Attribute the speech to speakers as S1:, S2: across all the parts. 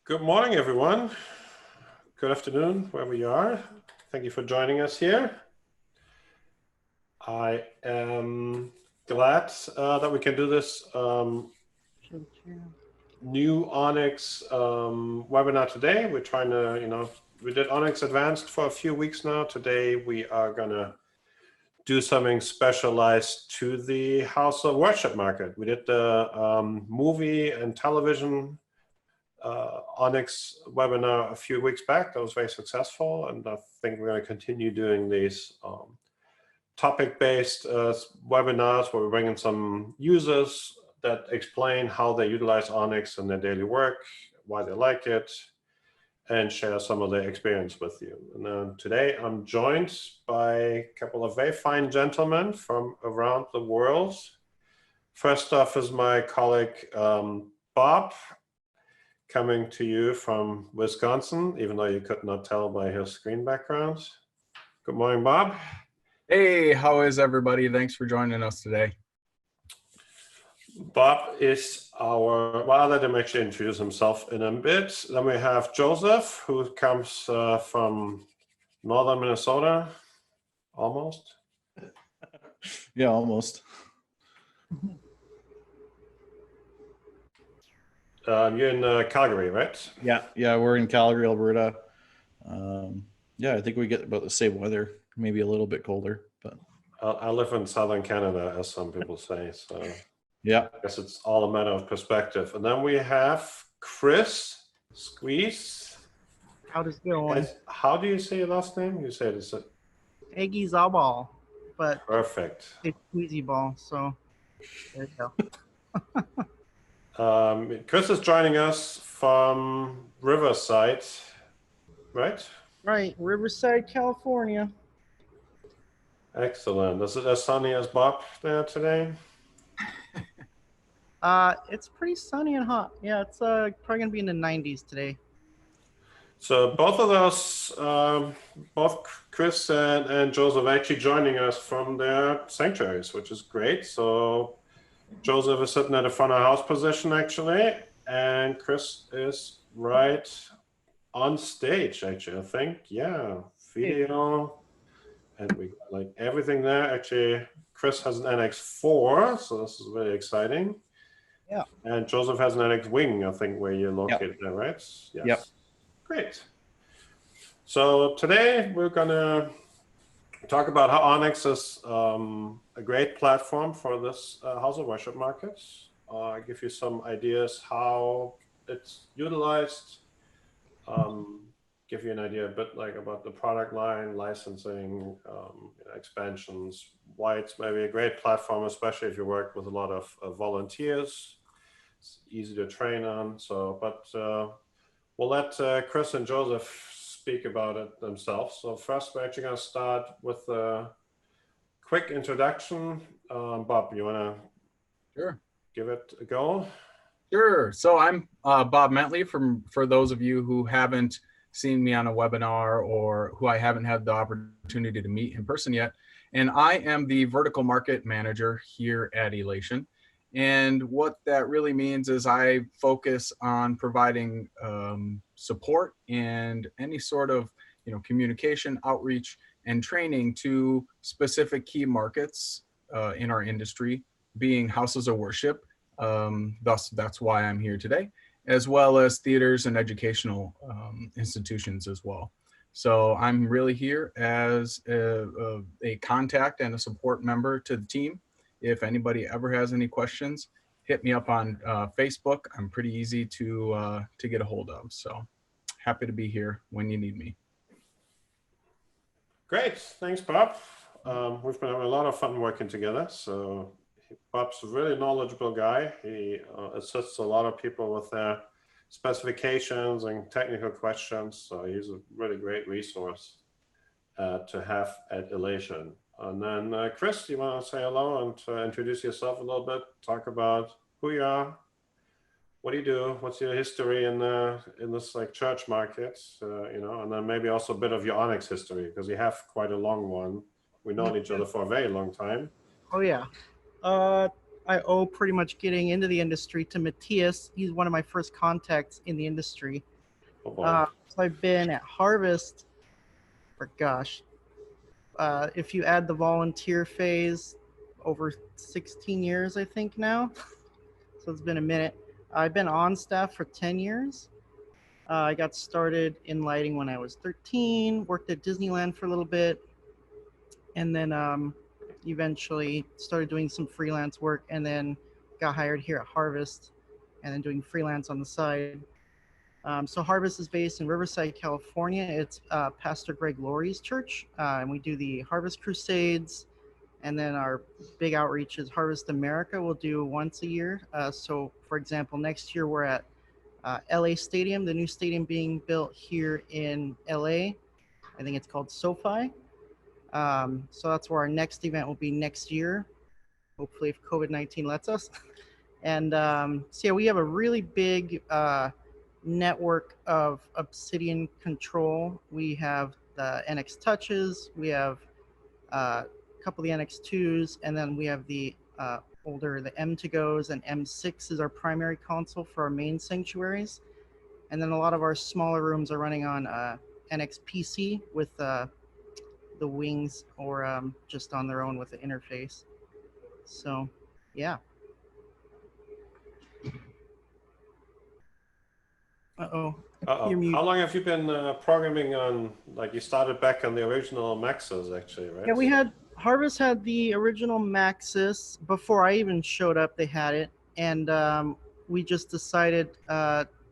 S1: Good morning, everyone. Good afternoon, wherever you are. Thank you for joining us here. I am glad that we can do this new ONYX webinar today. We're trying to, we did ONYX Advanced for a few weeks now. Today, we are going to do something specialized to the house of worship market. We did the movie and television ONYX webinar a few weeks back. That was very successful, and I think we're going to continue doing these topic-based webinars where we bring in some users that explain how they utilize ONYX in their daily work, why they like it, and share some of their experience with you. And today I'm joined by a couple of very fine gentlemen from around the world. First off is my colleague Bob, coming to you from Wisconsin, even though you could not tell by his screen background. Good morning, Bob.
S2: Hey, how is everybody? Thanks for joining us today.
S1: Bob is our, well, I'll let him actually introduce himself in a bit. Then we have Joseph, who comes from northern Minnesota, almost.
S3: Yeah, almost.
S1: You're in Calgary, right?
S3: Yeah, we're in Calgary, Alberta. Yeah, I think we get about the same weather, maybe a little bit colder, but
S1: I live in southern Canada, as some people say. So
S3: yeah,
S1: I guess it's all a matter of perspective. And then we have Chris Eguizabal.
S4: How does it going?
S1: How do you say your last name? You said it's
S4: Eguizabal, but
S1: perfect.
S4: it's Eguizabal, so there you go.
S1: Chris is joining us from Riverside, right?
S4: Right, Riverside, California.
S1: Excellent. Is it as sunny as Bob there today?
S4: It's pretty sunny and hot. Yeah, it's probably gonna be in the 90s today.
S1: So both of those, both Chris and Joseph actually joining us from their sanctuaries, which is great. So Joseph is sitting at a front of house position actually, and Chris is right on stage actually, I think. Yeah, video, and we got like everything there. Actually, Chris has an NX4, so this is really exciting.
S4: Yeah.
S1: And Joseph has an NX Wing, I think, where you're located there, right? Yes.
S3: Yep.
S1: Great. So today we're gonna talk about how ONYX is a great platform for this house of worship markets. Give you some ideas how it's utilized. Give you an idea a bit like about the product line, licensing, expansions, why it's maybe a great platform, especially if you work with a lot of volunteers. It's easy to train on. So, but we'll let Chris and Joseph speak about it themselves. So first, we're actually going to start with a quick introduction. Bob, you want to give it a go?
S2: Sure. So I'm Bob Mentley, for those of you who haven't seen me on a webinar or who I haven't had the opportunity to meet in person yet. And I am the vertical market manager here at Elation. And what that really means is I focus on providing support and any sort of communication, outreach, and training to specific key markets in our industry, being houses of worship. Thus, that's why I'm here today, as well as theaters and educational institutions as well. So I'm really here as a contact and a support member to the team. If anybody ever has any questions, hit me up on Facebook. I'm pretty easy to get a hold of. So happy to be here when you need me.
S1: Great, thanks, Bob. We've been having a lot of fun working together. So Bob's a really knowledgeable guy. He assists a lot of people with their specifications and technical questions. So he's a really great resource to have at Elation. And then Chris, you want to say hello and introduce yourself a little bit, talk about who you are, what do you do, what's your history in this like church market, and then maybe also a bit of your ONYX history, because you have quite a long one. We've known each other for a very long time.
S4: Oh yeah. I owe pretty much getting into the industry to Matthias. He's one of my first contacts in the industry.
S1: Oh boy.
S4: So I've been at Harvest for gosh, if you add the volunteer phase, over 16 years, I think now. So it's been a minute. I've been on staff for 10 years. I got started in lighting when I was 13, worked at Disneyland for a little bit, and then eventually started doing some freelance work, and then got hired here at Harvest, and then doing freelance on the side. So Harvest is based in Riverside, California. It's Pastor Greg Laurie's church, and we do the Harvest Crusades, and then our big outreach is Harvest America. We'll do once a year. So, for example, next year we're at LA Stadium, the new stadium being built here in LA. I think it's called SoFi. So that's where our next event will be next year, hopefully if COVID-19 lets us. And so yeah, we have a really big network of Obsidian control. We have the NX Touches, we have a couple of the NX2s, and then we have the older, the M2Gos, and M6 is our primary console for our main sanctuaries. And then a lot of our smaller rooms are running on NX PC with the wings, or just on their own with the interface. So, yeah. Uh-oh.
S1: Uh-oh.
S4: You're muted.
S1: How long have you been programming on, like you started back on the original Maxes actually, right?
S4: Yeah, we had, Harvest had the original Maxis. Before I even showed up, they had it. And we just decided,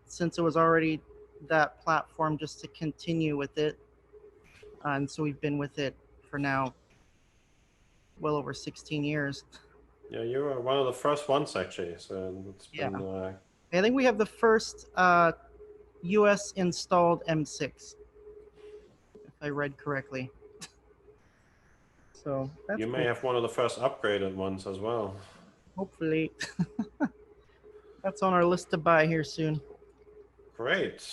S4: since it was already that platform, just to continue with it. And so we've been with it for now well over 16 years.
S1: Yeah, you were one of the first ones actually. So it's been
S4: I think we have the first US installed M6, if I read correctly. So that's
S1: you may
S4: cool.
S1: have one of the first upgraded ones as well.
S4: Hopefully. That's on our list to buy here soon.
S1: Great.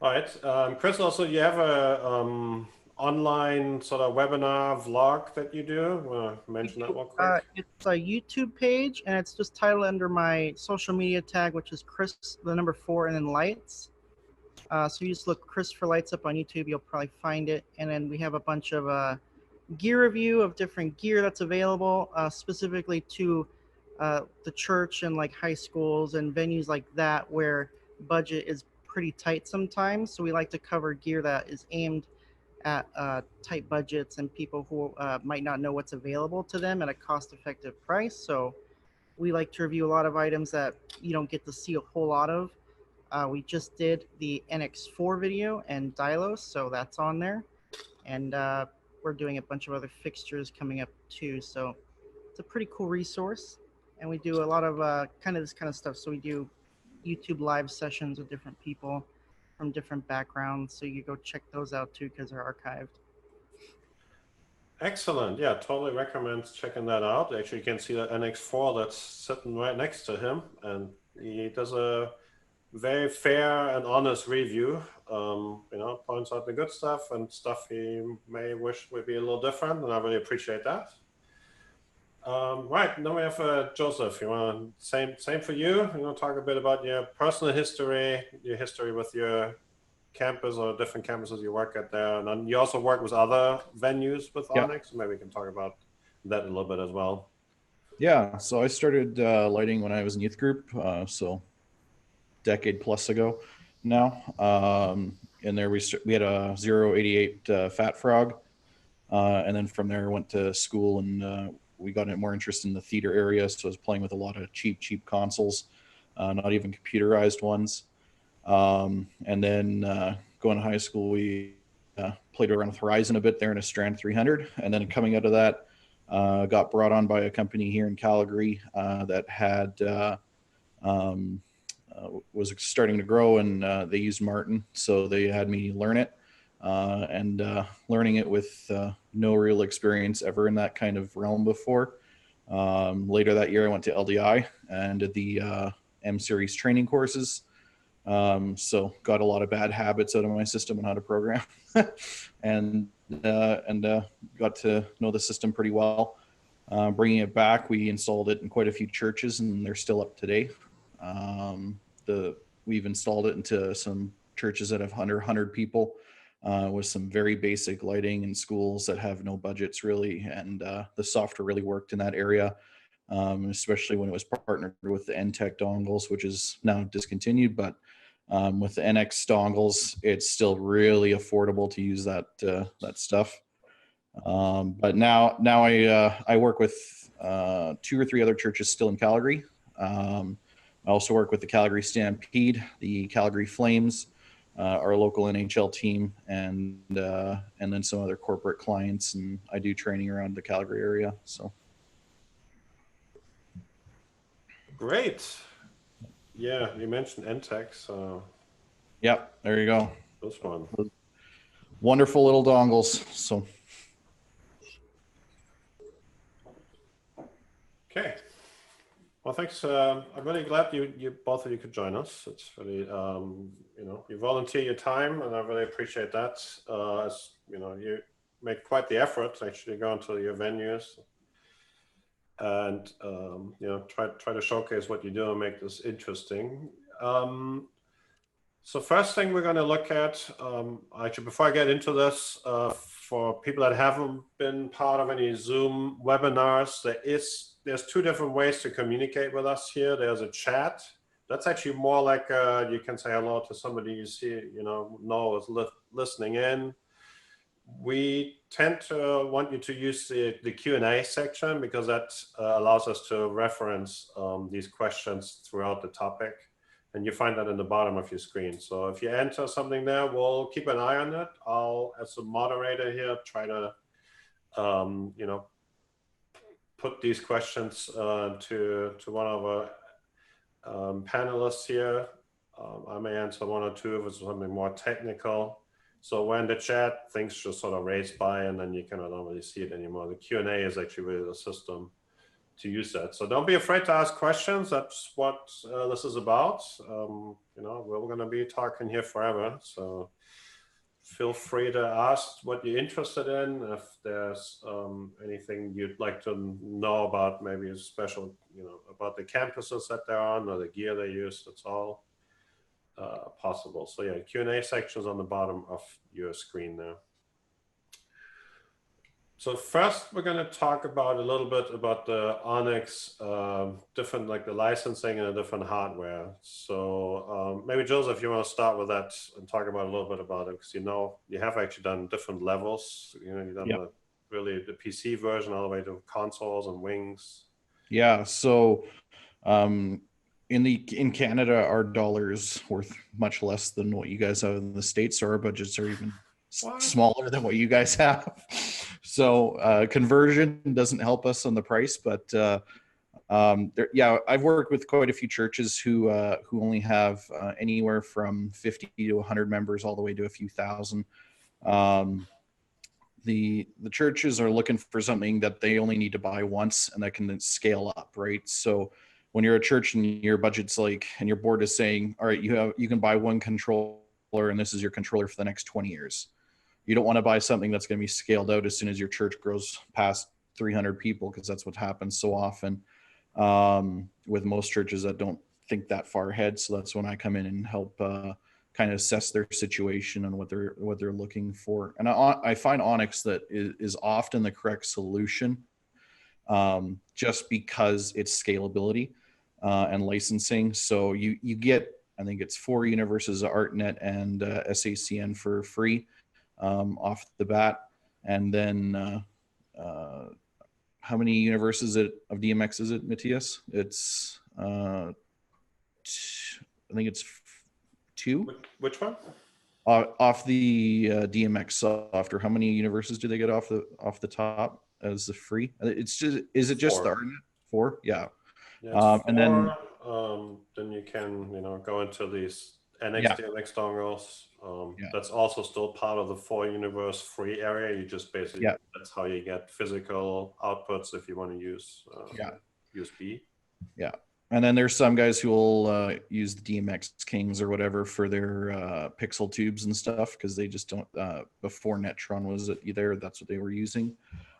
S1: All right, Chris, also you have a online sort of webinar vlog that you do. Want to mention that real quick?
S4: It's a YouTube page, and it's just titled under my social media tag, which is Chris, the number 4, and then lights. So you just look Chris for lights up on YouTube, you'll probably find it. And then we have a bunch of gear review of different gear that's available, specifically to the church and like high schools and venues like that where budget is pretty tight sometimes. So we like to cover gear that is aimed at tight budgets and people who might not know what's available to them at a cost-effective price. So we like to review a lot of items that you don't get to see a whole lot of. We just did the NX4 video and Dylos, so that's on there. And we're doing a bunch of other fixtures coming up too. So it's a pretty cool resource. And we do a lot of kind of this kind of stuff. So we do YouTube live sessions with different people from different backgrounds. So you go check those out too, because they're archived.
S1: Excellent. Yeah, totally recommend checking that out. Actually, you can see that NX4 that's sitting right next to him. And he does a very fair and honest review. You know, points out the good stuff and stuff he may wish would be a little different. And I really appreciate that. Right, now we have Joseph. You want same for you? You want to talk a bit about your personal history, your history with your campus or different campuses you work at there, and then you also work with other venues with ONYX. So maybe we can talk about that a little bit as well.
S3: Yeah, so I started lighting when I was in youth group, so decade plus ago now. And there we had a 088 Fat Frog, and then from there went to school and we got more interest in the theater area, so I was playing with a lot of cheap consoles, not even computerized ones. And then going to high school, we played around with Horizon a bit there in a Strand 300. And then coming out of that, got brought on by a company here in Calgary that had was starting to grow, and they used Martin, so they had me learn it. And learning it with no real experience ever in that kind of realm before. Later that year, I went to LDI and did the M series training courses. So got a lot of bad habits out of my system on how to program, and got to know the system pretty well. Bringing it back, we installed it in quite a few churches, and they're still up today. We've installed it into some churches that have under 100 people, with some very basic lighting, in schools that have no budgets really, and the software really worked in that area, especially when it was partnered with the NTech dongles, which is now discontinued. But with the NX dongles, it's still really affordable to use that stuff. But now I work with 2 or 3 other churches still in Calgary. I also work with the Calgary Stampede, the Calgary Flames, our local NHL team, and then some other corporate clients, and I do training around the Calgary area. So
S1: Great. Yeah, you mentioned NTech, so
S3: yep, there you go.
S1: this one.
S3: Wonderful little dongles. So
S1: Okay. Well, thanks. I'm really glad you both of you could join us. It's really, you volunteer your time, and I really appreciate that. As you make quite the effort to actually go into your venues and try to showcase what you do and make this interesting. So first thing we're going to look at, actually, before I get into this, for people that haven't been part of any Zoom webinars, there's 2 different ways to communicate with us here. There's a chat. That's actually more like you can say hello to somebody you see, know is listening in. We tend to want you to use the Q&A section, because that allows us to reference these questions throughout the topic. And you find that in the bottom of your screen. So if you enter something there, we'll keep an eye on it. I'll, as a moderator here, try to, put these questions to one of our panelists here. I may answer 1 or 2 if it's something more technical. So when the chat, things just sort of race by, and then you cannot really see it anymore. The Q&A is actually really the system to use that. So don't be afraid to ask questions. That's what this is about. We're going to be talking here forever. So feel free to ask what you're interested in. If there's anything you'd like to know about, maybe a special, about the campuses that they're on or the gear they use, it's all possible. So yeah, Q&A sections on the bottom of your screen there. So first, we're going to talk about a little bit about the ONYX, different, like the licensing and the different hardware. So maybe Joseph, you want to start with that and talk about a little bit about it, because you have actually done different levels. You've done really the PC version all the way to consoles and wings. Yeah.
S3: So in Canada, our dollar is worth much less than what you guys have in the States. So our budgets are even smaller than what you guys have. So conversion doesn't help us on the price, but I've worked with quite a few churches who only have anywhere from 50 to 100 members, all the way to a few thousand. The churches are looking for something that they only need to buy once and that can then scale up, right? So when you're a church and your budget's and your board is saying, all right, you can buy 1 controller and this is your controller for the next 20 years. You don't want to buy something that's going to be scaled out as soon as your church grows past 300 people, because that's what happens so often with most churches that don't think that far ahead. So that's when I come in and help kind of assess their situation and what they're looking for. And I find ONYX that is often the correct solution, just because it's scalability and licensing. So you get, I think it's 4 universes of ArtNet and SACN for free off the bat. And then how many universes of DMX is it, Matthias? It's I think it's 2.
S1: Which one?
S3: Off the DMX software. How many universes do they get off the top as the free? It's just, is it just 4. The ArtNet? 4? Yeah.
S1: Yeah, 4, and then you can go into these NX DMX dongles. That's also still part of the 4 universe free area. You just basically that's how you get physical outputs if you want to use USB.
S3: Yeah. And then there's some guys who will use the DMX Kings or whatever for their pixel tubes and stuff, because they just don't, before Netron was there, that's what they were using.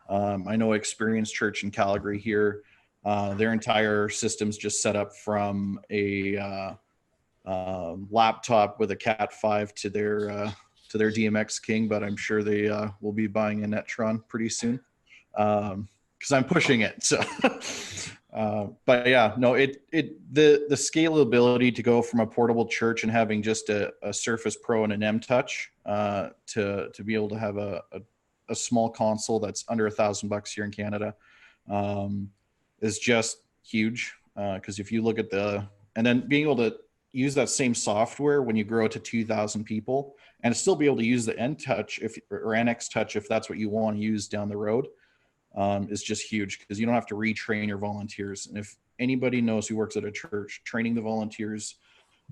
S3: I know Experience Church in Calgary here, their entire system's just set up from a laptop with a Cat 5 to their DMX King, but I'm sure they will be buying a Netron pretty soon because I'm pushing it. So, but yeah, no, the scalability to go from a portable church and having just a Surface Pro and an M Touch to be able to have a small console that's under $1,000 here in Canada is just huge. Because if you look at and then being able to use that same software when you grow to 2,000 people and still be able to use the N Touch or NX Touch if that's what you want to use down the road is just huge because you don't have to retrain your volunteers. And if anybody knows who works at a church, training the volunteers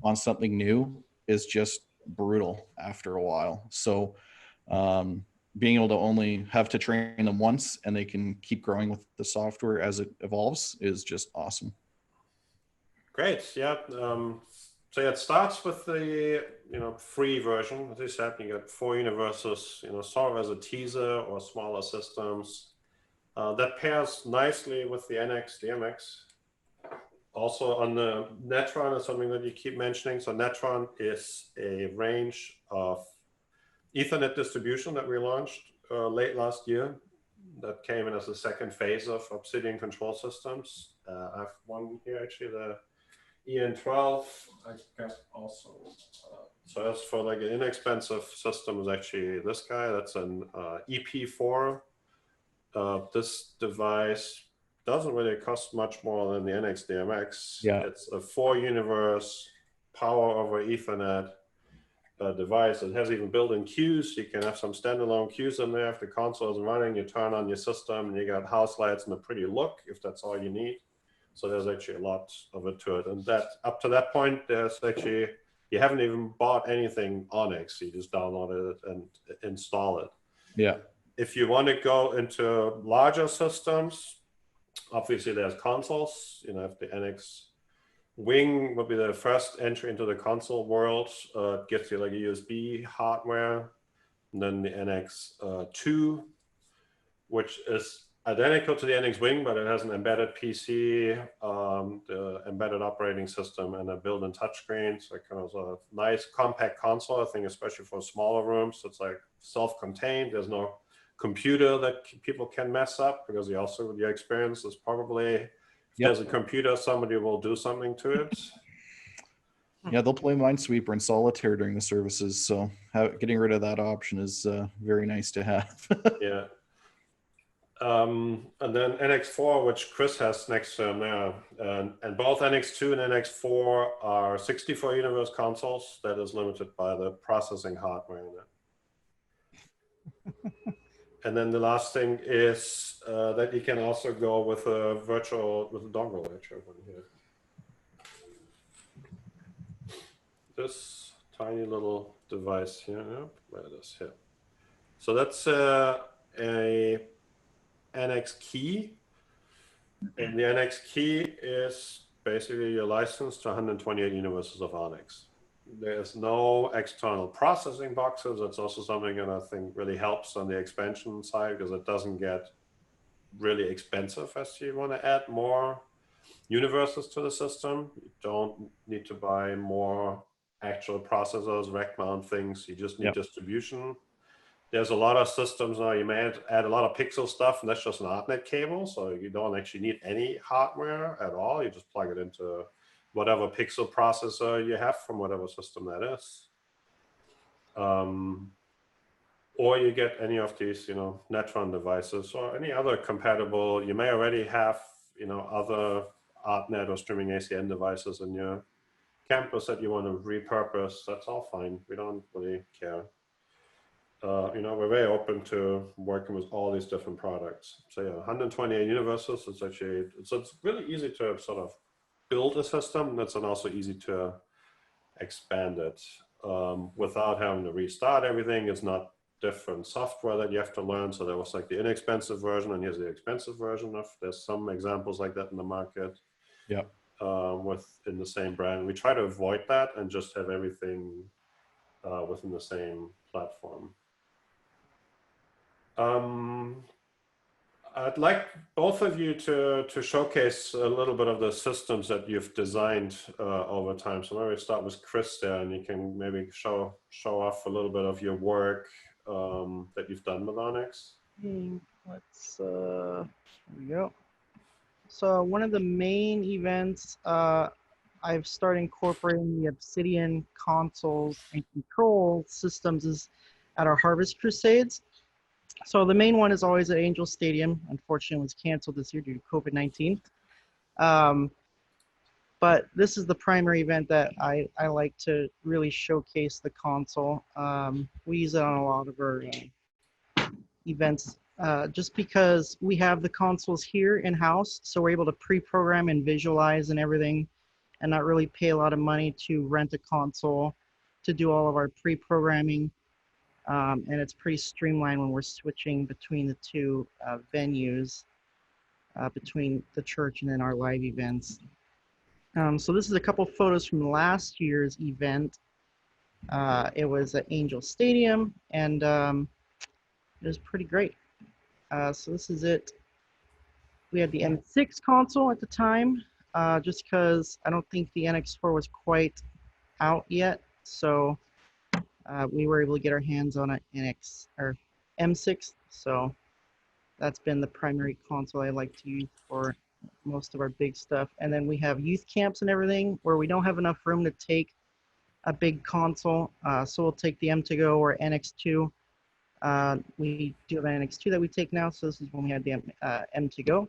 S3: on something new is just brutal after a while. So being able to only have to train them once and they can keep growing with the software as it evolves is just awesome.
S1: Great. Yeah. So yeah, it starts with the free version. As I said, you got 4 universes, sort of as a teaser or smaller systems. That pairs nicely with the NX DMX. Also on the Netron is something that you keep mentioning. So Netron is a range of Ethernet distribution that we launched late last year. That came in as the second phase of Obsidian control systems. I have one here actually, the EN12, I guess also. So as for like an inexpensive system is actually this guy, that's an EP4. This device doesn't really cost much more than the NX DMX.
S3: Yeah.
S1: It's a 4 universe power over Ethernet device. It has even built-in queues. You can have some standalone queues in there. If the console is running, you turn on your system and you got house lights and a pretty look if that's all you need. So there's actually a lot of it to it. And that up to that point, there's actually, you haven't even bought anything ONYX. You just download it and install it.
S3: Yeah.
S1: If you want to go into larger systems, obviously there's consoles. If the NX Wing would be the first entry into the console world, it gives you like a USB hardware. And then the NX2, which is identical to the NX Wing, but it has an embedded PC, the embedded operating system, and a built-in touchscreen. So it kind of a nice compact console, I think, especially for smaller rooms. It's like self-contained. There's no computer that people can mess up because you also, with your experience, is probably if there's a computer, somebody will do something to it.
S3: Yeah, they'll play Minesweeper and Solitaire during the services. So getting rid of that option is very nice to have.
S1: Yeah. And then NX4, which Chris has next to him now, and both NX2 and NX4 are 64 universe consoles. That is limited by the processing hardware in it. And then the last thing is that you can also go with a dongle. Actually, here. This tiny little device here. Where it is here. So that's a NX key, and the NX key is basically your license to 128 universes of ONYX. There's no external processing boxes. That's also something that I think really helps on the expansion side because it doesn't get really expensive as you want to add more universes to the system. You don't need to buy more actual processors, rack mount things. You just need distribution. There's a lot of systems now, you may add a lot of pixel stuff, and that's just an ArtNet cable. So you don't actually need any hardware at all. You just plug it into whatever pixel processor you have from whatever system that is. Or you get any of these, Netron devices or any other compatible. You may already have, other ArtNet or streaming ACN devices in your campus that you want to repurpose. That's all fine. We don't really care. We're very open to working with all these different products. So yeah, 128 universes. It's really easy to sort of build a system. That's also easy to expand it without having to restart everything. It's not different software that you have to learn. So there was like the inexpensive version, and here's the expensive version of. There's some examples like that in the market.
S3: Yeah.
S1: Within the same brand, we try to avoid that and just have everything within the same platform. I'd like both of you to showcase a little bit of the systems that you've designed over time. So maybe start with Chris there, and you can maybe show off a little bit of your work that you've done with ONYX.
S4: Here we go. So one of the main events I've started incorporating the Obsidian consoles and control systems is at our Harvest Crusades. So the main one is always at Angel Stadium. Unfortunately, it was canceled this year due to COVID-19. But this is the primary event that I like to really showcase the console. We use it on a lot of our events just because we have the consoles here in-house, so we're able to pre-program and visualize and everything, and not really pay a lot of money to rent a console to do all of our pre-programming. And it's pretty streamlined when we're switching between the two venues, between the church and then our live events. So this is a couple photos from last year's event. It was at Angel Stadium, and it was pretty great. So this is it. We had the M6 console at the time, just because I don't think the NX4 was quite out yet. So we were able to get our hands on an NX or M6. So that's been the primary console I like to use for most of our big stuff. And then we have youth camps and everything where we don't have enough room to take a big console. So we'll take the M2Go or NX2. We do have an NX2 that we take now. So this is when we had the M2Go.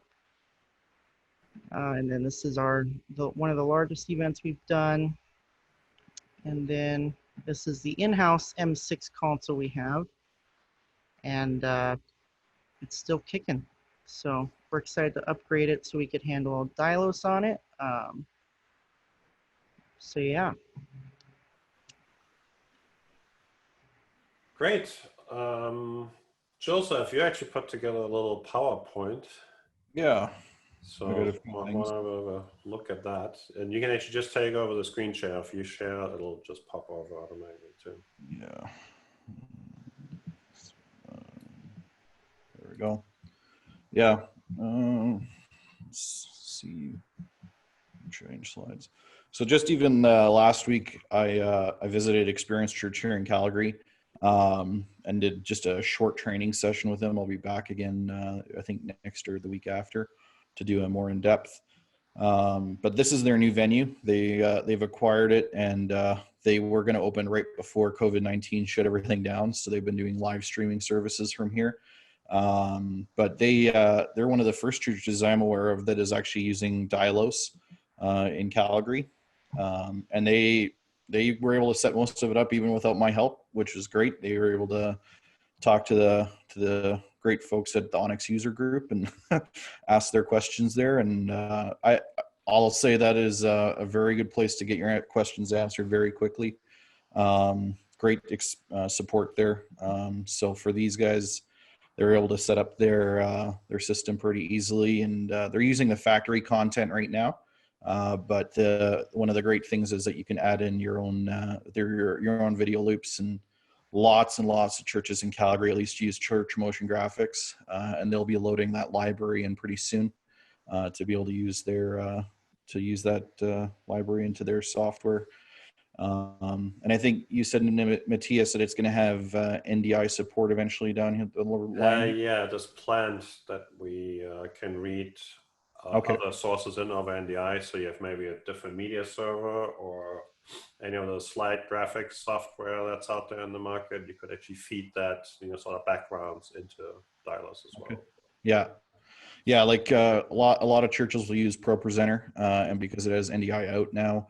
S4: And then this is one of the largest events we've done. And then this is the in-house M6 console we have. And it's still kicking. So we're excited to upgrade it so we could handle Dylos on it. So yeah.
S1: Great. Joseph, you actually put together a little PowerPoint.
S3: Yeah.
S1: So I want to have a look at that. And you can actually just take over the screen share. If you share, it'll just pop over automatically too.
S3: Yeah. There we go. Yeah. Let's see. Change slides. So just even last week, I visited Experience Church here in Calgary and did just a short training session with them. I'll be back again, I think next or the week after, to do a more in-depth. But this is their new venue. They've acquired it, and they were going to open right before COVID-19 shut everything down. So they've been doing live streaming services from here. But they're one of the first churches I'm aware of that is actually using Dylos in Calgary. And they were able to set most of it up even without my help, which was great. They were able to talk to the great folks at the ONYX user group and ask their questions there. And I'll say that is a very good place to get your questions answered very quickly. Great support there. So for these guys, they're able to set up their system pretty easily, and they're using the factory content right now. But one of the great things is that you can add in your own your own video loops, and lots of churches in Calgary at least use church motion graphics, and they'll be loading that library in pretty soon to be able to use that library into their software. And I think you said, Matthias, that it's going to have NDI support eventually down here at the lower line.
S1: Yeah, there's planned that we can read other sources in over NDI. So you have maybe a different media server or any of the slide graphics software that's out there in the market. You could actually feed that, sort of backgrounds into Dylos as well.
S3: Yeah, like a lot of churches will use ProPresenter, and because it has NDI out now,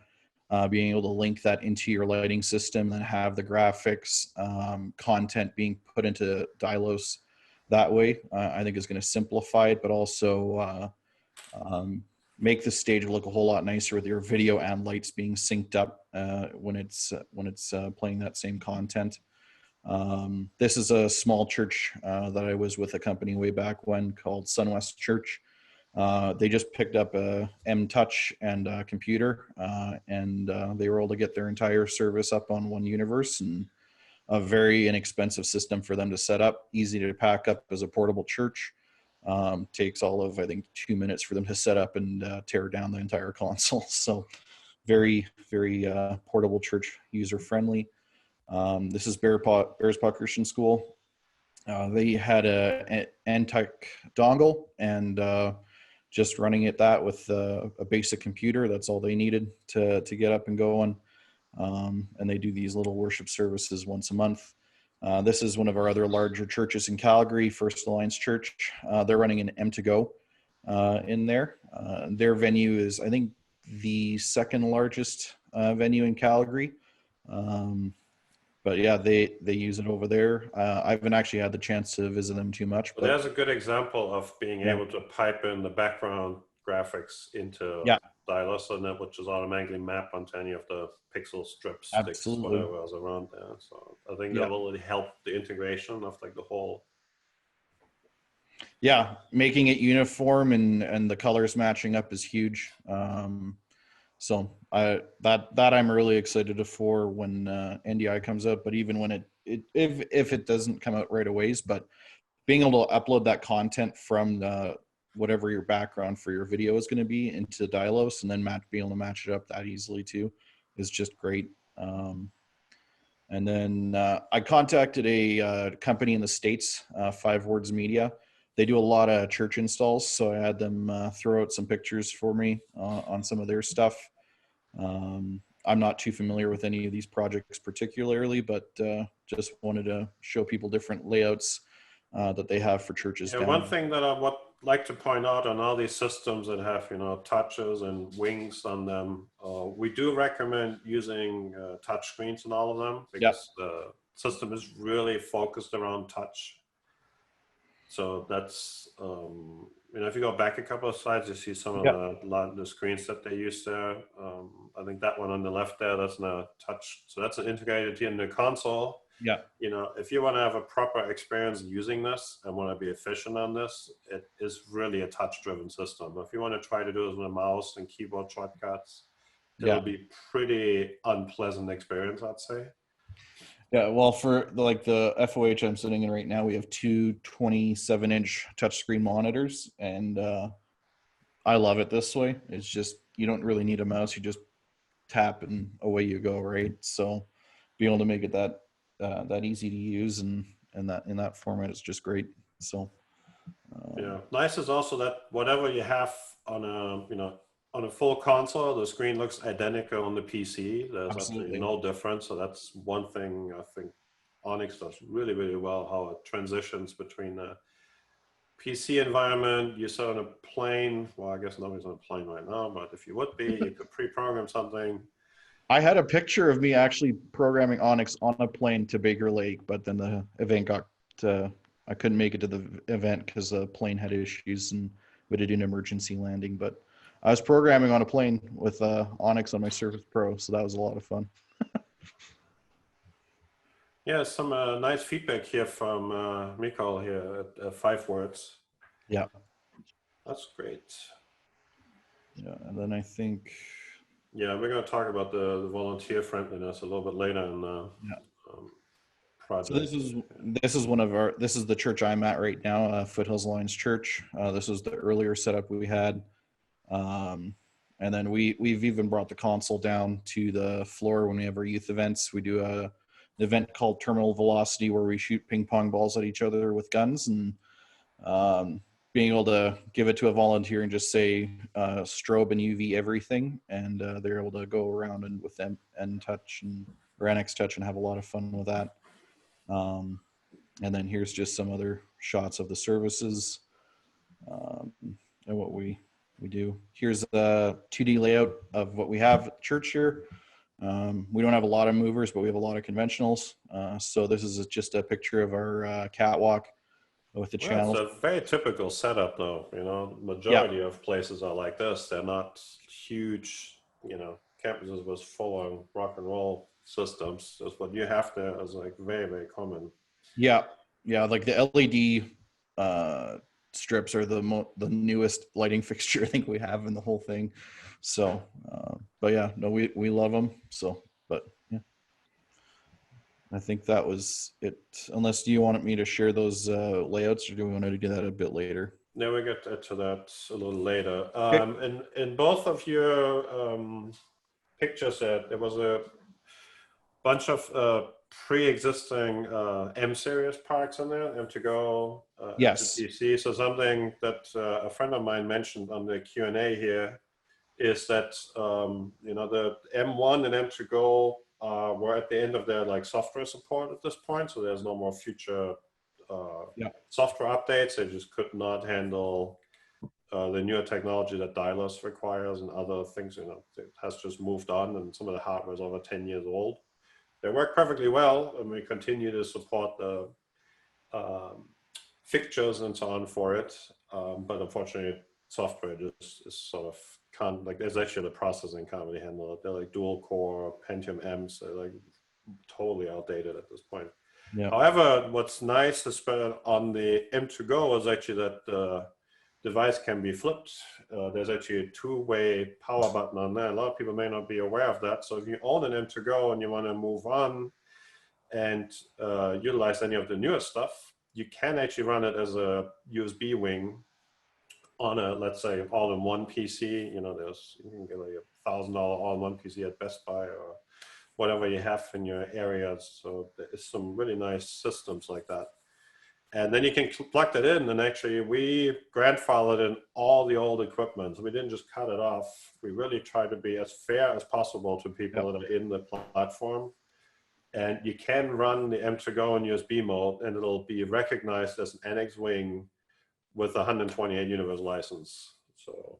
S3: being able to link that into your lighting system and have the graphics content being put into Dylos that way, I think is going to simplify it, but also make the stage look a whole lot nicer with your video and lights being synced up when it's playing that same content. This is a small church that I was with a company way back when called Sunwest Church. They just picked up a M-Touch and a computer, and they were able to get their entire service up on one universe, and a very inexpensive system for them to set up, easy to pack up as a portable church. Takes all of, I think, 2 minutes for them to set up and tear down the entire console. So very, very portable, church user friendly. This is Bears Paw Christian School. They had an Antec dongle and just running it that with a basic computer. That's all they needed to get up and going. And they do these little worship services once a month. This is one of our other larger churches in Calgary, First Alliance Church. They're running an M2Go in there. Their venue is, I think, the second largest venue in Calgary. But yeah, they use it over there. I haven't actually had the chance to visit them too much.
S1: But there's a good example of being able to pipe in the background graphics into Stylus, and that which is automatically mapped onto any of the pixel strips, sticks, whatever is around there. So I think that will really help the integration of like the whole.
S3: Yeah, making it uniform and the colors matching up is huge. So that I'm really excited for when NDI comes out. But even when if it doesn't come out right away, but being able to upload that content from whatever your background for your video is going to be into Dialos, and then being able to match it up that easily too is just great. And then I contacted a company in the States, 5 Words Media. They do a lot of church installs, so I had them throw out some pictures for me on some of their stuff. I'm not too familiar with any of these projects particularly, but just wanted to show people different layouts that they have for churches.
S1: Yeah, one thing that I would like to point out on all these systems that have, touches and wings on them, we do recommend using touch screens in all of them, because the system is really focused around touch. So that's, if you go back a couple of slides, you see some of the screens that they use there. I think that one on the left there, that's not touch. So that's integrated in the console.
S3: Yeah.
S1: If you want to have a proper experience using this and want to be efficient on this, it is really a touch-driven system. If you want to try to do it with a mouse and keyboard shortcuts, it'll be pretty unpleasant experience, I'd say.
S3: Yeah, well, for the FOH I'm sitting in right now, we have 2 27-inch touchscreen monitors, and I love it this way. It's just, you don't really need a mouse. You just tap and away you go, right? So being able to make it that easy to use and that in that format is just great. So
S1: nice is also that whatever you have on a full console, the screen looks identical on the PC. There's absolutely no difference. So that's one thing I think ONYX does really, really well, how it transitions between the PC environment. You're on a plane. Well, I guess nobody's on a plane right now, but if you would be, you could pre-program something.
S3: I had a picture of me actually programming ONYX on a plane to Baker Lake, but then the event I couldn't make it to the event because the plane had issues and we had to do an emergency landing. But I was programming on a plane with ONYX on my Surface Pro, so that was a lot of fun.
S1: Yeah, some nice feedback here from Mikal here at 5 Words.
S3: Yeah.
S1: That's great.
S3: Yeah, and then I think...
S1: Yeah, we're going to talk about the volunteer friendliness a little bit later in the project.
S3: So this is the church I'm at right now, Foothills Alliance Church. This is the earlier setup we had. And then we've even brought the console down to the floor when we have our youth events. We do an event called Terminal Velocity where we shoot ping pong balls at each other with guns, and being able to give it to a volunteer and just say strobe and UV everything, and they're able to go around and with them and touch or NX touch and have a lot of fun with that. And then here's just some other shots of the services and what we do. Here's a 2D layout of what we have at the church here. We don't have a lot of movers, but we have a lot of conventionals. So this is just a picture of our catwalk with the channel.
S1: It's a very typical setup though, majority of places are like this. They're not huge, campuses was full on rock and roll systems. So what you have there is like very, very common.
S3: Yeah. Like the LED strips are the newest lighting fixture I think we have in the whole thing. So, but yeah, no, we love them. So, but yeah, I think that was it. Unless you wanted me to share those layouts, or do we want to do that a bit later?
S1: Yeah, we get to that a little later. In both of your pictures, there was a bunch of pre-existing M-series parts in there, M2Go,
S3: Yes.
S1: M2PC. So something that a friend of mine mentioned on the Q&A here is that the M1 and M2Go were at the end of their like software support at this point, so there's no more future software updates. They just could not handle the newer technology that dialers requires and other things. It has just moved on, and some of the hardware is over 10 years old. They work perfectly well, and we continue to support the fixtures and so on for it. But unfortunately, software just is sort of can't, like, there's actually the processing can't really handle it. They're like dual core Pentium M's. They're like totally outdated at this point.
S3: Yeah.
S1: However, what's nice on the M2Go is actually that the device can be flipped. There's actually a two-way power button on there. A lot of people may not be aware of that. So if you own an M2Go and you want to move on and utilize any of the newer stuff, you can actually run it as a USB wing on a, let's say, all-in-one PC. You can get like $1,000 all-in-one PC at Best Buy or whatever you have in your areas. So there's some really nice systems like that. And then you can plug that in, and actually we grandfathered in all the old equipment. So we didn't just cut it off. We really tried to be as fair as possible to people that are in the platform. And you can run the M2Go in USB mode, and it'll be recognized as an NX wing with a 128 universal license. So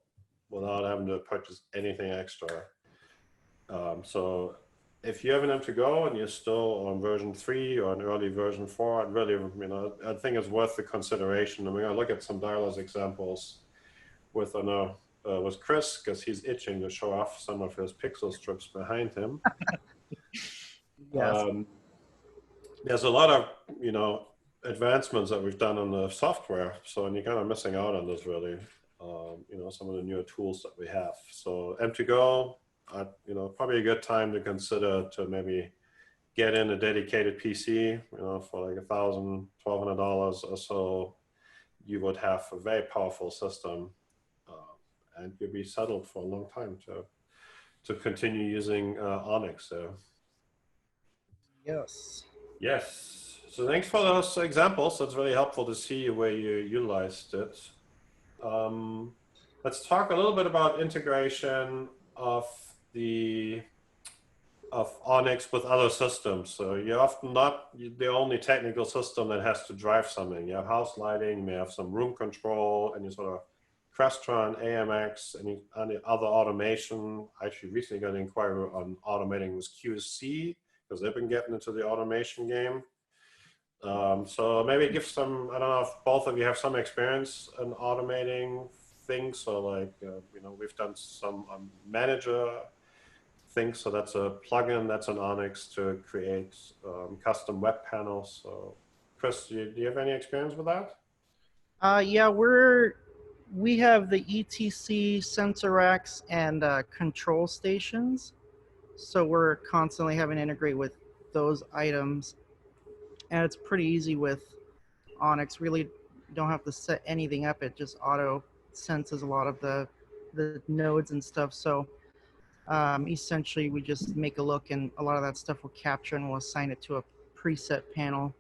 S1: without having to purchase anything extra. So if you have an M2Go and you're still on version 3 or an early version 4, I'd really, I think it's worth the consideration. And we're going to look at some dialers examples with Chris, because he's itching to show off some of his pixel strips behind him.
S4: Yes.
S1: There's a lot of, advancements that we've done on the software. So, and you're kind of missing out on this really, some of the newer tools that we have. So M2Go, probably a good time to consider to maybe get in a dedicated PC, for like $1,000, $1,200 or so. You would have a very powerful system, and you'd be settled for a long time to continue using ONYX there.
S4: Yes.
S1: Yes. So thanks for those examples. That's really helpful to see where you utilized it. Let's talk a little bit about integration of ONYX with other systems. So you're often not the only technical system that has to drive something. You have house lighting, you may have some room control, and you sort of Crestron, AMX, and other automation. I actually recently got an inquiry on automating with QC, because they've been getting into the automation game. So maybe give some, I don't know if both of you have some experience in automating things. So like, we've done some manager things. So that's a plugin, that's an ONYX to create custom web panels. So Chris, do you have any experience with that?
S4: Yeah, we have the ETC sensor racks and control stations. So we're constantly having to integrate with those items. And it's pretty easy with ONYX. Really don't have to set anything up. It just auto senses a lot of the nodes and stuff. So essentially we just make a look, and a lot of that stuff will capture, and we'll assign it to a preset panel.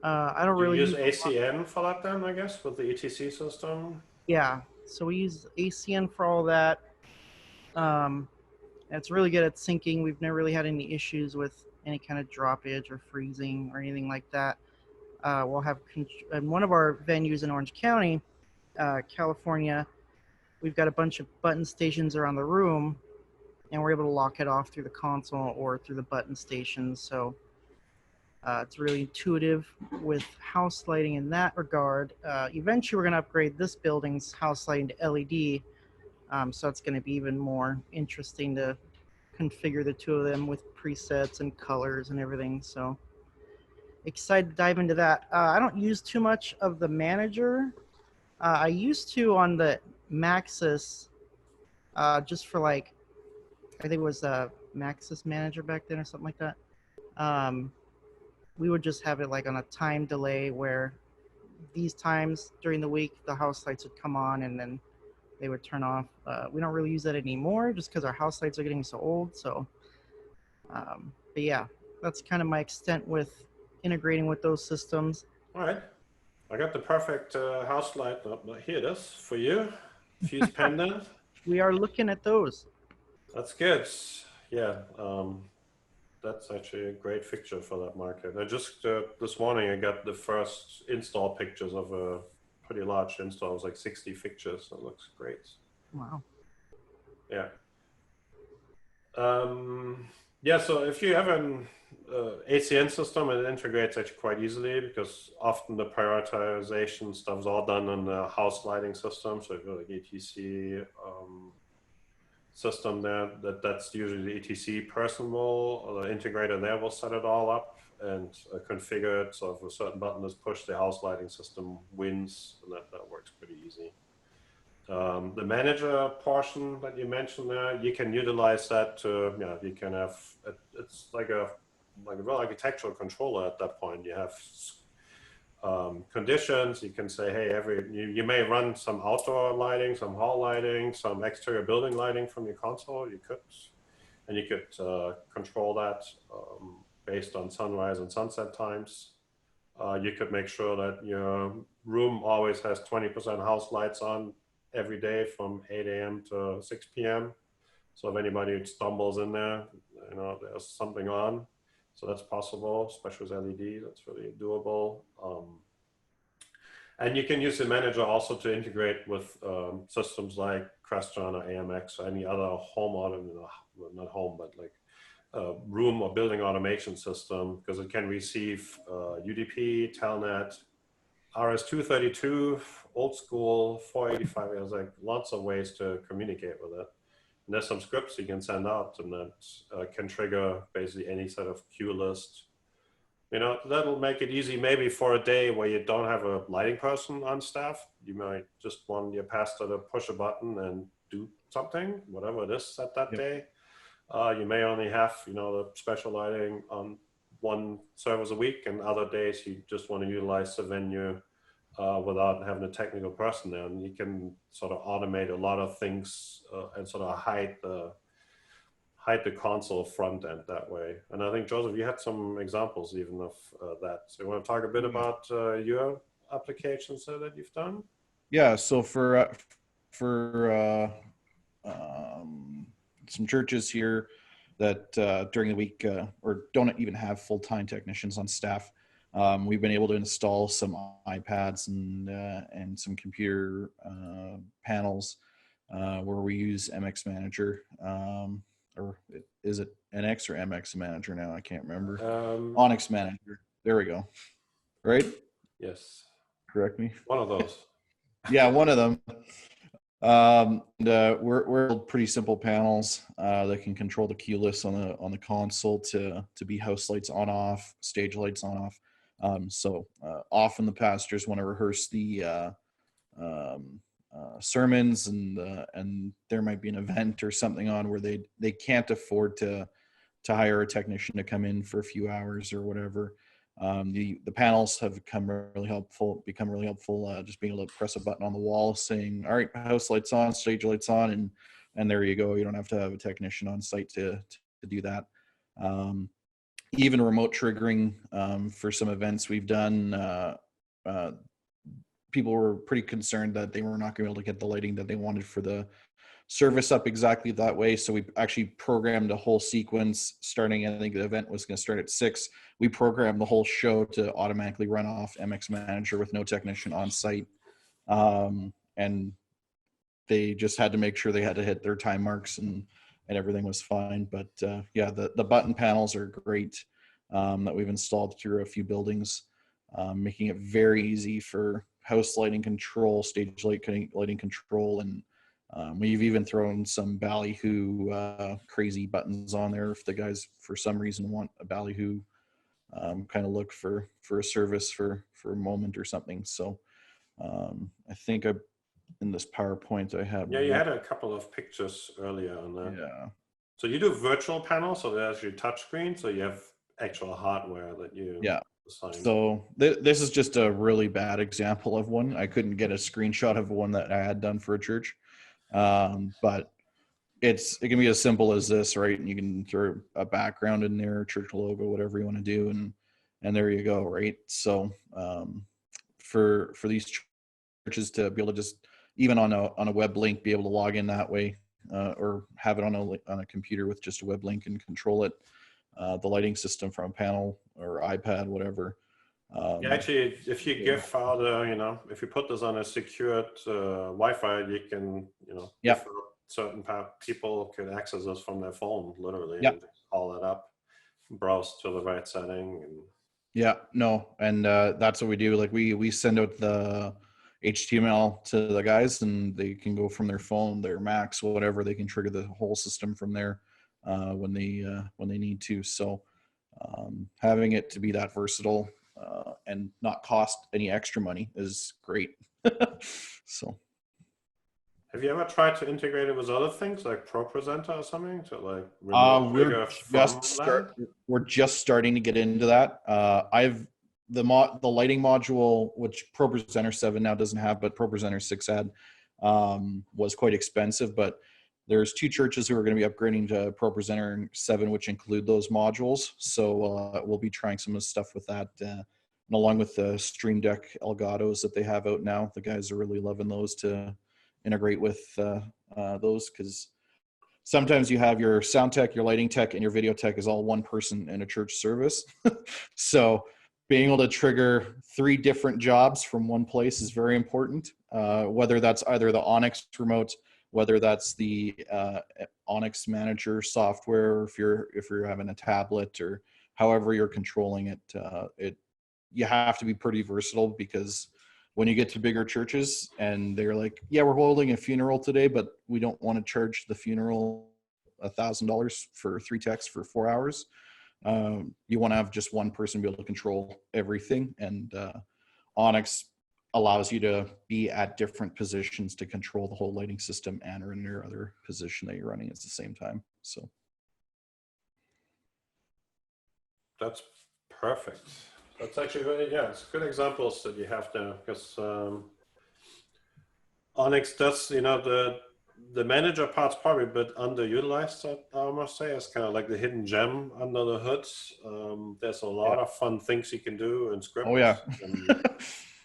S4: I don't really
S1: use ACN for that then, I guess, with the ETC system?
S4: Yeah, so we use ACN for all that. And it's really good at syncing. We've never really had any issues with any kind of droppage or freezing or anything like that. We'll have, in one of our venues in Orange County, California, we've got a bunch of button stations around the room, and we're able to lock it off through the console or through the button stations. So it's really intuitive with house lighting in that regard. Eventually, we're going to upgrade this building's house lighting to LED. So it's going to be even more interesting to configure the two of them with presets and colors and everything. So excited to dive into that. I don't use too much of the manager. I used to on the Maxis, just for like, I think it was a Maxis manager back then or something like that. We would just have it like on a time delay where these times during the week, the house lights would come on and then they would turn off. We don't really use that anymore just because our house lights are getting so old. So, but yeah, that's kind of my extent with integrating with those systems.
S1: All right. I got the perfect house light. Here it is for you. Fuse pendant.
S4: We are looking at those.
S1: That's good. Yeah. That's actually a great fixture for that market. I just, this morning, I got the first install pictures of a pretty large install. It was like 60 fixtures. So it looks great.
S4: Wow.
S1: Yeah. Yeah, so if you have an ACN system, it integrates actually quite easily because often the prioritization stuff is all done on the house lighting system. So if you have like ETC system there, that's usually the ETC person will, or the integrator there will set it all up and configure it. So if a certain button is pushed, the house lighting system wins, and that works pretty easy. The manager portion that you mentioned there, you can utilize that to, you can have, it's like a real architectural controller at that point. You have conditions. You can say, hey, you may run some outdoor lighting, some hall lighting, some exterior building lighting from your console. You could control that based on sunrise and sunset times. You could make sure that your room always has 20% house lights on every day from 8 a.m. to 6 p.m. So if anybody stumbles in there, there's something on. So that's possible, especially with LED. That's really doable. And you can use the manager also to integrate with systems like Crestron or AMX or any other home not home, but like room or building automation system, because it can receive UDP, Telnet, RS-232, old school, 485. There's like lots of ways to communicate with it. And there's some scripts you can send out, and that can trigger basically any sort of queue list. That'll make it easy maybe for a day where you don't have a lighting person on staff. You might just want your pastor to push a button and do something, whatever it is at that day. You may only have, the special lighting on one service a week, and other days you just want to utilize the venue without having a technical person there. And you can sort of automate a lot of things and sort of hide the console front end that way. And I think, Joseph, you had some examples even of that. So you want to talk a bit about your applications that you've done?
S3: Yeah, so for some churches here that during the week or don't even have full-time technicians on staff, we've been able to install some iPads and some computer panels where we use MX Manager. Or is it NX or MX Manager now? I can't remember. ONYX Manager. There we go. Right?
S1: Yes.
S3: Correct me.
S1: One of those.
S3: Yeah, one of them. We're pretty simple panels that can control the queue list on the console to be house lights on off, stage lights on off. So often the pastors want to rehearse the sermons, and there might be an event or something on where they can't afford to hire a technician to come in for a few hours or whatever. The panels have become really helpful. Just being able to press a button on the wall saying, all right, house lights on, stage lights on, and there you go. You don't have to have a technician on site to do that. Even remote triggering for some events we've done, people were pretty concerned that they were not going to be able to get the lighting that they wanted for the service up exactly that way. So we actually programmed a whole sequence starting, I think the event was going to start at 6. We programmed the whole show to automatically run off MX Manager with no technician on site. And they just had to make sure they had to hit their time marks and everything was fine. But yeah, the button panels are great that we've installed through a few buildings, making it very easy for house lighting control, stage lighting control, and we've even thrown some ballyhoo crazy buttons on there if the guys for some reason want a ballyhoo kind of look for a service for a moment or something. So I think in this PowerPoint I have.
S1: Yeah, you had a couple of pictures earlier on that.
S3: Yeah.
S1: So you do virtual panels, so there's your touch screen, so you have actual hardware that you sign.
S3: So this is just a really bad example of one. I couldn't get a screenshot of one that I had done for a church. But it can be as simple as this, right? And you can throw a background in there, church logo, whatever you want to do. And there you go. Right. So, for these churches to be able to just, even on a web link, be able to log in that way, or have it on a computer with just a web link and control it, the lighting system from a panel or iPad, whatever.
S1: Yeah, actually, if you give out, if you put this on a secured Wi-Fi, you can,
S3: Yeah.
S1: give out certain people can access this from their phone, literally,
S3: Yeah.
S1: and call that up, browse to the right setting. And
S3: Yeah, no, and that's what we do. Like we send out the HTML to the guys, and they can go from their phone, their Macs, whatever. They can trigger the whole system from there when they need to. So having it to be that versatile and not cost any extra money is great. So.
S1: have you ever tried to integrate it with other things like ProPresenter or something to like remove trigger from that?
S3: We're just starting to get into that. The lighting module, which ProPresenter 7 now doesn't have, but ProPresenter 6 had, was quite expensive. But there's 2 churches who are going to be upgrading to ProPresenter 7, which include those modules. So we'll be trying some of the stuff with that, and along with the Stream Deck Elgatos that they have out now. The guys are really loving those to integrate with those, because sometimes you have your sound tech, your lighting tech, and your video tech is all one person in a church service. So being able to trigger 3 different jobs from one place is very important, whether that's either the ONYX remote, whether that's the ONYX manager software, or if you're having a tablet, or however you're controlling it. You have to be pretty versatile, because when you get to bigger churches and they're like, yeah, we're holding a funeral today, but we don't want to charge the funeral $1,000 for 3 techs for 4 hours. You want to have just one person be able to control everything. And ONYX allows you to be at different positions to control the whole lighting system and or in your other position that you're running at the same time. So that's
S1: perfect. That's actually really, it's good examples that you have there, because ONYX does, the manager part's probably a bit underutilized, I must say. It's kind of like the hidden gem under the hood. There's a lot of fun things you can do in script.
S3: Oh yeah.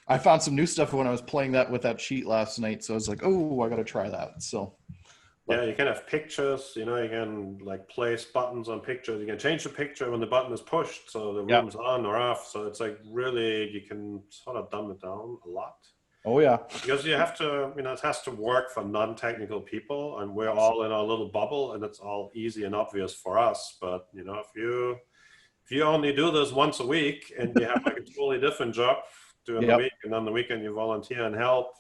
S3: I found some new stuff when I was playing that with that sheet last night. So I was like, oh, I got to try that. So.
S1: Yeah, you can have pictures, you can like place buttons on pictures. You can change the picture when the button is pushed, so the room's on or off. So it's like really, you can sort of dumb it down a lot.
S3: Oh yeah.
S1: Because you have to, it has to work for non-technical people, and we're all in our little bubble, and it's all easy and obvious for us. But if you only do this once a week and you have like a totally different job during the week, and on the weekend you volunteer and help,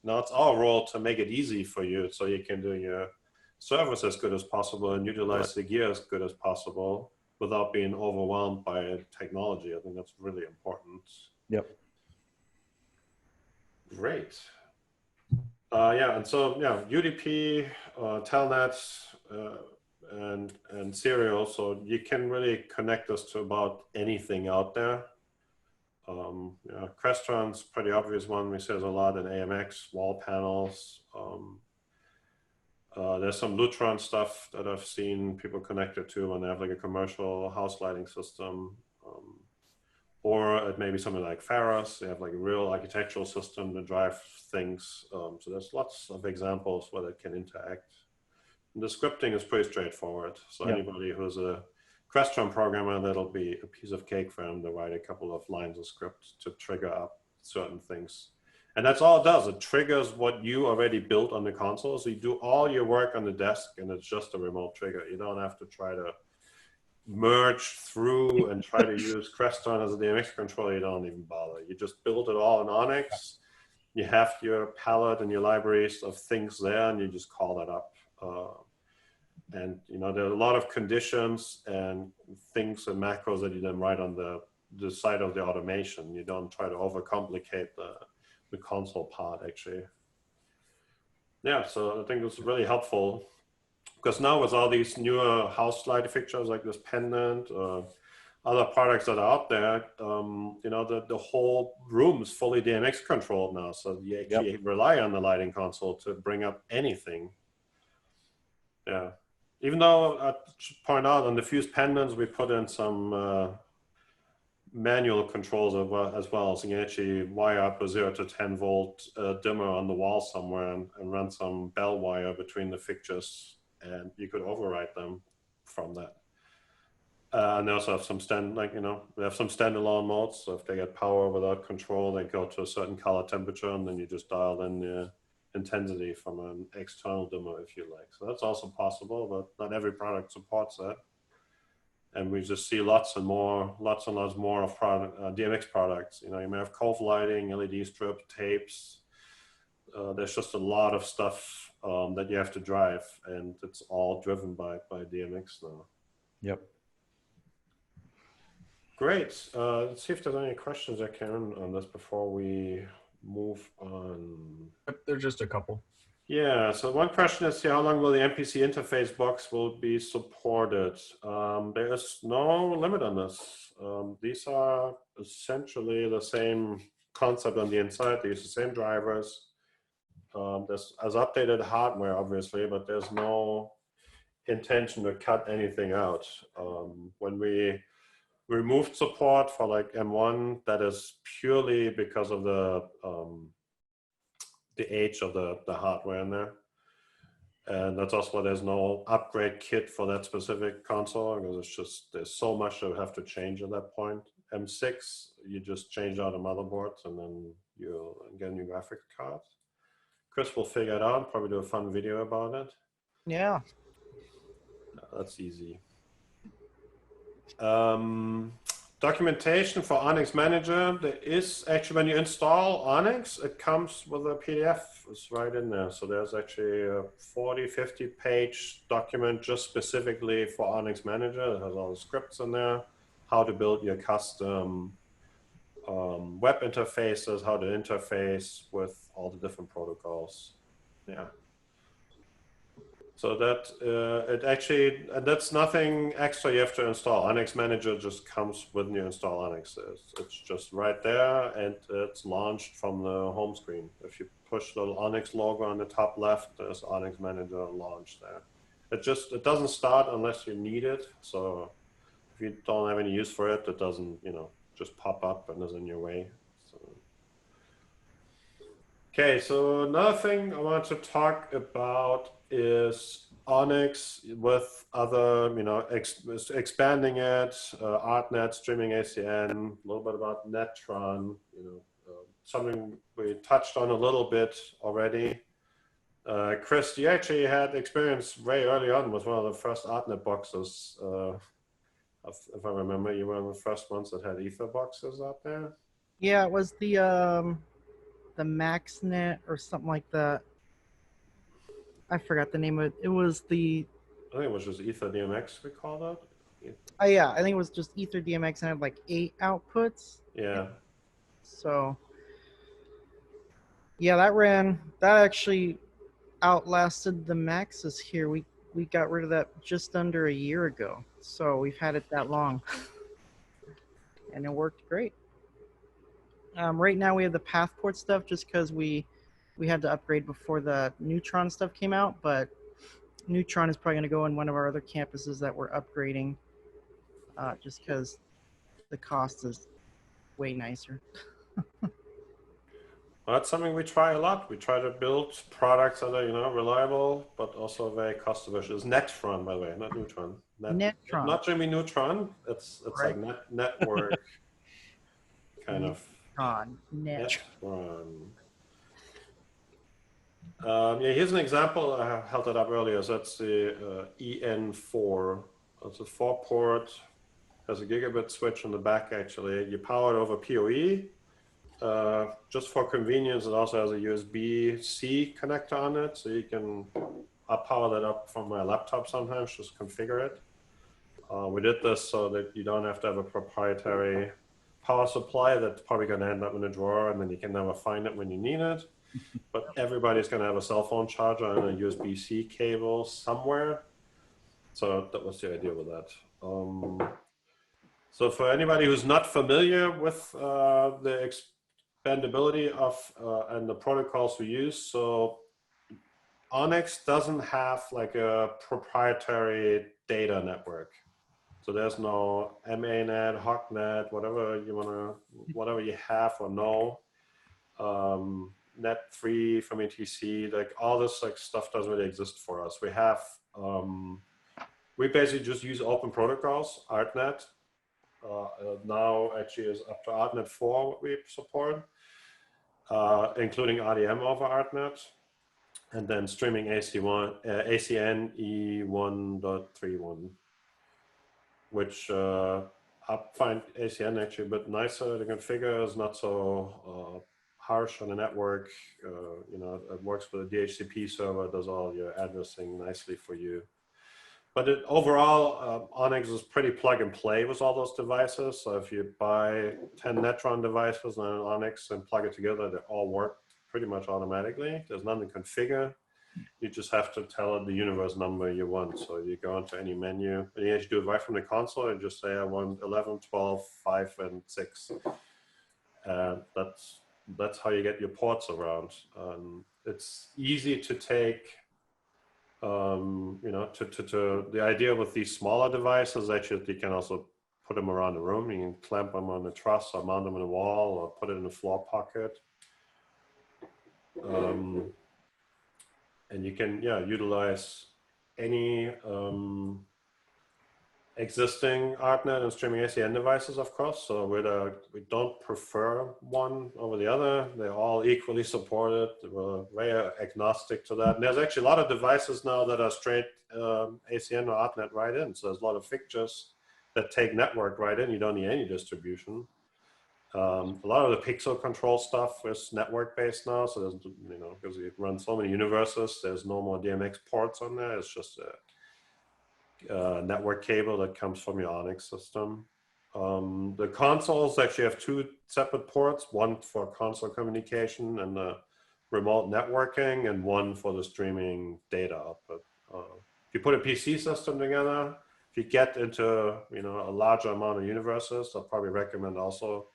S1: now it's our role to make it easy for you, so you can do your service as good as possible and utilize the gear as good as possible without being overwhelmed by technology. I think that's really important.
S3: Yep.
S1: Great. And so UDP, Telnet, and Serial, so you can really connect us to about anything out there. Crestron's pretty obvious one. We see a lot in AMX, wall panels. There's some Lutron stuff that I've seen people connected to when they have like a commercial house lighting system. Or it may be something like Pharos. They have like a real architectural system to drive things. So there's lots of examples where they can interact. And the scripting is pretty straightforward. So anybody who's a Crestron programmer, that'll be a piece of cake for them to write a couple of lines of script to trigger up certain things. And that's all it does. It triggers what you already built on the console. So you do all your work on the desk, and it's just a remote trigger. You don't have to try to merge through and try to use Crestron as a DMX controller. You don't even bother. You just build it all in ONYX. You have your palette and your libraries of things there, and you just call that up. And there are a lot of conditions and things and macros that you then write on the side of the automation. You don't try to overcomplicate the console part, actually. Yeah, so I think it's really helpful, because now with all these newer house light fixtures like this pendant, other products that are out there, you know, the whole room is fully DMX controlled now. So you actually rely on the lighting console to bring up anything. Yeah. Even though I should point out on the fuse pendants, we put in some manual controls as well. So you can actually wire up a 0 to 10 volt dimmer on the wall somewhere and run some bell wire between the fixtures, and you could override them from that. And they also have some we have some standalone modes. So if they get power without control, they go to a certain color temperature, and then you just dial in the intensity from an external dimmer if you like. So that's also possible, but not every product supports that. And we just see lots and lots more of DMX products. You know, you may have cove lighting, LED strip, tapes. There's just a lot of stuff that you have to drive, and it's all driven by DMX now.
S3: Yep.
S1: Great. Let's see if there's any questions I can on this before we move on.
S2: There's just a couple.
S1: Yeah, so one question is, how long will the MPC interface box will be supported? There is no limit on this. These are essentially the same concept on the inside. They use the same drivers. There's as updated hardware, obviously, but there's no intention to cut anything out. When we removed support for like M1, that is purely because of the age of the hardware in there. And that's also why there's no upgrade kit for that specific console, because it's just, there's so much that would have to change at that point. M6, you just change out the motherboards and then you'll get a new graphics card. Chris will figure it out, probably do a fun video about it.
S4: Yeah.
S1: That's easy. Documentation for ONYX Manager. There is actually, when you install ONYX, it comes with a PDF. It's right in there. So there's actually a 40, 50 page document just specifically for ONYX Manager. It has all the scripts in there, how to build your custom web interfaces, how to interface with all the different protocols. Yeah. So that it actually, that's nothing extra you have to install. ONYX Manager just comes when you install ONYX. It's just right there, and it's launched from the home screen. If you push the ONYX logo on the top left, there's ONYX Manager launched there. It doesn't start unless you need it. So if you don't have any use for it, it doesn't, you know, just pop up and is in your way. So. Okay, so another thing I want to talk about is ONYX with other, you know, expanding it, ArtNet, streaming ACN, a little bit about Netron, you know, something we touched on a little bit already. Chris, you actually had experience very early on with one of the first ArtNet boxes. If I remember, you were one of the first ones that had Ether boxes out there.
S4: Yeah, it was the MaxNet or something like that. I forgot the name of it. It was the.
S1: I think it was just Ether DMX we called it.
S4: Oh yeah, I think it was just Ether DMX and had like 8 outputs.
S1: Yeah.
S4: So. Yeah, that actually outlasted the Maxes here. We got rid of that just under a year ago. So we've had it that long. And it worked great. Right now we have the Pathport stuff just because we had to upgrade before the Neutron stuff came out, but Neutron is probably going to go in one of our other campuses that we're upgrading just because the cost is way nicer.
S1: Well, that's something we try a lot. We try to build products that are, you know, reliable, but also very cost efficient. It's Netron, by the way, not Neutron.
S4: Netron.
S1: Not Jimmy Neutron. It's
S4: right.
S1: like network kind of.
S4: Netron.
S1: Yeah, here's an example. I held it up earlier. So that's the EN4. It's a 4-port, has a gigabit switch on the back, actually. You power it over PoE. Just for convenience, it also has a USB-C connector on it, so you can power that up from my laptop sometimes, just configure it. We did this so that you don't have to have a proprietary power supply that's probably going to end up in a drawer, and then you can never find it when you need it. But everybody's going to have a cell phone charger and a USB-C cable somewhere. So that was the idea with that. So for anybody who's not familiar with the expandability of and the protocols we use, so ONYX doesn't have like a proprietary data network. So there's no MANet, HOCnet, whatever you have or know. Net3 from ETC, like all this like stuff doesn't really exist for us. We basically just use open protocols, ArtNet. Now actually is up to ArtNet 4 what we support, including RDM over ArtNet, and then streaming ACN E1.31, which I find ACN actually a bit nicer to configure. It's not so harsh on the network. It works with a DHCP server, does all your addressing nicely for you. But overall, ONYX is pretty plug and play with all those devices. So if you buy 10 Netron devices on ONYX and plug it together, they all work pretty much automatically. There's nothing to configure. You just have to tell it the universe number you want. So you go into any menu, and you actually do it right from the console and just say, I want 11, 12, 5, and 6. That's how you get your ports around. It's easy to take. The idea with these smaller devices, actually, you can also put them around the room. You can clamp them on the truss or mount them on the wall or put it in a floor pocket. And you can, utilize any existing ArtNet and streaming ACN devices, of course. So we don't prefer one over the other. They're all equally supported. We're very agnostic to that. And there's actually a lot of devices now that are straight ACN or ArtNet right in. So there's a lot of fixtures that take network right in. You don't need any distribution. A lot of the pixel control stuff is network based now. So there's, because you run so many universes, there's no more DMX ports on there. It's just network cable that comes from your ONYX system. The consoles actually have 2 separate ports, one for console communication and the remote networking, and one for the streaming data output. If you put a PC system together, if you get into a larger amount of universes, I'll probably recommend also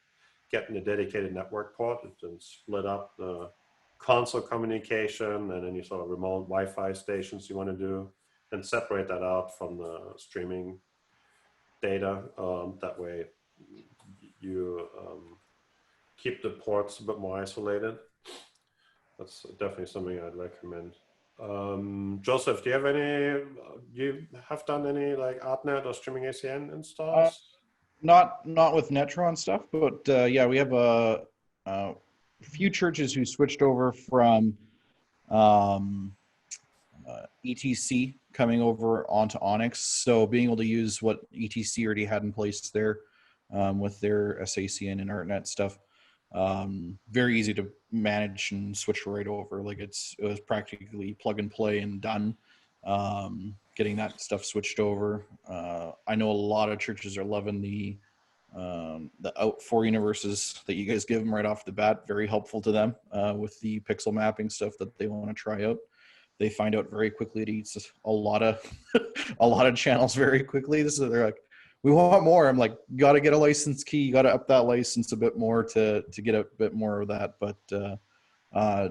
S1: getting a dedicated network port and split up the console communication and any sort of remote Wi-Fi stations you want to do, and separate that out from the streaming data. That way you keep the ports a bit more isolated. That's definitely something I'd recommend. Joseph, do you have done any like ArtNet or streaming ACN installs?
S3: Not with Netron stuff, but we have a few churches who switched over from ETC coming over onto ONYX. So being able to use what ETC already had in place there with their SACN and ArtNet stuff, very easy to manage and switch right over. Like it was practically plug and play and done. Getting that stuff switched over. I know a lot of churches are loving the out 4 universes that you guys give them right off the bat. Very helpful to them with the pixel mapping stuff that they want to try out. They find out very quickly it eats a lot of channels very quickly. So they're like, we want more. I'm like, you got to get a license key. You got to up that license a bit more to get a bit more of that. But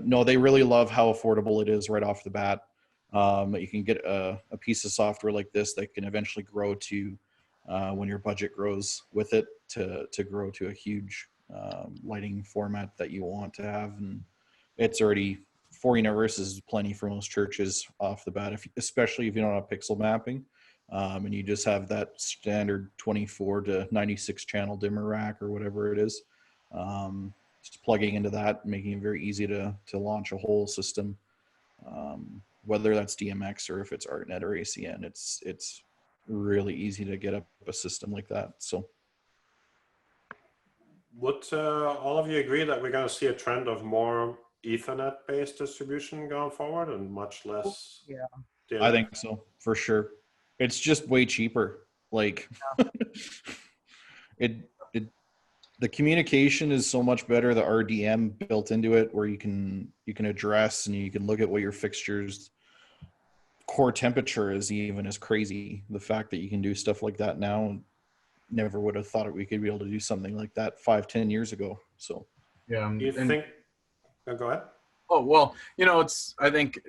S3: no, they really love how affordable it is right off the bat. You can get a piece of software like this that can eventually grow to when your budget grows with it to grow to a huge lighting format that you want to have. And it's already 4 universes is plenty for most churches off the bat, especially if you don't have pixel mapping and you just have that standard 24 to 96 channel dimmer rack or whatever it is. Just plugging into that, making it very easy to launch a whole system, whether that's DMX or if it's ArtNet or ACN. It's really easy to get up a system like that. So
S1: would all of you agree that we're going to see a trend of more Ethernet-based distribution going forward and much less?
S4: Yeah,
S1: DNS?
S3: I think so, for sure. It's just way cheaper. Like the communication is so much better. The RDM built into it, where you can address and you can look at what your fixtures core temperature is, even is crazy. The fact that you can do stuff like that now never would have thought we could be able to do something like that 5-10 years ago. So
S2: Yeah.
S1: Do you think? Go ahead.
S2: Oh, well, I think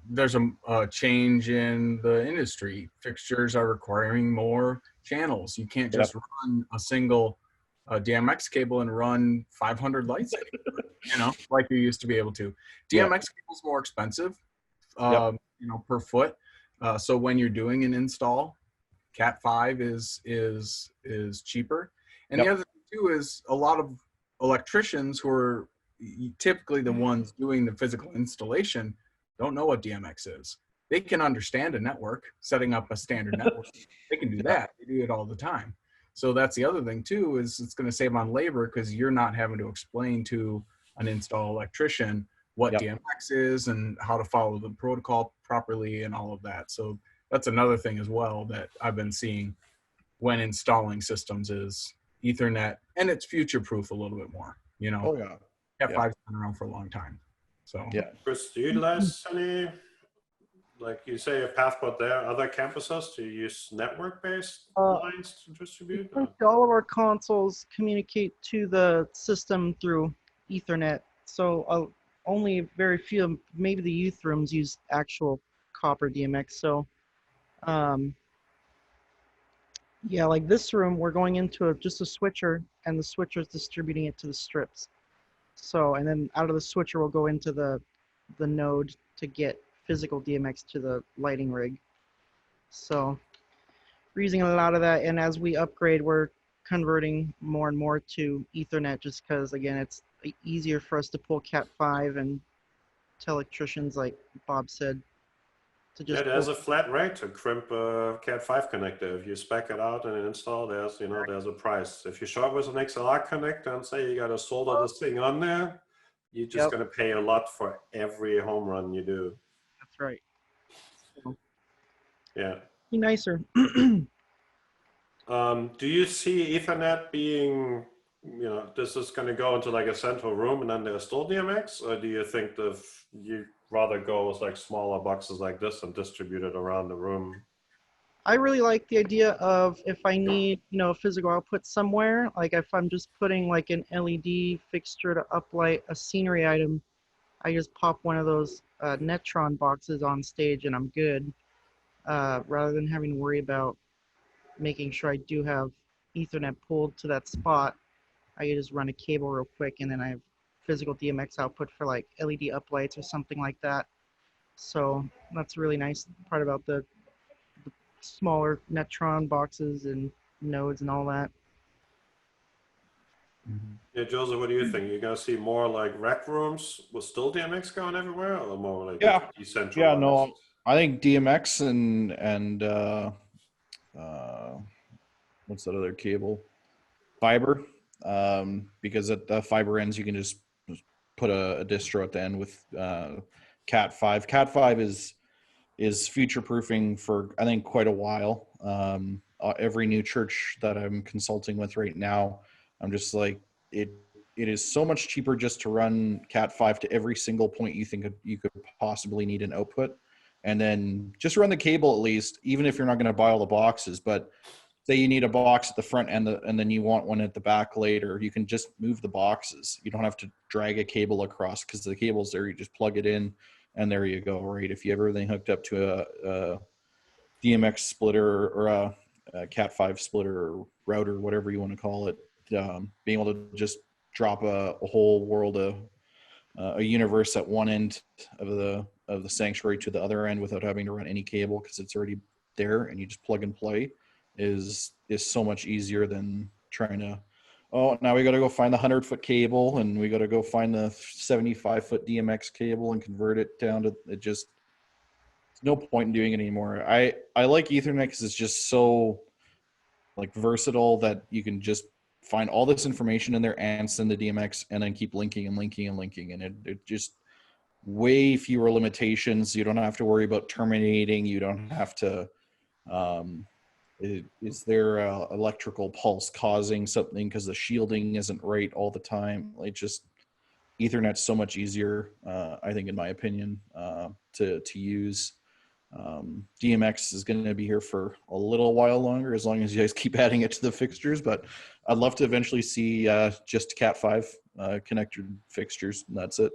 S2: there's a change in the industry. Fixtures are requiring more channels. You can't just run a single DMX cable and run 500 lights anymore, like you used to be able to. DMX cable is more expensive, per foot. So when you're doing an install, Cat 5 is cheaper. And the other thing too is a lot of electricians who are typically the ones doing the physical installation don't know what DMX is. They can understand a network, setting up a standard network. They can do that. They do it all the time. So that's the other thing too, is it's going to save on labor because you're not having to explain to an install electrician what DMX is and how to follow the protocol properly and all of that. So that's another thing as well that I've been seeing when installing systems is Ethernet, and it's future-proof a little bit more,
S3: Oh yeah.
S2: Cat 5's been around for a long time. So
S1: Chris, do you utilize any, like you say, a Pathport there, other campuses to use network-based lines to distribute?
S4: All of our consoles communicate to the system through Ethernet. So only very few, maybe the youth rooms use actual copper DMX. So, yeah, like this room, we're going into just a switcher, and the switcher is distributing it to the strips. So, and then out of the switcher, we'll go into the node to get physical DMX to the lighting rig. So we're using a lot of that, and as we upgrade, we're converting more and more to Ethernet just because, again, it's easier for us to pull Cat 5 and tell electricians, like Bob said, to just
S1: there's a flat rate to crimp a Cat 5 connector. If you spec it out and install, there's a price. If you show up with an XLR connector and say you got to solder this thing on there, you're just going to pay a lot for every home run you do.
S4: That's right. So,
S1: yeah.
S4: Be nicer.
S1: Do you see Ethernet being, this is going to go into like a central room and then there's still DMX, or do you think you rather go with like smaller boxes like this and distribute it around the room?
S4: I really like the idea of if I need, physical output somewhere, like if I'm just putting like an LED fixture to uplight a scenery item, I just pop one of those Netron boxes on stage and I'm good, rather than having to worry about making sure I do have Ethernet pulled to that spot. I can just run a cable real quick and then I have physical DMX output for like LED uplights or something like that. So that's a really nice part about the smaller Netron boxes and nodes and all that.
S1: Yeah, Joseph, what do you think? You're going to see more like rec rooms with still DMX going everywhere, or more like decentralized?
S3: Yeah, no, I think DMX and what's that other cable? Fiber, because at the fiber ends you can just put a distro at the end with Cat 5. Cat 5 is future proofing for I think quite a while. Every new church that I'm consulting with right now, I'm just like it is so much cheaper just to run Cat 5 to every single point you think you could possibly need an output, and then just run the cable at least, even if you're not going to buy all the boxes. But say you need a box at the front and then you want one at the back later, you can just move the boxes. You don't have to drag a cable across because the cable's there. You just plug it in and there you go, right? If you have everything hooked up to a DMX splitter or a Cat 5 splitter or router, whatever you want to call it, being able to just drop a whole world of a universe at one end of the sanctuary to the other end without having to run any cable because it's already there and you just plug and play is so much easier than trying to, now we got to go find the 100-foot cable and we got to go find the 75-foot DMX cable and convert it down to it. Just there's no point in doing it anymore. I like Ethernet because it's just so like versatile that you can just find all this information in there and send the DMX and then keep linking and linking and linking, and it just way fewer limitations. You don't have to worry about terminating. You don't have to is there a electrical pulse causing something because the shielding isn't right all the time. It just Ethernet's so much easier, I think, in my opinion, to use. DMX is going to be here for a little while longer, as long as you guys keep adding it to the fixtures. But I'd love to eventually see just Cat5 connected fixtures, and that's it.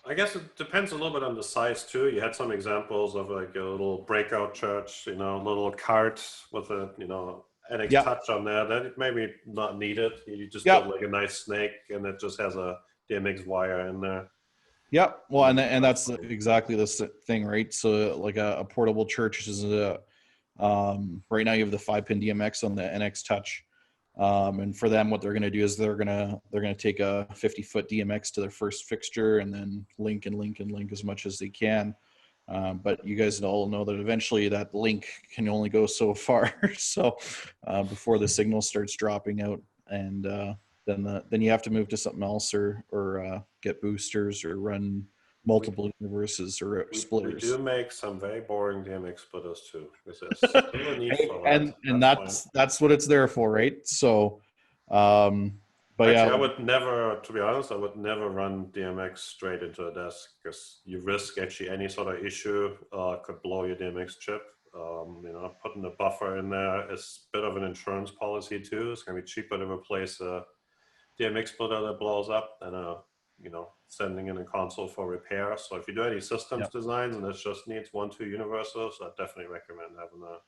S1: I guess it depends a little bit on the size too. You had some examples of like a little breakout church, you know, little cart with a, you know, NX
S3: Yep.
S1: touch on there. That it maybe not needed. You just
S3: Yep.
S1: build like a nice snake, and it just has a DMX wire in there.
S3: Yep. Well, and that's exactly the thing, right? So like a portable church is right now you have the 5-pin DMX on the NX touch. And for them, what they're going to do is they're going to take a 50-foot DMX to their first fixture and then link as much as they can. But you guys all know that eventually that link can only go so far. So before the signal starts dropping out, and then you have to move to something else or get boosters or run multiple universes or splitters.
S1: We do make some very boring DMX splitters too. There's still a need for that.
S3: And that's what it's there for, right? So, but
S1: actually,
S3: yeah,
S1: I would never, to be honest, I would never run DMX straight into a desk, because you risk actually any sort of issue could blow your DMX chip. You know, putting a buffer in there is a bit of an insurance policy too. It's going to be cheaper to replace a DMX splitter that blows up than you know, sending in a console for repair. So if you do any systems designs and it just needs 1-2 universals, I definitely recommend having a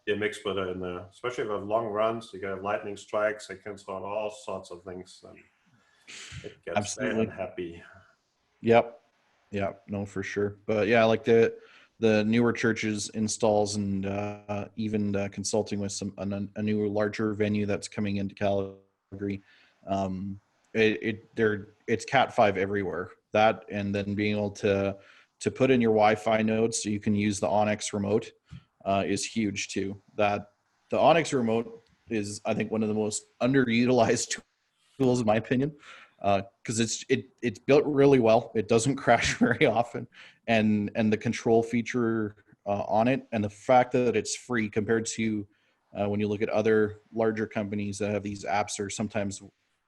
S1: DMX splitter in there, especially if you have long runs. You can have lightning strikes. It can sort all sorts of things, and it gets very unhappy.
S3: Yep. No, for sure. But yeah, like the newer churches installs and even consulting with a new larger venue that's coming into Calgary. It's Cat5 everywhere. That, and then being able to put in your Wi-Fi nodes so you can use the ONYX remote is huge too. That the ONYX remote is, I think, one of the most underutilized tools in my opinion, because it's built really well. It doesn't crash very often, and the control feature on it, and the fact that it's free compared to when you look at other larger companies that have these apps are sometimes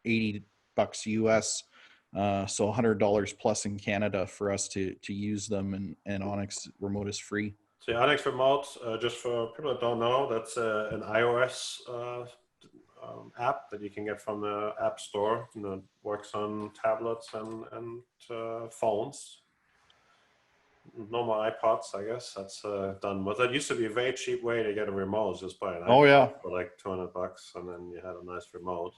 S3: $80 US, so $100 plus in Canada for us to use them, and ONYX remote is free.
S1: So the ONYX remote, just for people that don't know, that's an iOS app that you can get from the App Store, and it works on tablets and phones. No more iPods, I guess. That's done with. That used to be a very cheap way to get a remote, just buy an iPod for like $200, and then you had a nice remote.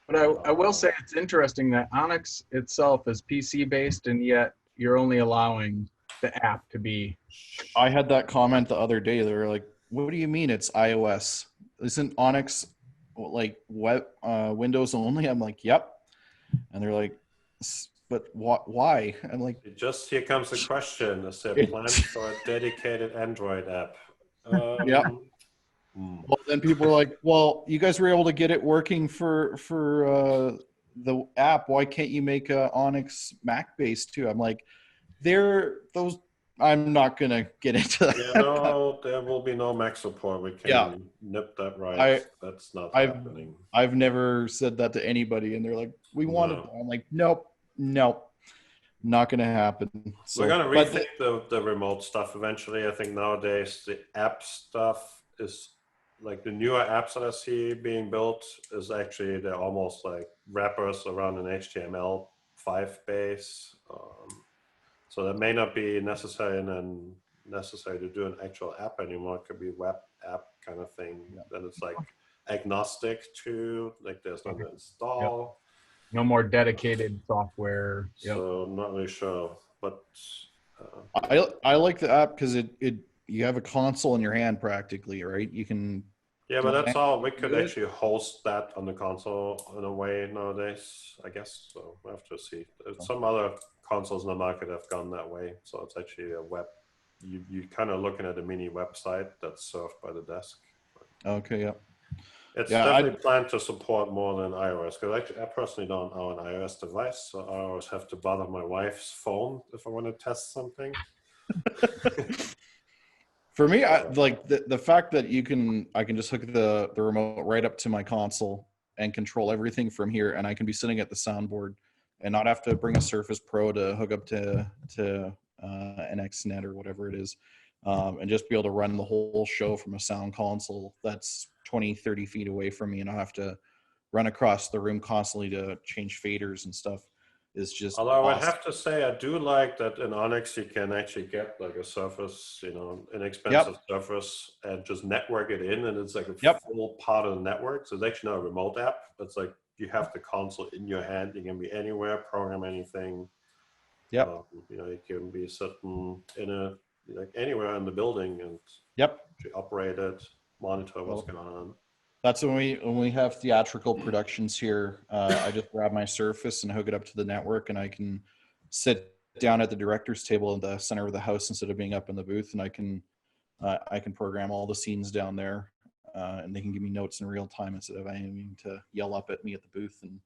S2: But I will say it's interesting that ONYX itself is PC based, and yet you're only allowing the app to be.
S3: I had that comment the other day. They were like, "What do you mean it's iOS? Isn't ONYX like web Windows only?" I'm like, "Yep." And they're like, "But why?" I'm like,
S1: Here comes the question: is there plans for a dedicated Android app?
S3: Well, then people are like, "Well, you guys were able to get it working for the app. Why can't you make a ONYX Mac based too?" I'm like, I'm not gonna get into that.
S1: Yeah, no, there will be no Mac support. We can nip that right. That's not happening.
S3: I've never said that to anybody, and they're like, "We wanted." I'm like, "Nope, not gonna happen." So,
S1: we're gonna rethink the remote stuff eventually. I think nowadays the app stuff is like the newer apps that I see being built is actually, they're almost like wrappers around an HTML5 base. So that may not be necessary to do an actual app anymore. It could be web app kind of thing. Then it's like agnostic to, like, there's no install.
S2: No more dedicated software.
S1: So I'm not really sure, but
S3: I like the app because you have a console in your hand practically, right? You can.
S1: Yeah, but that's all. We could actually host that on the console in a way nowadays, I guess. So we'll have to see. Some other consoles in the market have gone that way. So it's actually a web. You're kind of looking at a mini website that's served by the desk.
S3: Okay, yeah.
S1: It's definitely planned to support more than iOS, because I personally don't own an iOS device, so I always have to bother my wife's phone if I want to test something.
S3: For me, I like the fact that I can just hook the remote right up to my console and control everything from here, and I can be sitting at the soundboard and not have to bring a Surface Pro to hook up to NXNet or whatever it is, and just be able to run the whole show from a sound console that's 20, 30 feet away from me, and I have to run across the room constantly to change faders and stuff is just
S1: Although I would
S3: awesome.
S1: have to say, I do like that in ONYX you can actually get like a Surface, inexpensive Surface, and just network it in, and it's like a full part of the network. So it's actually not a remote app. It's like you have the console in your hand. You can be anywhere, program anything. You can be sitting in anywhere in the building and actually operate it, monitor what's going on.
S3: That's when we have theatrical productions here. I just grab my Surface and hook it up to the network, and I can sit down at the director's table in the center of the house instead of being up in the booth, and I can program all the scenes down there, and they can give me notes in real time instead of having to yell up at me at the booth. And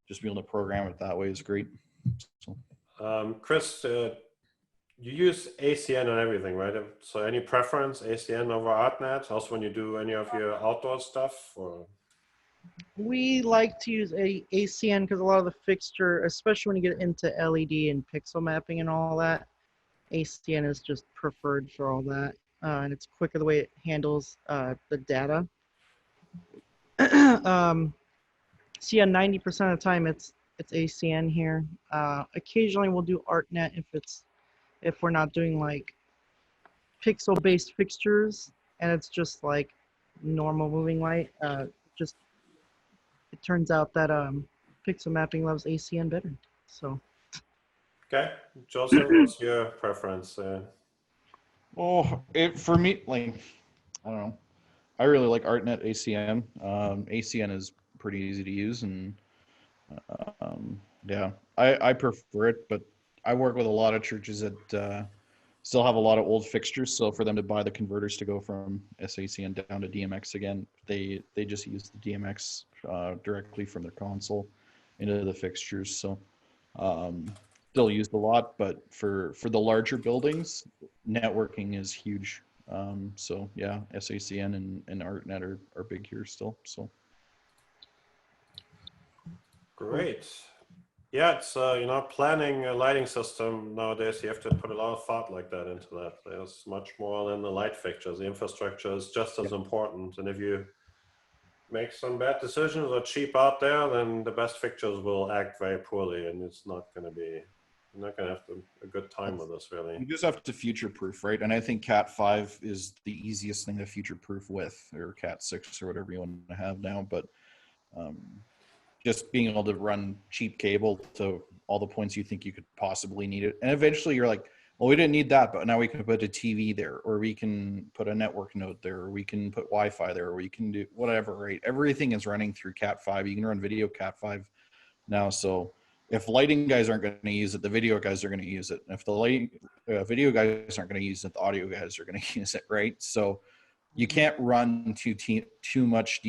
S3: just being able to program it that way is great. So.
S1: Chris, you use ACN and everything, right? So any preference, ACN over ArtNet? Also when you do any of your outdoor stuff? Or?
S4: We like to use ACN because a lot of the fixture, especially when you get into LED and pixel mapping and all that, ACN is just preferred for all that. And it's quicker the way it handles the data. So yeah, 90% of the time it's ACN here. Occasionally we'll do ArtNet if we're not doing like pixel-based fixtures and it's just like normal moving light. It turns out that pixel mapping loves ACN better. So.
S1: Okay, Joseph, what's your preference?
S3: For me, like, I don't know. I really like ArtNet ACN. ACN is pretty easy to use, and I prefer it. But I work with a lot of churches that still have a lot of old fixtures, so for them to buy the converters to go from SACN down to DMX again, they just use the DMX directly from their console into the fixtures. So still used a lot, but for the larger buildings, networking is huge. So yeah, SACN and ArtNet are big here still. So
S1: great. Yeah, it's planning a lighting system nowadays. You have to put a lot of thought like that into that. There's much more than the light fixtures. The infrastructure is just as important. And if you make some bad decisions or cheap out there, then the best fixtures will act very poorly, and it's not going to be. You're not going to have a good time with this, really.
S3: You just have to future-proof, right? And I think Cat 5 is the easiest thing to future-proof with, or Cat 6 or whatever you want to have now. But just being able to run cheap cable to all the points you think you could possibly need it. And eventually you're like, well, we didn't need that, but now we can put a TV there, or we can put a network node there, or we can put Wi-Fi there, or we can do whatever, right? Everything is running through Cat 5. You can run video Cat 5 now. So if lighting guys aren't going to use it, the video guys are going to use it. And if the lighting video guys aren't going to use it, the audio guys are going to use it, right? So you can't run too much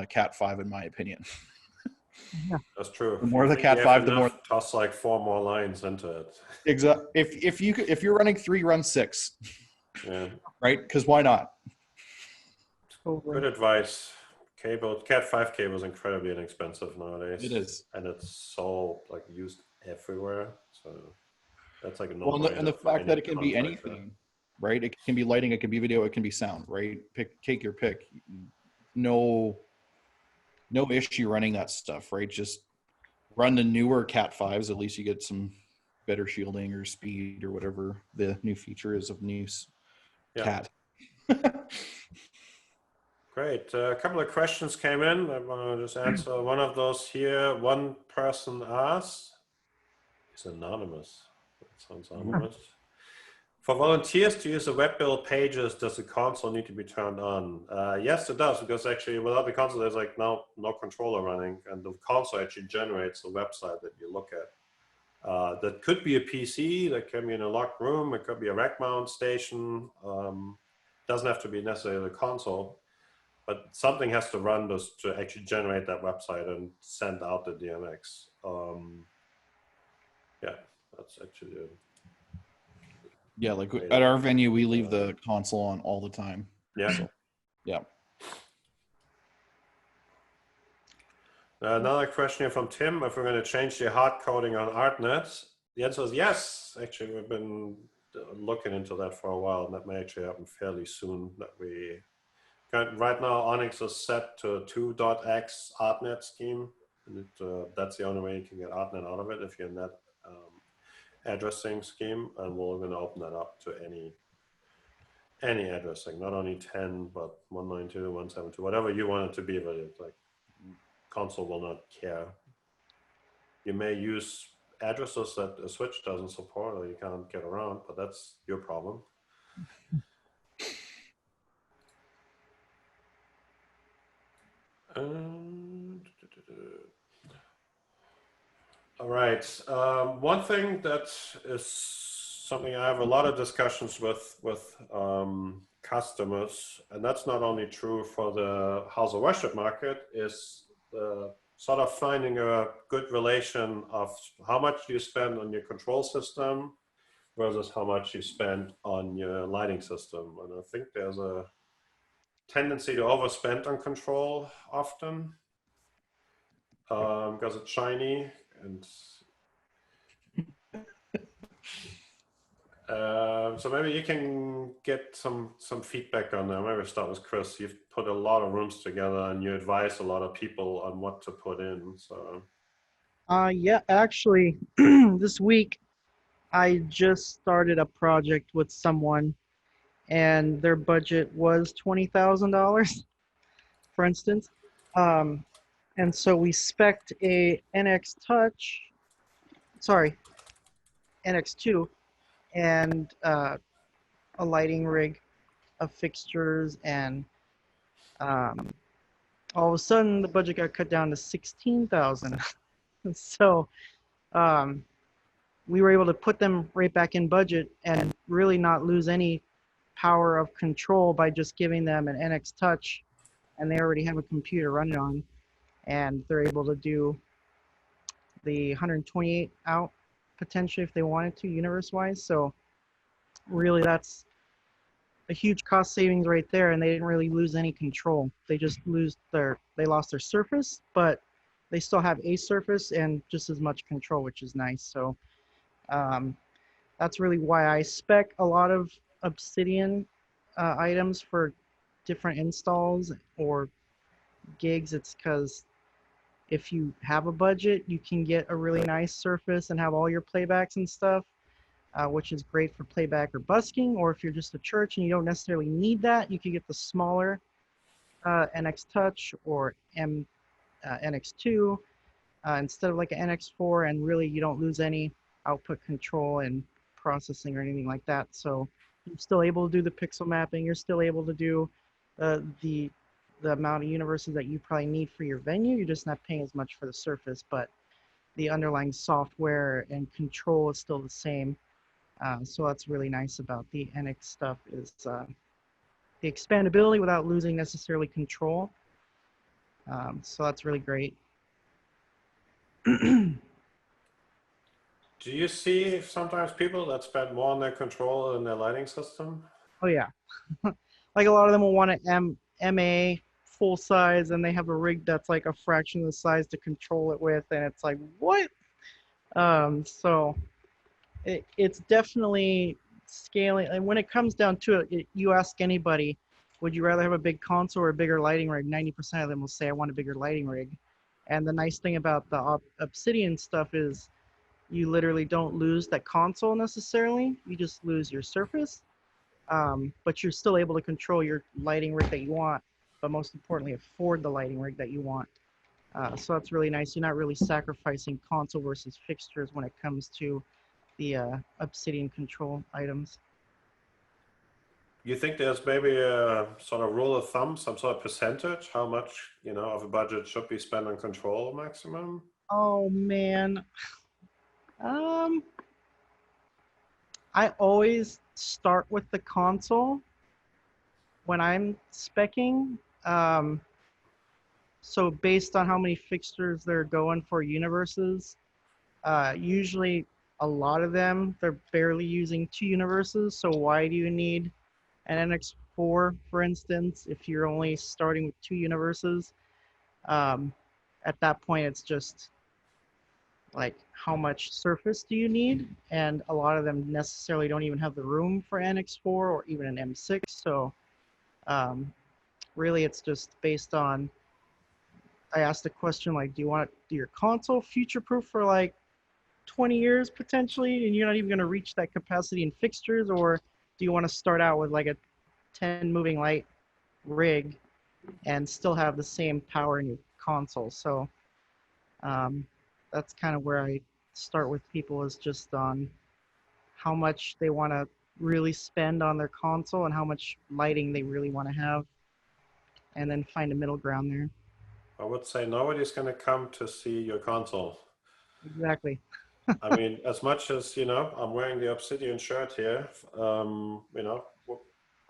S3: Cat 5, in my opinion.
S4: Yeah.
S1: That's true.
S3: The more the Cat 5, the more
S1: toss like 4 more lines into it.
S3: Exactly. If you're running 3, run 6.
S1: Yeah.
S3: Right? Because why not?
S1: Good advice. Cat 5 cable is incredibly inexpensive nowadays.
S3: It is,
S1: and it's so like used everywhere. So that's like a no.
S3: Well, and the fact that it can be anything, right? It can be lighting, it can be video, it can be sound, right? Take your pick. No issue running that stuff, right? Just run the newer Cat 5s. At least you get some better shielding or speed or whatever the new feature is of new Cat.
S1: Great. A couple of questions came in. I want to just answer one of those here. One person asked, it's anonymous. That sounds anonymous. For volunteers to use the web build pages, does the console need to be turned on? Yes, it does, because actually without the console, there's like no controller running, and the console actually generates the website that you look at. That could be a PC, that can be in a locked room, it could be a rack mount station. Doesn't have to be necessarily the console, but something has to run to actually generate that website and send out the DMX. Yeah, that's actually it.
S3: Yeah, like at our venue, we leave the console on all the time.
S1: Yeah.
S3: So, yeah.
S1: Another question here from Tim. If we're going to change the hard coding on ArtNet, the answer is yes. Actually, we've been looking into that for a while, and that may actually happen fairly soon. That we right now ONYX is set to a 2.x ArtNet scheme, and that's the only way you can get ArtNet out of it if you're in that addressing scheme, and we're going to open that up to any addressing, not only 10 but 192, 172, whatever you want it to be. But it's like console will not care. You may use addresses that a switch doesn't support or you can't get around, but that's your problem. All right. One thing that is something I have a lot of discussions with customers, and that's not only true for the house of worship market, is sort of finding a good relation of how much do you spend on your control system versus how much you spend on your lighting system. And I think there's a tendency to overspend on control often because it's shiny. And so maybe you can get some feedback on that. Maybe start with Chris. You've put a lot of rooms together and you advise a lot of people on what to put in. So
S4: Yeah, actually, this week I just started a project with someone, and their budget was $20,000, for instance. And so we spec'd a NX2, and a lighting rig, of fixtures, and all of a sudden the budget got cut down to 16,000. So we were able to put them right back in budget and really not lose any power of control by just giving them an NX Touch, and they already have a computer running on, and they're able to do the 128 out potentially if they wanted to universe wise. So really that's a huge cost savings right there, and they didn't really lose any control. They just they lost their surface, but they still have a surface and just as much control, which is nice. So that's really why I spec a lot of Obsidian items for different installs or gigs. It's because if you have a budget, you can get a really nice surface and have all your playbacks and stuff, which is great for playback or busking. Or if you're just a church and you don't necessarily need that, you can get the smaller NX Touch or NX2 instead of like an NX4, and really you don't lose any output control and processing or anything like that. So you're still able to do the pixel mapping. You're still able to do the amount of universes that you probably need for your venue. You're just not paying as much for the surface, but the underlying software and control is still the same. So that's really nice about the NX stuff is the expandability without losing necessarily control. So that's really great.
S1: do you see sometimes people that spend more on their control than their lighting system?
S4: Oh yeah. Like a lot of them will want an MA full size, and they have a rig that's like a fraction of the size to control it with, and it's like, what? So it's definitely scaling. And when it comes down to it, you ask anybody, would you rather have a big console or a bigger lighting rig? 90% of them will say, I want a bigger lighting rig. And the nice thing about the Obsidian stuff is you literally don't lose that console necessarily. You just lose your surface. But you're still able to control your lighting rig that you want, but most importantly, afford the lighting rig that you want. So that's really nice. You're not really sacrificing console versus fixtures when it comes to the Obsidian control items.
S1: You think there's maybe a sort of rule of thumb, some sort of percentage, how much, of a budget should be spent on control maximum?
S4: Oh man. I always start with the console when I'm speccing. So based on how many fixtures they're going for universes, usually a lot of them, they're barely using 2 universes. So why do you need an NX4, for instance, if you're only starting with 2 universes? At that point, it's just, like how much surface do you need, and a lot of them necessarily don't even have the room for NX4 or even an M6. So really it's just based on, I asked a question like, do you want your console future proof for like 20 years potentially, and you're not even going to reach that capacity in fixtures, or do you want to start out with like a 10 moving light rig and still have the same power in your console? So that's kind of where I start with people, is just on how much they want to really spend on their console and how much lighting they really want to have, and then find a middle ground there.
S1: I would say nobody's going to come to see your console.
S4: Exactly.
S1: I mean, as much as, you know, I'm wearing the Obsidian shirt here, you know,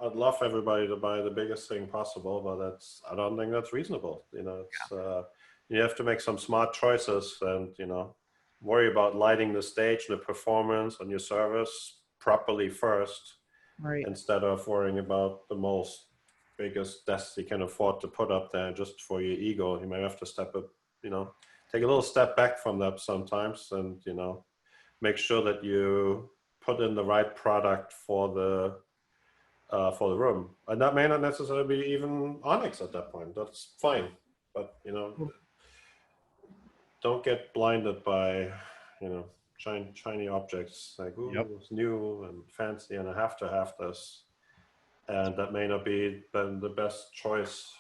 S1: I'd love everybody to buy the biggest thing possible, but I don't think that's reasonable. You know, it's, you have to make some smart choices and, you know, worry about lighting the stage, the performance and your service properly first,
S4: Right.
S1: instead of worrying about the biggest desk you can afford to put up there just for your ego. You may have to step up, you know, take a little step back from that sometimes, and, you know, make sure that you put in the right product for the room. And that may not necessarily be even ONYX at that point. That's fine. But, you know, don't get blinded by, you know, shiny objects like, ooh, it's new and fancy and I have to have this. And that may not be then the best choice.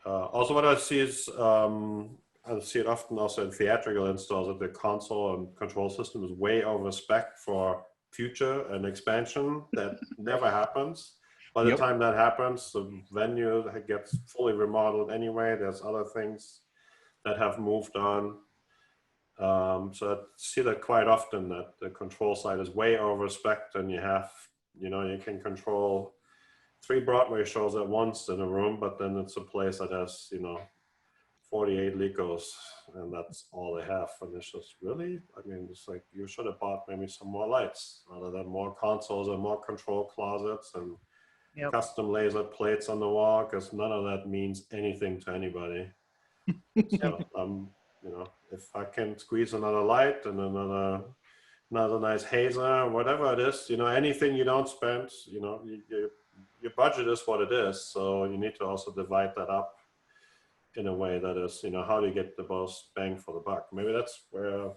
S1: Also, what I see is, I see it often also in theatrical installs, that the console and control system is way over spec for future and expansion. That never happens. By the time that happens, the venue gets fully remodeled anyway. There's other things that have moved on. So I see that quite often, that the control side is way over spec, and you have, you know, you can control 3 Broadway shows at once in a room, but then it's a place that has, you know, 48 Licos, and that's all they have. And it's just really, I mean, it's like, you should have bought maybe some more lights rather than more consoles and more control closets and custom laser plates on the wall, because none of that means anything to anybody. So you know, if I can squeeze another light and another nice hazer, whatever it is, you know, anything you don't spend, you know, your budget is what it is. So you need to also divide that up in a way that is, you know, how do you get the most bang for the buck? Maybe that's where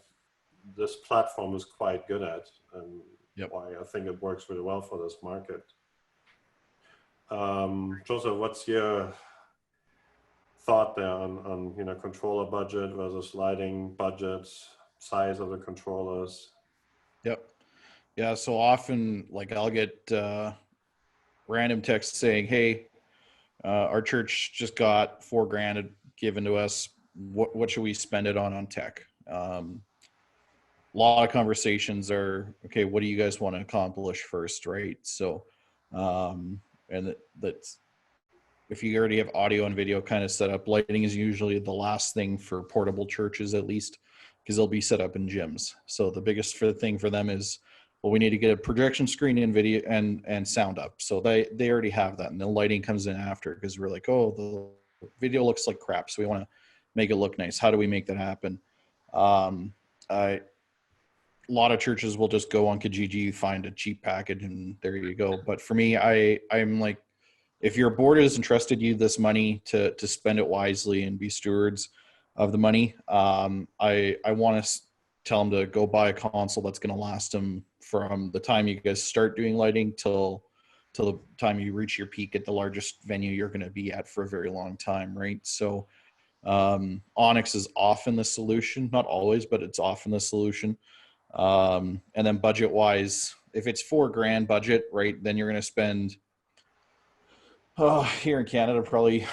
S1: this platform is quite good at, and why I think it works really well for this market. Joseph, what's your thought there on, you know, controller budget versus lighting budgets, size of the controllers?
S3: Yeah, so often, like, I'll get random texts saying, hey, our church just got $4,000 given to us. What should we spend it on tech? A lot of conversations are, okay, what do you guys want to accomplish first, right? So, and that's, if you already have audio and video kind of set up, lighting is usually the last thing for portable churches, at least, because they'll be set up in gyms. So the biggest thing for them is, well, we need to get a projection screen and video and sound up. So they already have that, and the lighting comes in after, because we're like, oh, the video looks like crap, so we want to make it look nice. How do we make that happen? A lot of churches will just go on Kijiji, find a cheap package, and there you go. But for me, I'm like, if your board has entrusted you this money to spend it wisely and be stewards of the money, I want to tell them to go buy a console that's going to last them from the time you guys start doing lighting till the time you reach your peak at the largest venue you're going to be at for a very long time, right? So ONYX is often the solution, not always, but it's often the solution. And then budget wise, if it's $4,000 budget, right, then you're going to spend, here in Canada, probably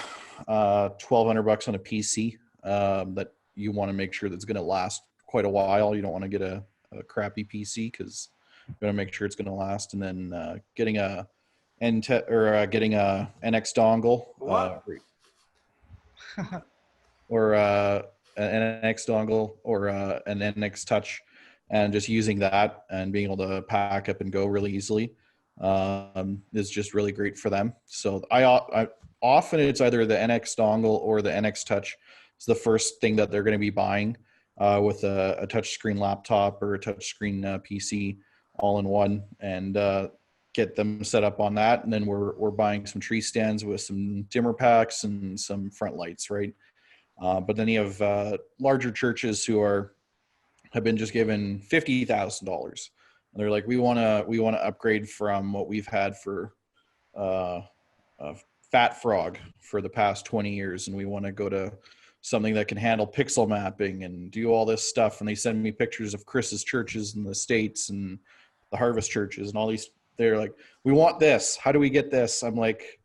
S3: $1,200 on a PC that you want to make sure that's going to last quite a while. You don't want to get a crappy PC, because you want to make sure it's going to last. And then getting a getting a NX dongle, or an NX dongle, or an NX touch, and just using that and being able to pack up and go really easily is just really great for them. So I often, it's either the NX dongle or the NX touch is the first thing that they're going to be buying. with a touchscreen laptop or a touchscreen PC all in one, and get them set up on that. And then we're buying some tree stands with some dimmer packs and some front lights, right? But then you have larger churches who have been just given $50,000. And they're like, we want to upgrade from what we've had for Fat Frog for the past 20 years, and we want to go to something that can handle pixel mapping and do all this stuff. And they send me pictures of Chris's churches in the States and the Harvest churches and all these. They're like, we want this. How do we get this? I'm like,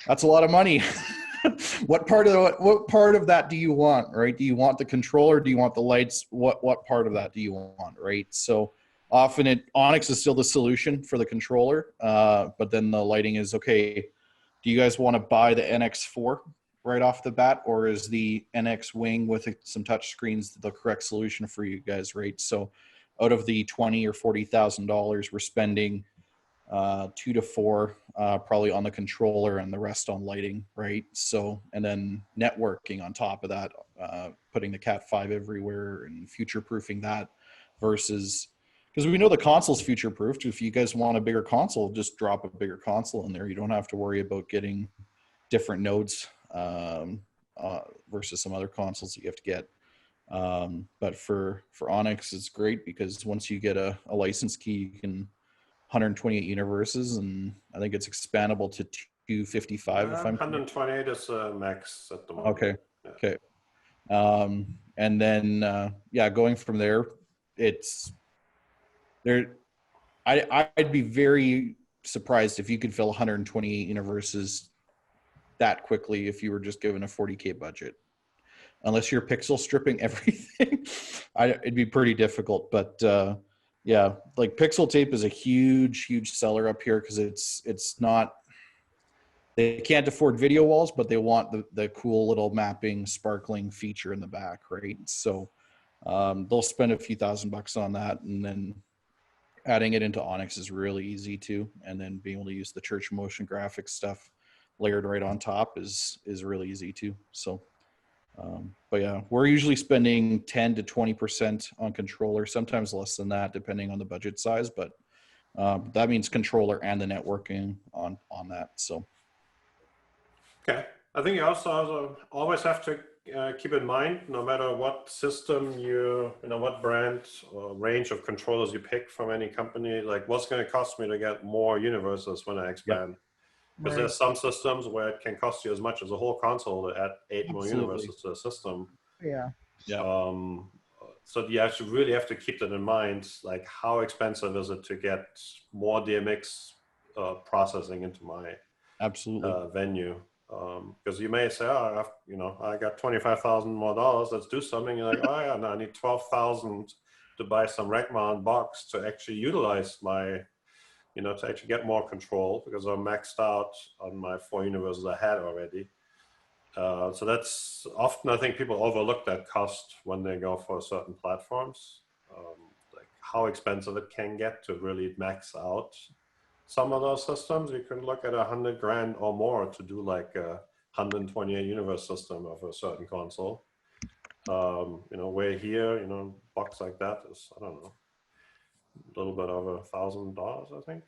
S3: that's a lot of money. What part of that do you want, right? Do you want the controller? Do you want the lights? What part of that do you want, right? So often ONYX is still the solution for the controller, but then the lighting is, okay, do you guys want to buy the NX4 right off the bat, or is the NX Wing with some touch screens the correct solution for you guys, right? So out of the $20,000 or $40,000, we're spending $2 to $4 probably on the controller and the rest on lighting, right? So, and then networking on top of that, putting the Cat5 everywhere and future-proofing that versus, because we know the console's future-proofed. If you guys want a bigger console, just drop a bigger console in there. You don't have to worry about getting different nodes versus some other consoles that you have to get. But for ONYX, it's great because once you get a license key, you can 128 universes, and I think it's expandable to 255. If I'm
S1: 128 is max at the moment.
S3: Okay.
S1: Yeah.
S3: Okay. And then going from there, I'd be very surprised if you could fill 128 universes that quickly if you were just given a 40K budget. Unless you're pixel stripping everything, it'd be pretty difficult. But like pixel tape is a huge seller up here because it's not, they can't afford video walls, but they want the cool little mapping, sparkling feature in the back, right? So they'll spend a few $1,000s on that, and then adding it into ONYX is really easy too. And then being able to use the church motion graphics stuff layered right on top is really easy too. So. But yeah, we're usually spending 10 to 20% on controller, sometimes less than that, depending on the budget size. But that means controller and the networking on that. So,
S1: okay, I think you also always have to keep in mind, no matter what system what brand or range of controllers you pick from any company, like what's going to cost me to get more universes when I expand.
S3: Yep.
S1: Because there's some systems where it can cost you as much as a whole console to add 8 more universes to a system.
S4: Yeah.
S3: Yeah.
S1: So you really have to keep that in mind. Like, how expensive is it to get more DMX processing into my venue? Because you may say, oh, I got $25,000 more dollars. Let's do something. You're like, oh yeah, no, I need $12,000 to buy some rack mount box to actually utilize my. To actually get more control because I'm maxed out on my 4 universes I had already. So that's often, I think people overlook that cost when they go for certain platforms, like how expensive it can get to really max out some of those systems. You can look at $100,000 or more to do like a 128 universe system of a certain console. Where here, box like that is, I don't know, a little bit over $1,000, I think,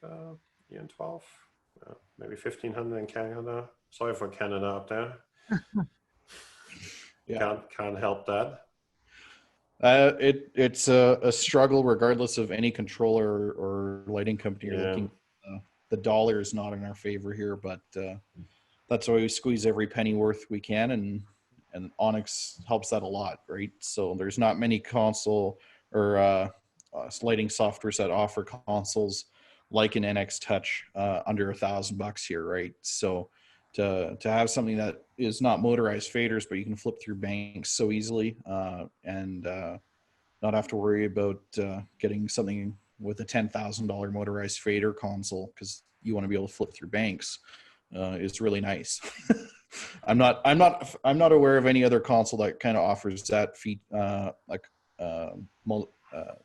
S1: in 12, maybe 1,500 in Canada. Sorry for Canada up there.
S3: Yeah,
S1: can't help that.
S3: It's a struggle regardless of any controller or lighting company you're looking. The dollar is not in our favor here, but that's why we squeeze every penny worth we can, and ONYX helps that a lot, right? So there's not many console or lighting softwares that offer consoles like an NX Touch under $1,000 here, right? So to have something that is not motorized faders, but you can flip through banks so easily and not have to worry about getting something with a $10,000 motorized fader console because you want to be able to flip through banks is really nice. I'm not aware of any other console that kind of offers that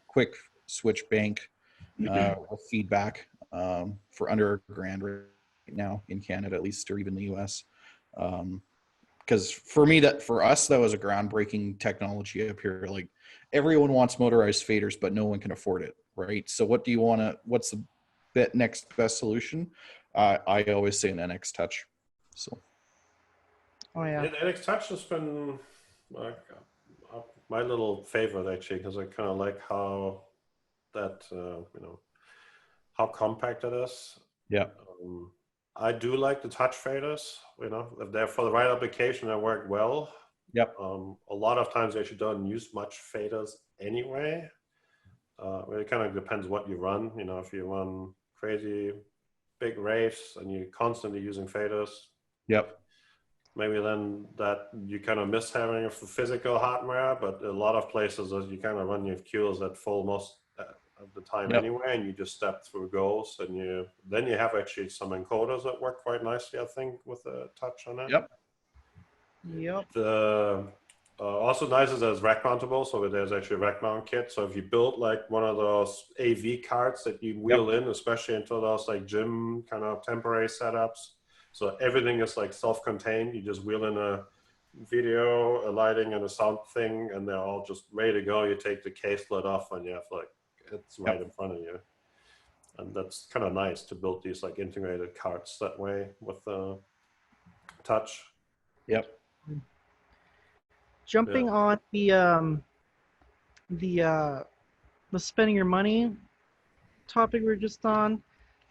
S3: quick switch bank with feedback for under $1,000 right now in Canada, at least, or even the US. because for us, that was a groundbreaking technology up here. Like everyone wants motorized faders, but no one can afford it, right? So what's the next best solution? I always say an NX Touch. So.
S4: Oh yeah.
S1: NX Touch has been like my little favorite actually, because I kind of like how that how compact it is.
S3: Yeah.
S1: I do like the touch faders. If they're for the right application, they work well.
S3: Yep.
S1: A lot of times, they actually don't use much faders anyway. It kind of depends what you run. If you run crazy big raves and you're constantly using faders,
S3: yep,
S1: maybe then that you kind of miss having a physical hardware. But a lot of places, you kind of run your queues at full most of the time anyway, and you just step through goals, and then you have actually some encoders that work quite nicely, I think, with a touch on it.
S4: Yep.
S1: The also nice is that it's rack mountable, so there's actually a rack mount kit. So if you build like one of those AV carts that you wheel in, especially into those like gym kind of temporary setups, so everything is like self-contained. You just wheel in a video, a lighting, and a sound thing, and they're all just ready to go. You take the case lid off, and you have like it's right in front of you. And that's kind of nice to build these like integrated carts that way with touch.
S3: Yep.
S4: Jumping on the spending your money topic we were just on,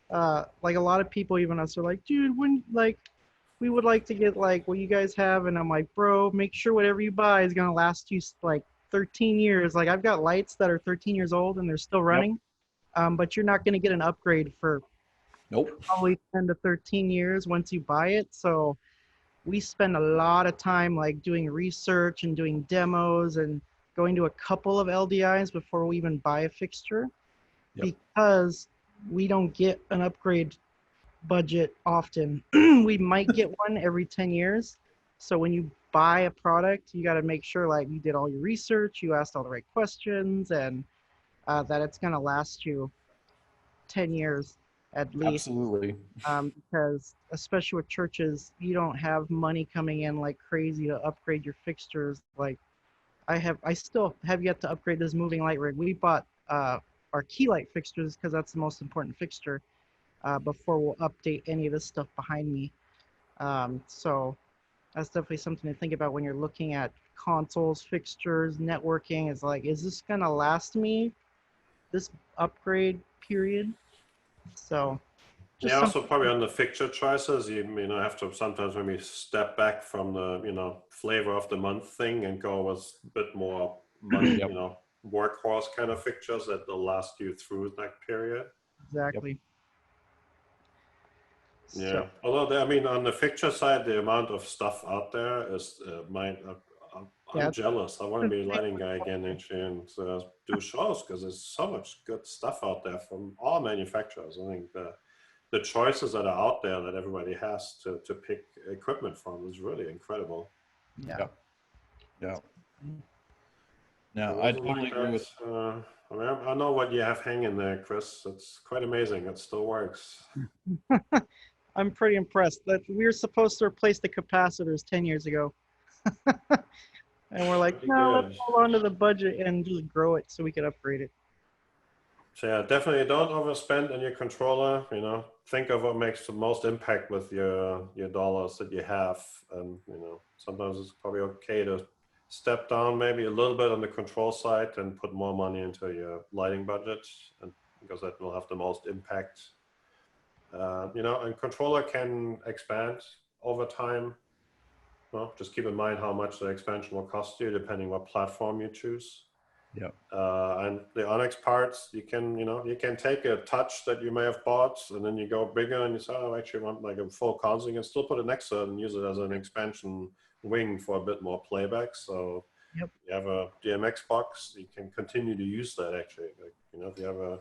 S4: like a lot of people, even us, are like, dude, we would like to get like what you guys have, and I'm like, bro, make sure whatever you buy is gonna last you like 13 years. Like I've got lights that are 13 years old and they're still running, but you're not gonna get an upgrade for probably 10 to 13 years once you buy it. So we spend a lot of time like doing research and doing demos and going to a couple of LDIs before we even buy a fixture, because we don't get an upgrade budget often. We might get one every 10 years. So when you buy a product, you got to make sure like you did all your research, you asked all the right questions, and that it's going to last you 10 years at least.
S3: Absolutely.
S4: Because especially with churches, you don't have money coming in like crazy to upgrade your fixtures. Like I still have yet to upgrade this moving light rig. We bought our key light fixtures because that's the most important fixture before we'll update any of this stuff behind me. So that's definitely something to think about when you're looking at consoles, fixtures, networking. Is like, is this gonna last me this upgrade period? So
S1: yeah, also probably on the fixture choices, you have to sometimes maybe step back from the flavor of the month thing and go with a bit more money, workhorse kind of fixtures that will last you through that period.
S4: Exactly.
S1: Yeah.
S4: So,
S1: Although on the fixture side, the amount of stuff out there is I'm jealous. I want to be a lighting guy again actually and do shows, because there's so much good stuff out there from all manufacturers. I think the choices that are out there that everybody has to pick equipment from is really incredible.
S3: Yeah. No, I totally agree with.
S1: I know what you have hanging there, Chris. It's quite amazing. It still works.
S4: I'm pretty impressed that we were supposed to replace the capacitors 10 years ago. And we're like, no, let's hold on to the budget and just grow it so we can upgrade it.
S1: So yeah, definitely don't overspend on your controller. Think of what makes the most impact with your dollars that you have. And sometimes it's probably okay to step down maybe a little bit on the control side and put more money into your lighting budget, and because that will have the most impact. And controller can expand over time. Well, just keep in mind how much the expansion will cost you depending what platform you choose.
S3: Yeah.
S1: And the ONYX parts, you can take a touch that you may have bought, and then you go bigger and you say, oh, I actually want like a full console. You can still put it next to it and use it as an expansion wing for a bit more playback. So you have a DMX box, you can continue to use that actually. Like, if you have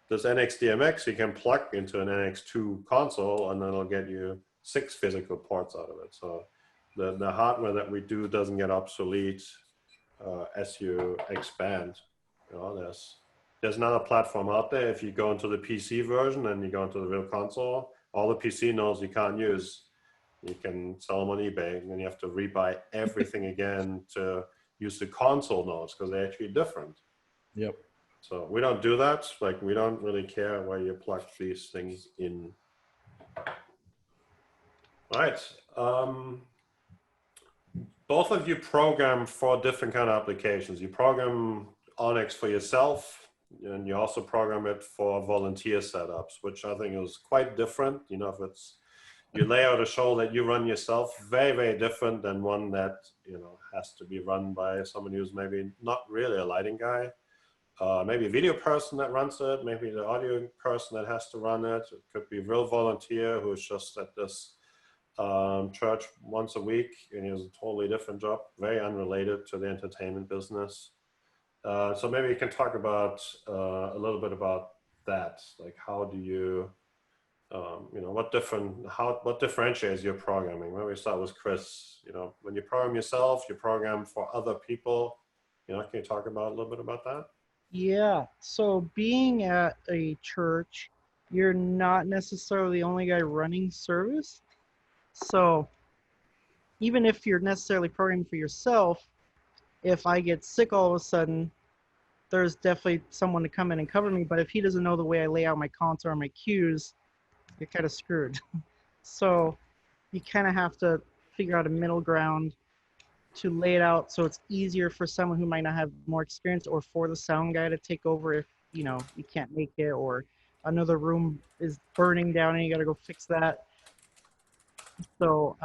S1: this NX DMX, you can plug into an NX2 console, and then it'll get you 6 physical ports out of it. So the hardware that we do doesn't get obsolete as you expand. There's another platform out there. If you go into the PC version and you go into the real console, all the PC nodes you can't use. You can sell them on eBay, and then you have to rebuy everything again to use the console notes because they're actually different.
S3: Yep.
S1: So we don't do that. Like, we don't really care where you plug these things in. All right. Both of you program for different kind of applications. You program ONYX for yourself, and you also program it for volunteer setups, which I think is quite different. You know, if it's, you lay out a show that you run yourself, very, very different than one that, you know, has to be run by someone who's maybe not really a lighting guy. Maybe a video person that runs it, maybe the audio person that has to run it. It could be a real volunteer who's just at this church once a week, and he has a totally different job, very unrelated to the entertainment business. So maybe you can talk about a little bit about that. Like, how do you, you know, what differentiates your programming? Maybe we start with Chris. You know, when you program yourself, you program for other people. You know, can you talk about a little bit about that?
S4: Yeah. So being at a church, you're not necessarily the only guy running service. So even if you're necessarily programming for yourself, if I get sick all of a sudden, there's definitely someone to come in and cover me. But if he doesn't know the way I lay out my console or my cues, you're kind of screwed. So you kind of have to figure out a middle ground to lay it out so it's easier for someone who might not have more experience, or for the sound guy to take over if, you know, you can't make it, or another room is burning down and you got to go fix that. So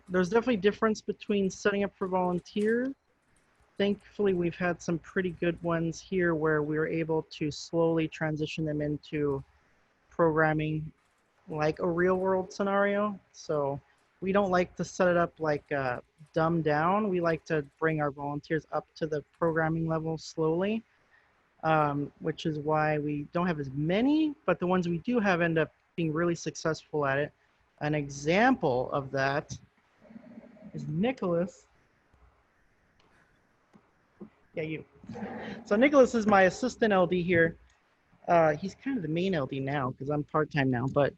S4: there's definitely difference between setting up for volunteers. Thankfully, we've had some pretty good ones here where we were able to slowly transition them into programming like a real world scenario. So we don't like to set it up like dumbed down. We like to bring our volunteers up to the programming level slowly, which is why we don't have as many, but the ones we do have end up being really successful at it. An example of that is Nicholas. Yeah, you. So Nicholas is my assistant LD here. He's kind of the main LD now because I'm part-time now, but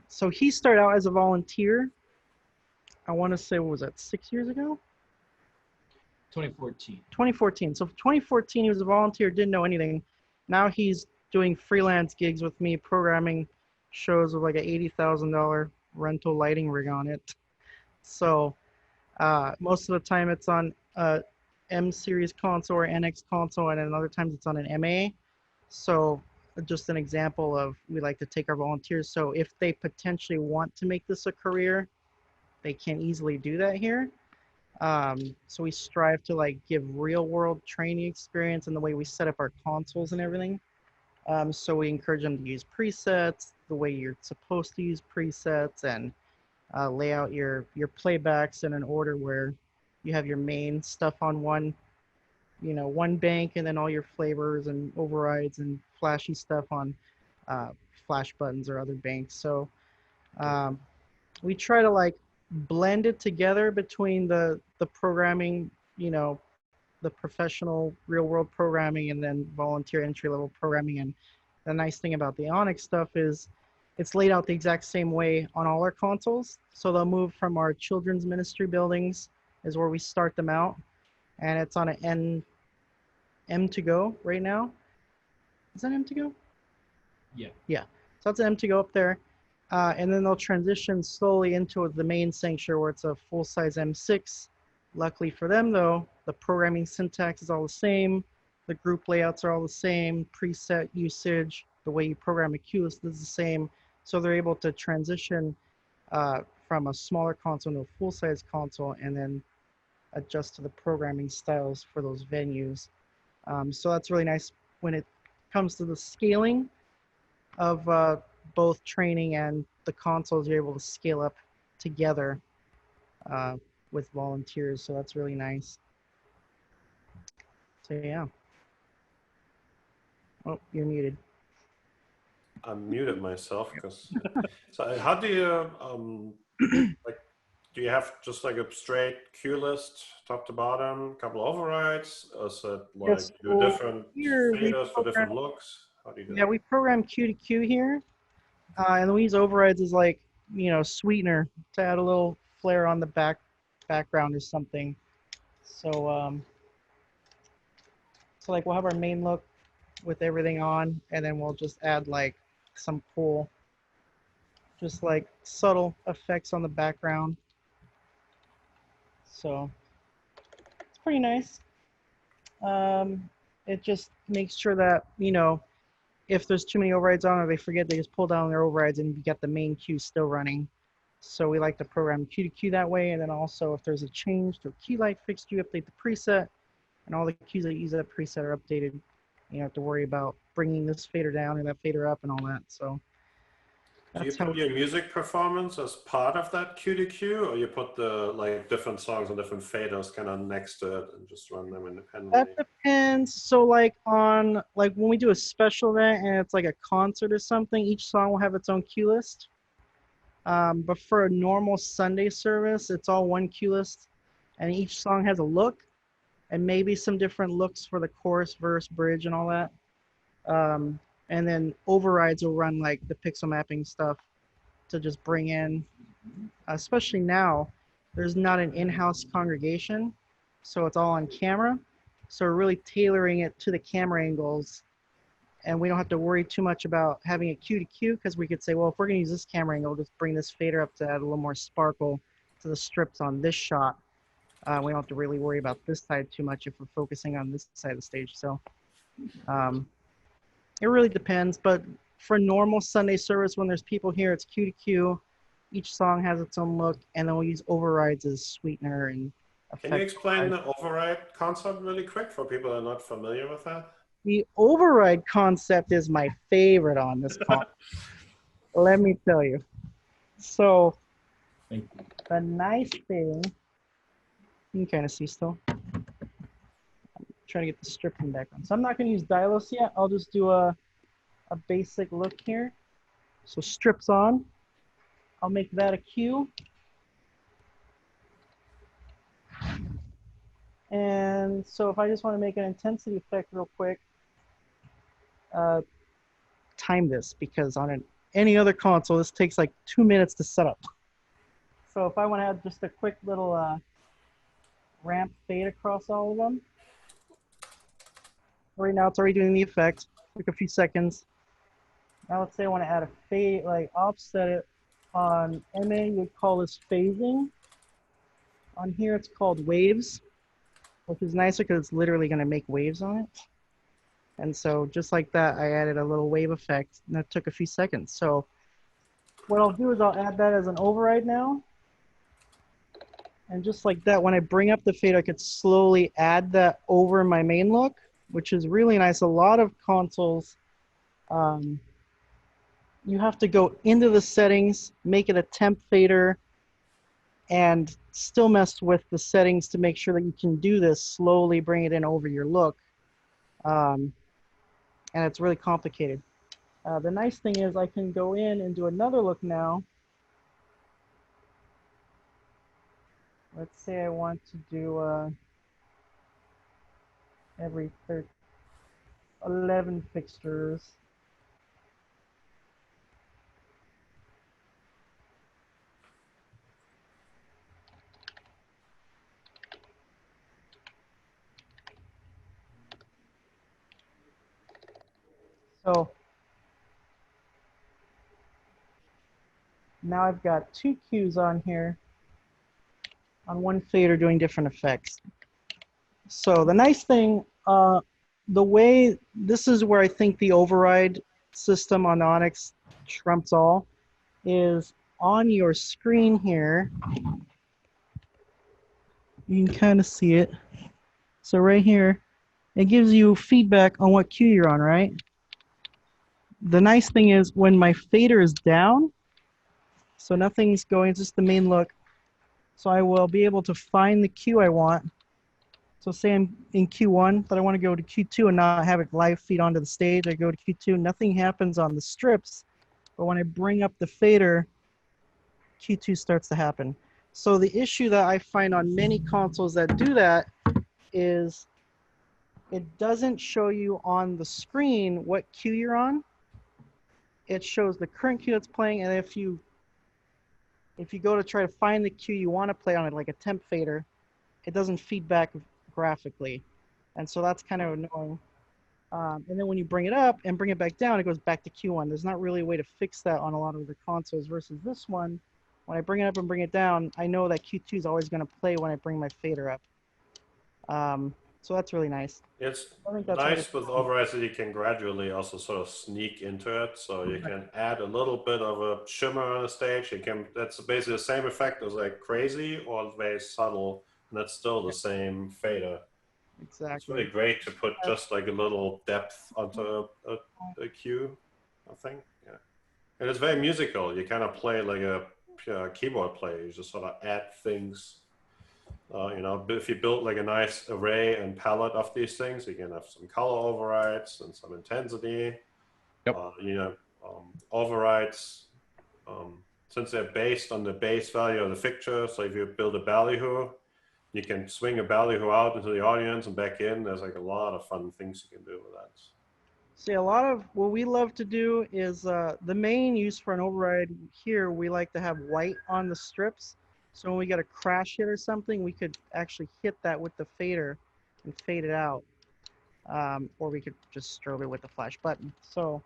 S4: so he started out as a volunteer. I want to say, what was that, 6 years ago?
S5: 2014.
S4: 2014. So 2014, he was a volunteer, didn't know anything. Now he's doing freelance gigs with me, programming shows with like an $80,000 rental lighting rig on it. So most of the time it's on M series console or NX console, and then other times it's on an MA. So just an example of, we like to take our volunteers. So if they potentially want to make this a career, they can easily do that here. So we strive to like give real world training experience in the way we set up our consoles and everything. So we encourage them to use presets the way you're supposed to use presets, and lay out your playbacks in an order where you have your main stuff on one bank, and then all your flavors and overrides and flashy stuff on flash buttons or other banks. So we try to like blend it together between the programming, the professional real world programming, and then volunteer entry level programming. And the nice thing about the ONYX stuff is it's laid out the exact same way on all our consoles. So they'll move from our children's ministry buildings is where we start them out. And it's on an M2Go right now. Is that M2Go?
S5: Yeah.
S4: Yeah. So that's an M2Go up there. And then they'll transition slowly into the main sanctuary where it's a full-size M6. Luckily for them, though, the programming syntax is all the same. The group layouts are all the same. Preset usage, the way you program a cue list is the same. So they're able to transition from a smaller console to a full-size console, and then adjust to the programming styles for those venues. So that's really nice when it comes to the scaling of both training and the consoles. You're able to scale up together with volunteers, so that's really nice. So yeah. Oh, you're muted.
S1: I muted myself because. So how do you like? Do you have just like a straight cue list, top to bottom, couple overrides? Or is it like
S4: Yes,
S1: do different
S4: here we
S1: faders for different looks? How do you do
S4: Yeah, we program cue to cue here, And we use overrides as like, sweetener to add a little flair on the background or something. So, so like we'll have our main look with everything on, and then we'll just add like some cool, just like subtle effects on the background. So it's pretty nice. It just makes sure that, if there's too many overrides on or they forget, they just pull down their overrides and you get the main cue still running. So we like to program cue to cue that way. And then also if there's a change to a key light fixture, you update the preset, and all the cues that use that preset are updated. You don't have to worry about bringing this fader down and that fader up and all that. So
S1: Do you put your music performance as part of that cue to cue, or you put the like different songs and different faders kind of next to it and just run them independently?
S4: That depends. So like on like when we do a special event and it's like a concert or something, each song will have its own cue list. But for a normal Sunday service, it's all one cue list, and each song has a look and maybe some different looks for the chorus, verse, bridge, and all that. And then overrides will run like the pixel mapping stuff to just bring in, especially now, there's not an in-house congregation, so it's all on camera. So we're really tailoring it to the camera angles, and we don't have to worry too much about having a cue to cue, because we could say, well, if we're gonna use this camera angle, just bring this fader up to add a little more sparkle to the strips on this shot. We don't have to really worry about this side too much if we're focusing on this side of the stage. So it really depends, but for normal Sunday service, when there's people here, it's cue to cue. Each song has its own look, and then we'll use overrides as sweetener and effect.
S1: Can you explain the override concept really quick for people that are not familiar with that?
S4: The override concept is my favorite on this call. Let me tell you. So the nice thing, you can kind of see still. Trying to get the strip in the background. So I'm not going to use Dialos yet. I'll just do a basic look here. So strips on. I'll make that a cue. And so if I just want to make an intensity effect real quick, time this, because on any other console, this takes like 2 minutes to set up. So if I want to add just a quick little ramp fade across all of them, right now it's already doing the effect. Took a few seconds. Now let's say I want to add a fade, like offset it. On MA, you'd call this phasing. On here, it's called waves, which is nicer because it's literally going to make waves on it. And so just like that, I added a little wave effect, and that took a few seconds. So what I'll do is I'll add that as an override now. And just like that, when I bring up the fade, I could slowly add that over my main look, which is really nice. A lot of consoles, you have to go into the settings, make it a temp fader, and still mess with the settings to make sure that you can do this, slowly bring it in over your look. And it's really complicated. The nice thing is I can go in and do another look now. Let's say I want to do every 11 fixtures. So now I've got two cues on here on one fader doing different effects. So the nice thing, the way, this is where I think the override system on ONYX trumps all, is on your screen here. You can kind of see it. So right here, it gives you feedback on what cue you're on, right? The nice thing is when my fader is down, so nothing's going, it's just the main look. So I will be able to find the cue I want. So say I'm in Q1, but I want to go to Q2 and not have it live feed onto the stage. I go to Q2, nothing happens on the strips, but when I bring up the fader, Q2 starts to happen. So the issue that I find on many consoles that do that is it doesn't show you on the screen what cue you're on. it shows the current cue that's playing, and if you go to try to find the cue you want to play on it, like a temp fader, it doesn't feed back graphically, and so that's kind of annoying. And then when you bring it up and bring it back down, it goes back to Q1. There's not really a way to fix that on a lot of the consoles versus this one. When I bring it up and bring it down, I know that Q2 is always going to play when I bring my fader up. So that's really nice.
S1: It's
S4: I think that's
S1: nice with overrides that you can gradually also sort of sneak into it. So you can add a little bit of a shimmer on the stage. You can, that's basically the same effect as like crazy or very subtle, and that's still the same fader.
S4: Exactly.
S1: It's really great to put just like a little depth onto a cue, I think. Yeah. And it's very musical. You kind of play like a keyboard player. You just sort of add things. You know, if you build like a nice array and palette of these things, you can have some color overrides and some intensity.
S3: Yep.
S1: You know, overrides, since they're based on the base value of the fixture. So if you build a ballyhoo, you can swing a ballyhoo out into the audience and back in. There's like a lot of fun things you can do with that.
S4: See, a lot of what we love to do is the main use for an override here, we like to have white on the strips. So when we get a crash hit or something, we could actually hit that with the fader and fade it out. Or we could just strobe it with the flash button. So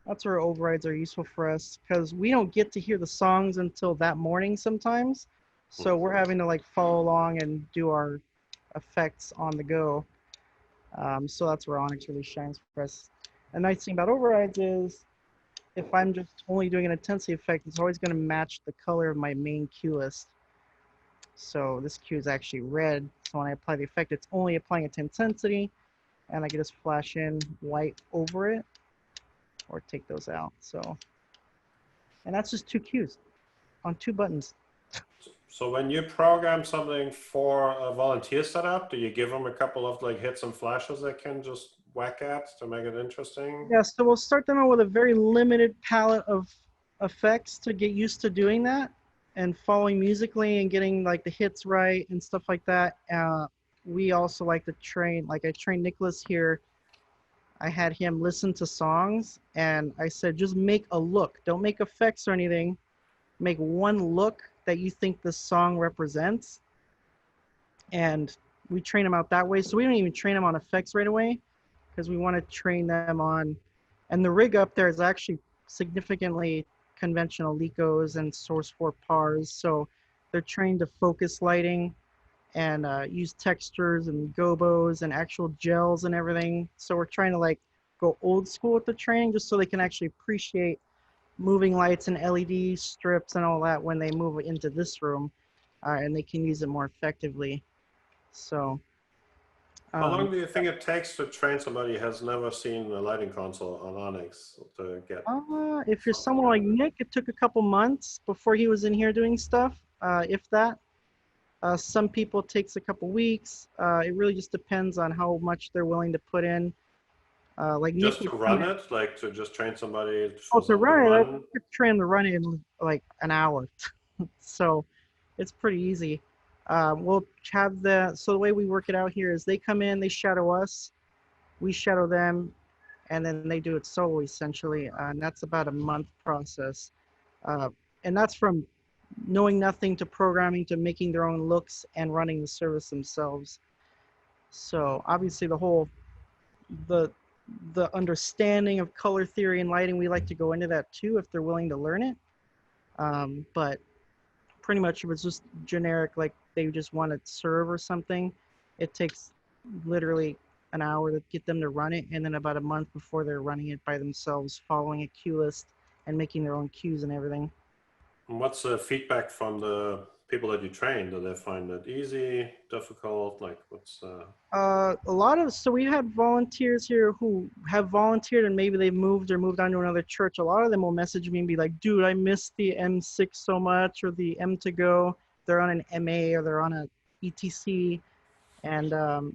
S4: that's where overrides are useful for us, because we don't get to hear the songs until that morning sometimes. So we're having to like follow along and do our effects on the go. So that's where ONYX really shines for us. The nice thing about overrides is if I'm just only doing an intensity effect, it's always going to match the color of my main cue list. So this cue is actually red. So when I apply the effect, it's only applying it to intensity, and I can just flash in white over it or take those out. So, and that's just 2 cues on 2 buttons.
S1: So when you program something for a volunteer setup, do you give them a couple of like hits and flashes they can just whack at to make it interesting?
S4: Yeah, so we'll start them out with a very limited palette of effects to get used to doing that and following musically and getting like the hits right and stuff like that. We also like to train, like I trained Nicholas here. I had him listen to songs and I said, just make a look. Don't make effects or anything. Make one look that you think the song represents. And we train them out that way. So we don't even train them on effects right away, because we want to train them on, and the rig up there is actually significantly conventional LECOs and source 4 pars. So they're trained to focus lighting and use textures and gobos and actual gels and everything. So we're trying to like go old school with the training, just so they can actually appreciate moving lights and LED strips and all that when they move into this room, and they can use it more effectively. So
S1: how long do you think it takes to train somebody who has never seen a lighting console on ONYX to get?
S4: If you're someone like Nick, it took a couple months before he was in here doing stuff, if that. Some people it takes a couple weeks. It really just depends on how much they're willing to put in. Like
S1: just
S4: Nick
S1: to run it, like to just train somebody.
S4: To run it, I could train the run in like an hour. So it's pretty easy. We'll have so the way we work it out here is they come in, they shadow us, we shadow them, and then they do it solo essentially. And that's about a month process. And that's from knowing nothing to programming to making their own looks and running the service themselves. So obviously the understanding of color theory and lighting, we like to go into that too if they're willing to learn it. But pretty much if it's just generic, like they just want to serve or something, it takes literally an hour to get them to run it, and then about a month before they're running it by themselves, following a cue list and making their own cues and everything.
S1: And what's the feedback from the people that you train? Do they find it easy, difficult? Like what's
S4: a lot of, so we had volunteers here who have volunteered and maybe they've moved or moved on to another church. A lot of them will message me and be like, dude, I miss the M6 so much, or the M2Go. They're on an MA or they're on a ETC, and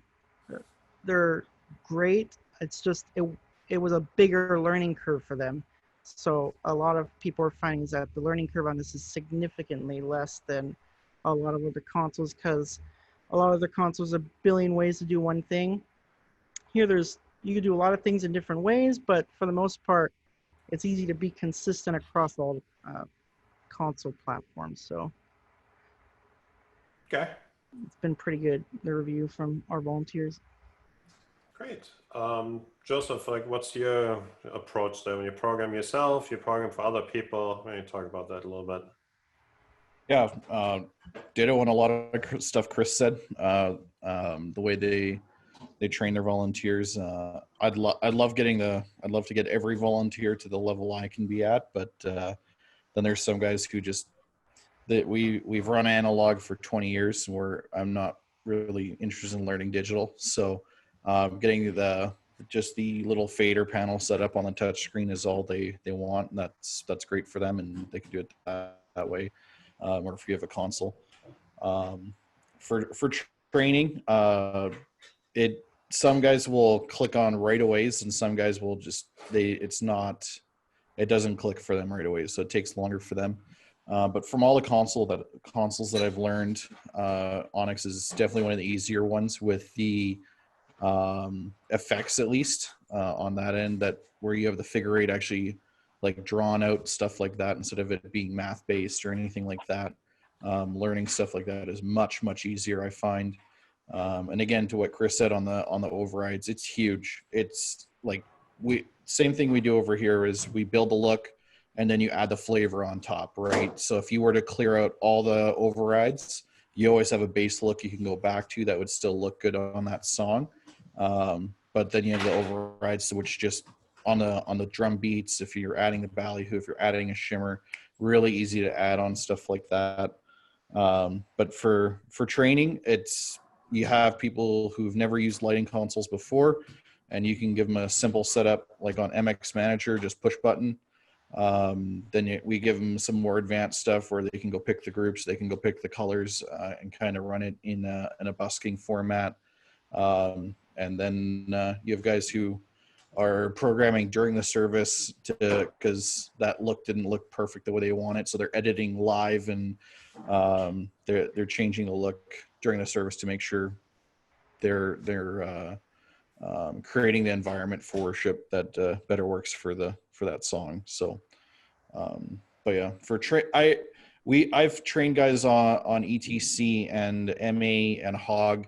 S4: they're great. It's just it was a bigger learning curve for them. So a lot of people are finding that the learning curve on this is significantly less than a lot of other consoles, because a lot of the consoles have a billion ways to do one thing. Here you can do a lot of things in different ways, but for the most part, it's easy to be consistent across all console platforms. So
S1: Okay,
S4: it's been pretty good, the review from our volunteers.
S1: great. Joseph, like, what's your approach there when you program yourself? You program for other people? Maybe talk about that a little bit.
S3: Yeah, ditto on a lot of stuff Chris said. The way they train their volunteers. I'd love to get every volunteer to the level I can be at, but then there's some guys who just that we've run analog for 20 years where I'm not really interested in learning digital. So getting just the little fader panel set up on the touch screen is all they want. And that's great for them, and they can do it that way. Or if you have a console. For training, some guys will click on right aways, and some guys will just it doesn't click for them right away, so it takes longer for them. But from all the consoles that I've learned, ONYX is definitely one of the easier ones with the effects, at least on that end, that where you have the figure eight actually like drawn out, stuff like that, instead of it being math based or anything like that. Learning stuff like that is much easier, I find. And again, to what Chris said on the overrides, it's huge. It's like same thing we do over here is we build a look and then you add the flavor on top, right? So if you were to clear out all the overrides, you always have a base look you can go back to that would still look good on that song. But then you have the overrides, which just on the drum beats, if you're adding the ballyhoo, if you're adding a shimmer, really easy to add on stuff like that. But for training, you have people who've never used lighting consoles before, and you can give them a simple setup like on MX Manager, just push button. Then we give them some more advanced stuff where they can go pick the groups, they can go pick the colors, and kind of run it in a busking format. And then you have guys who are programming during the service because that look didn't look perfect the way they want it, so they're editing live, and they're changing the look during the service to make sure they're creating the environment for worship that better works for that song. So but yeah, I've trained guys on ETC and MA and HOG,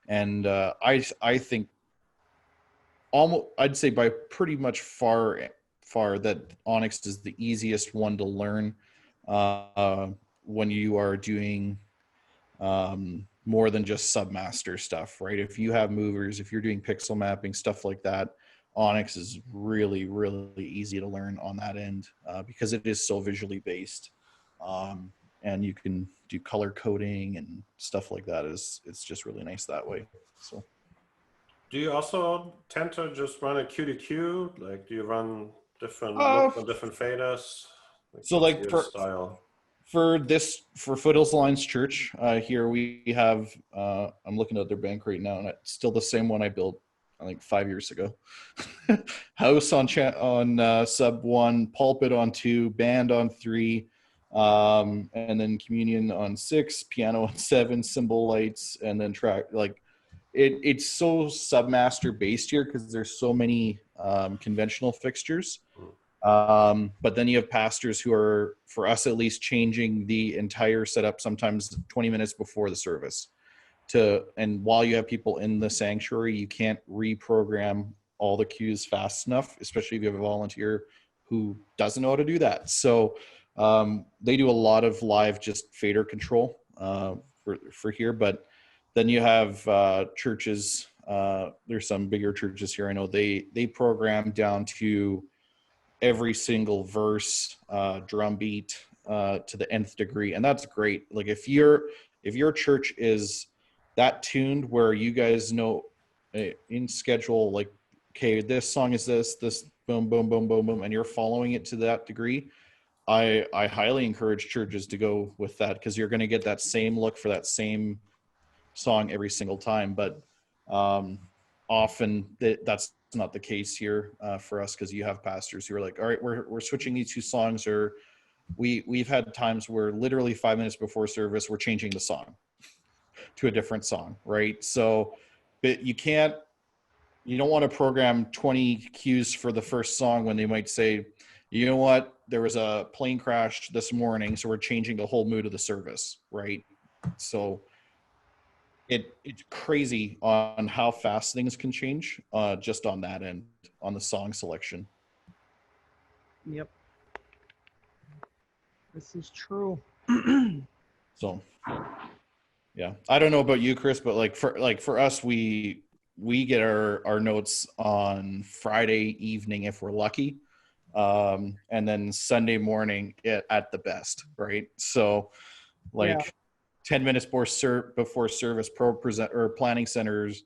S3: and I think almost, I'd say by pretty much far that ONYX is the easiest one to learn when you are doing more than just submaster stuff, right? If you have movers, if you're doing pixel mapping, stuff like that, ONYX is really easy to learn on that end because it is so visually based, and you can do color coding and stuff like that. It's just really nice that way. So.
S1: Do you also tend to just run a Q to Q? Like, do you run different looks on different faders?
S3: So like
S1: style?
S3: For Foothills Alliance Church, here we have, I'm looking at their bank right now, and it's still the same one I built, I think 5 years ago. House on sub 1, pulpit on 2, band on 3, and then communion on 6, piano on 7, cymbal lights, and then track. Like it's so submaster based here because there's so many conventional fixtures. But then you have pastors who are, for us at least, changing the entire setup sometimes 20 minutes before the service. And while you have people in the sanctuary, you can't reprogram all the cues fast enough, especially if you have a volunteer who doesn't know how to do that. So they do a lot of live just fader control for here. But then you have churches, there's some bigger churches here, I know they program down to every single verse, drum beat to the nth degree, and that's great. Like if your church is that tuned where you guys know in schedule, like, okay, this song is this boom boom boom boom boom, and you're following it to that degree, I highly encourage churches to go with that, because you're going to get that same look for that same song every single time. But often that's not the case here for us, because you have pastors who are like, all right, we're switching these two songs, or we've had times where literally 5 minutes before service we're changing the song to a different song, right? So but you don't want to program 20 cues for the first song when they might say you know what, there was a plane crash this morning, so we're changing the whole mood of the service, right? So it's crazy on how fast things can change just on that end, on the song selection.
S4: Yep. This is true.
S3: So yeah, I don't know about you, Chris, but for us, we get our notes on Friday evening if we're lucky, and then Sunday morning at the best, right? So like
S4: Yeah.
S3: 10 minutes before service, planning center's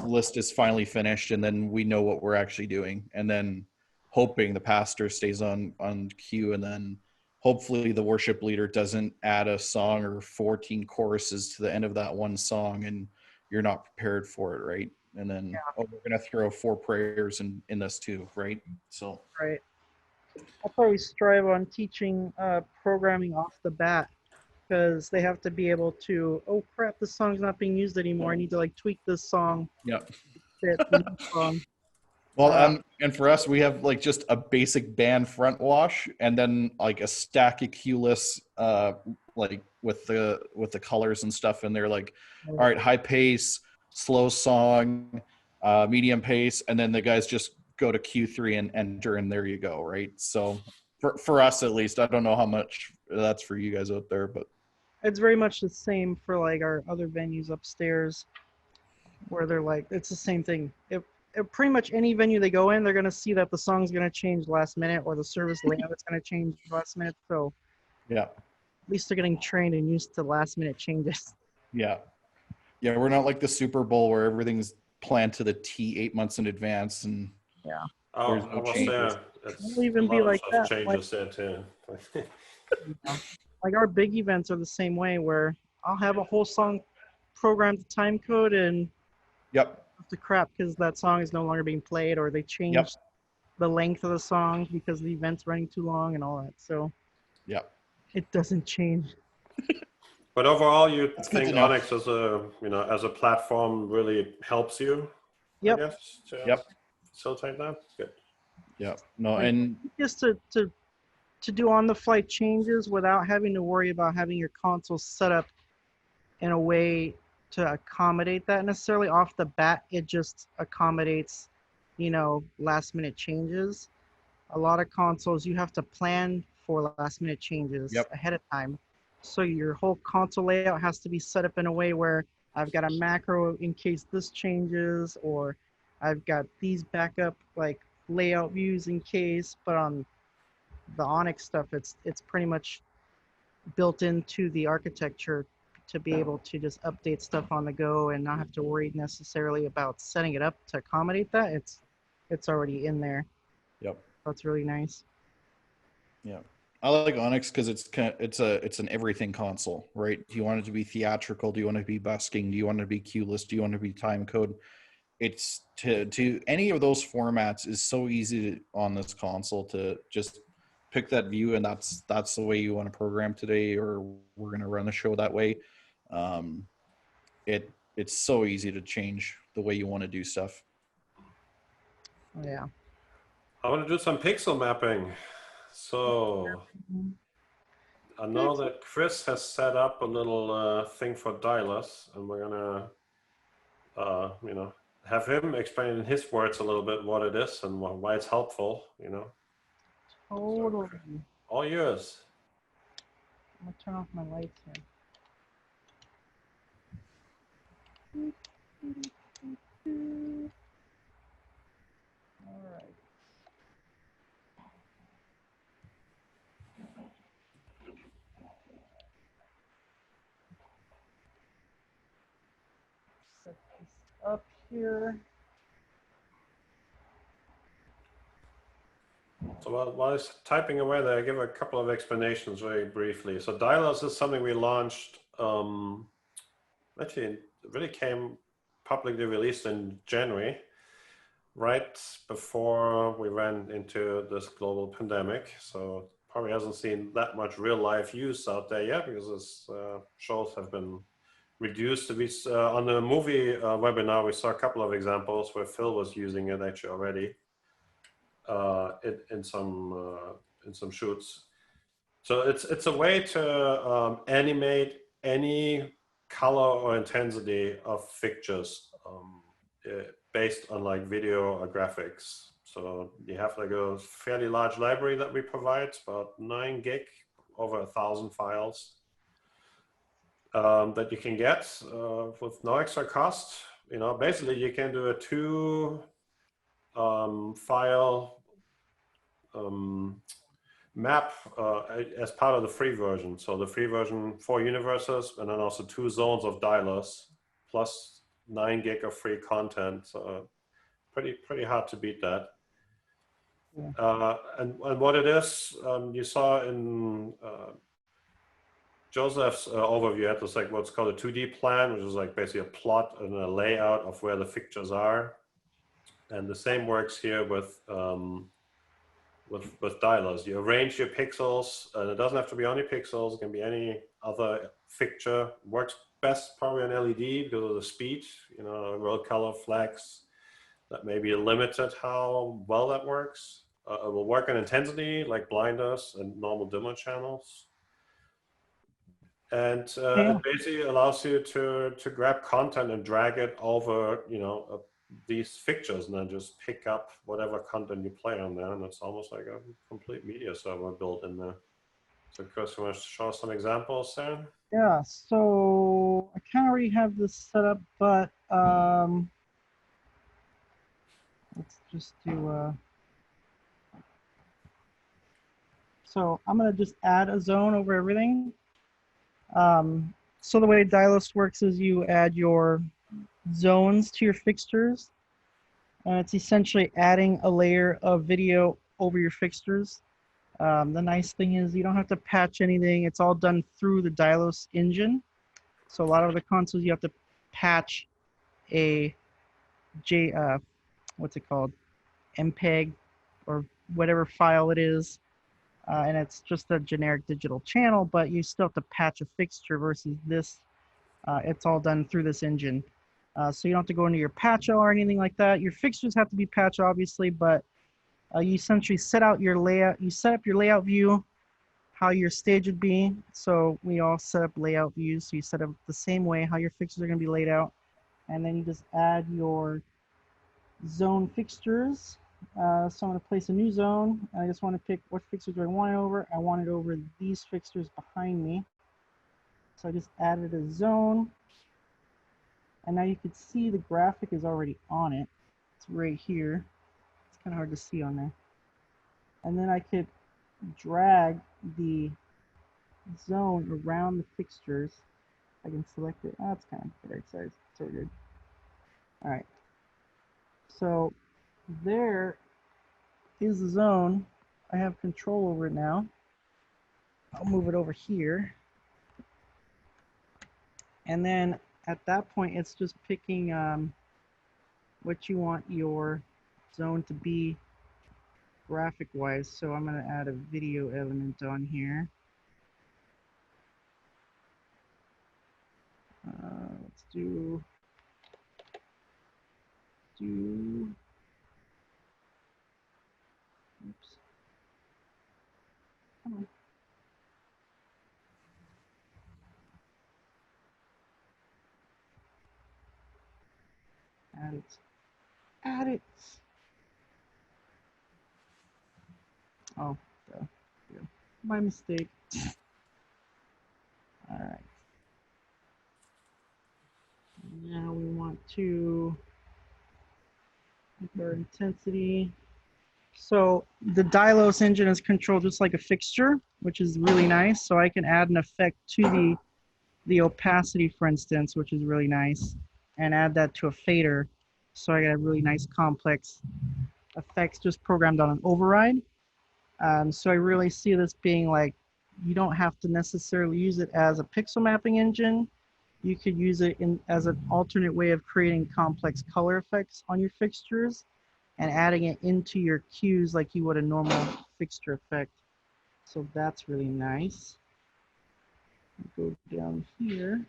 S3: list is finally finished, and then we know what we're actually doing, and then hoping the pastor stays on cue, and then hopefully the worship leader doesn't add a song or 14 choruses to the end of that one song and you're not prepared for it, right? And then we're going to throw 4 prayers in this too, right? So
S4: Right. I'll probably strive on teaching programming off the bat, because they have to be able to, oh crap, this song's not being used anymore. I need to like tweak this song.
S3: yeah.
S4: Fit the new song.
S3: Well, and for us, we have like just a basic band front wash, and then like a stack of cue lists, like with the colors and stuff in there. Like, all right, high pace, slow song, medium pace, and then the guys just go to Q3 and enter, and there you go, right? So for us at least, I don't know how much that's for you guys out there, but
S4: It's very much the same for like our other venues upstairs, where they're like, it's the same thing. If pretty much any venue they go in, they're gonna see that the song's gonna change last minute, or the service layout is gonna change last minute. So
S3: yeah,
S4: at least they're getting trained and used to last minute changes.
S3: yeah, we're not like the Super Bowl where everything's planned to the T 8 months in advance, and
S4: Yeah.
S1: Oh,
S3: there's
S1: I
S3: no
S1: was
S3: changes.
S1: there. It's
S4: It'll even
S1: a
S4: be
S1: lot
S4: like
S1: of stuff
S4: that, like-
S1: changes there too.
S4: You know? Like our big events are the same way, where I'll have a whole song programmed to time code and
S3: Yep.
S4: the crap because that song is no longer being played, or they changed the length of the song because the event's running too long and all that. So
S3: Yep.
S4: it doesn't change.
S1: But overall, you
S3: good
S1: think
S3: to know.
S1: ONYX as a platform really helps you?
S4: Yep.
S1: I guess, to
S3: Yep.
S1: facilitate that. Good.
S3: Yep. No,
S4: Like-
S3: and
S4: Just to do on the fly changes without having to worry about having your console set up in a way to accommodate that necessarily off the bat. It just accommodates, last minute changes. A lot of consoles, you have to plan for last minute changes
S3: Yep.
S4: ahead of time. So your whole console layout has to be set up in a way where I've got a macro in case this changes, or I've got these backup like layout views in case. But on the ONYX stuff, it's pretty much built into the architecture to be able to just update stuff on the go and not have to worry necessarily about setting it up to accommodate that. It's already in there.
S3: Yep.
S4: That's really nice.
S3: Yeah. I like ONYX because it's an everything console, right? Do you want it to be theatrical? Do you want it to be busking? Do you want it to be cue-less? Do you want it to be time code? It's to any of those formats is so easy on this console to just pick that view, and that's the way you want to program today, or we're going to run the show that way. It's so easy to change the way you want to do stuff.
S4: Yeah.
S1: I want to do some pixel mapping. So I know that Chris has set up a little thing for dialers, and we're gonna, have him explain in his words a little bit what it is and why it's helpful.
S4: Totally.
S1: All yours.
S4: I'm gonna turn off my lights here. All right. Set this up here.
S1: So while he's typing away there, I give a couple of explanations very briefly. So dialers is something we launched, actually it really came publicly released in January, right before we ran into this global pandemic. So probably hasn't seen that much real life use out there yet because this shows have been reduced. On the movie webinar, we saw a couple of examples where Phil was using it actually already. in some shoots. So it's a way to animate any color or intensity of fixtures based on like video or graphics. So you have like a fairly large library that we provide, it's about 9 gig, over 1,000 files that you can get with no extra cost. You know, basically you can do a 2 file map as part of the free version. So the free version, 4 universes, and then also 2 zones of dialers, plus 9 gig of free content. So pretty hard to beat that. Yeah. And what it is, you saw in Joseph's overview, it was like what's called a 2D plan, which is like basically a plot and a layout of where the fixtures are. And the same works here with dialers. You arrange your pixels, and it doesn't have to be only pixels, it can be any other fixture. Works best probably on LED because of the speed, you know, world color flex. That may be limited how well that works. It will work on intensity like blinders and normal dimmer channels. And it basically allows you to grab content and drag it over, you know, these fixtures, and then just pick up whatever content you play on there. And it's almost like a complete media server built in there. So Chris, you want to show us some examples there?
S4: Yeah, so I kind of already have this set up, but let's just do, so I'm gonna just add a zone over everything. So the way Dialos works is you add your zones to your fixtures, and it's essentially adding a layer of video over your fixtures. The nice thing is you don't have to patch anything. It's all done through the Dialos engine. So a lot of the consoles you have to patch a what's it called? MPEG or whatever file it is. And it's just a generic digital channel, but you still have to patch a fixture versus this. It's all done through this engine. So you don't have to go into your patch or anything like that. Your fixtures have to be patched, obviously, but you essentially set out your layout. You set up your layout view, how your stage would be. So we all set up layout views. So you set up the same way how your fixtures are going to be laid out. And then you just add your zone fixtures. So I'm going to place a new zone. I just want to pick what fixtures do I want it over. I want it over these fixtures behind me. So I just added a zone. And now you can see the graphic is already on it. It's right here. It's kind of hard to see on there. And then I could drag the zone around the fixtures. I can select it. Oh, it's kind of the right size. So we're good. All right. So there is the zone. I have control over it now. I'll move it over here. And then at that point, it's just picking what you want your zone to be graphic-wise. So I'm going to add a video element on here. Let's do oops. Come on. Add it. Add it. Oh, yeah. My mistake. All right. Now we want to make our intensity. So the Dialos engine is controlled just like a fixture, which is really nice. So I can add an effect to the opacity, for instance, which is really nice, and add that to a fader. So I got a really nice complex effects just programmed on an override. So I really see this being like, you don't have to necessarily use it as a pixel mapping engine. You could use it as an alternate way of creating complex color effects on your fixtures and adding it into your cues like you would a normal fixture effect. So that's really nice. Go down here.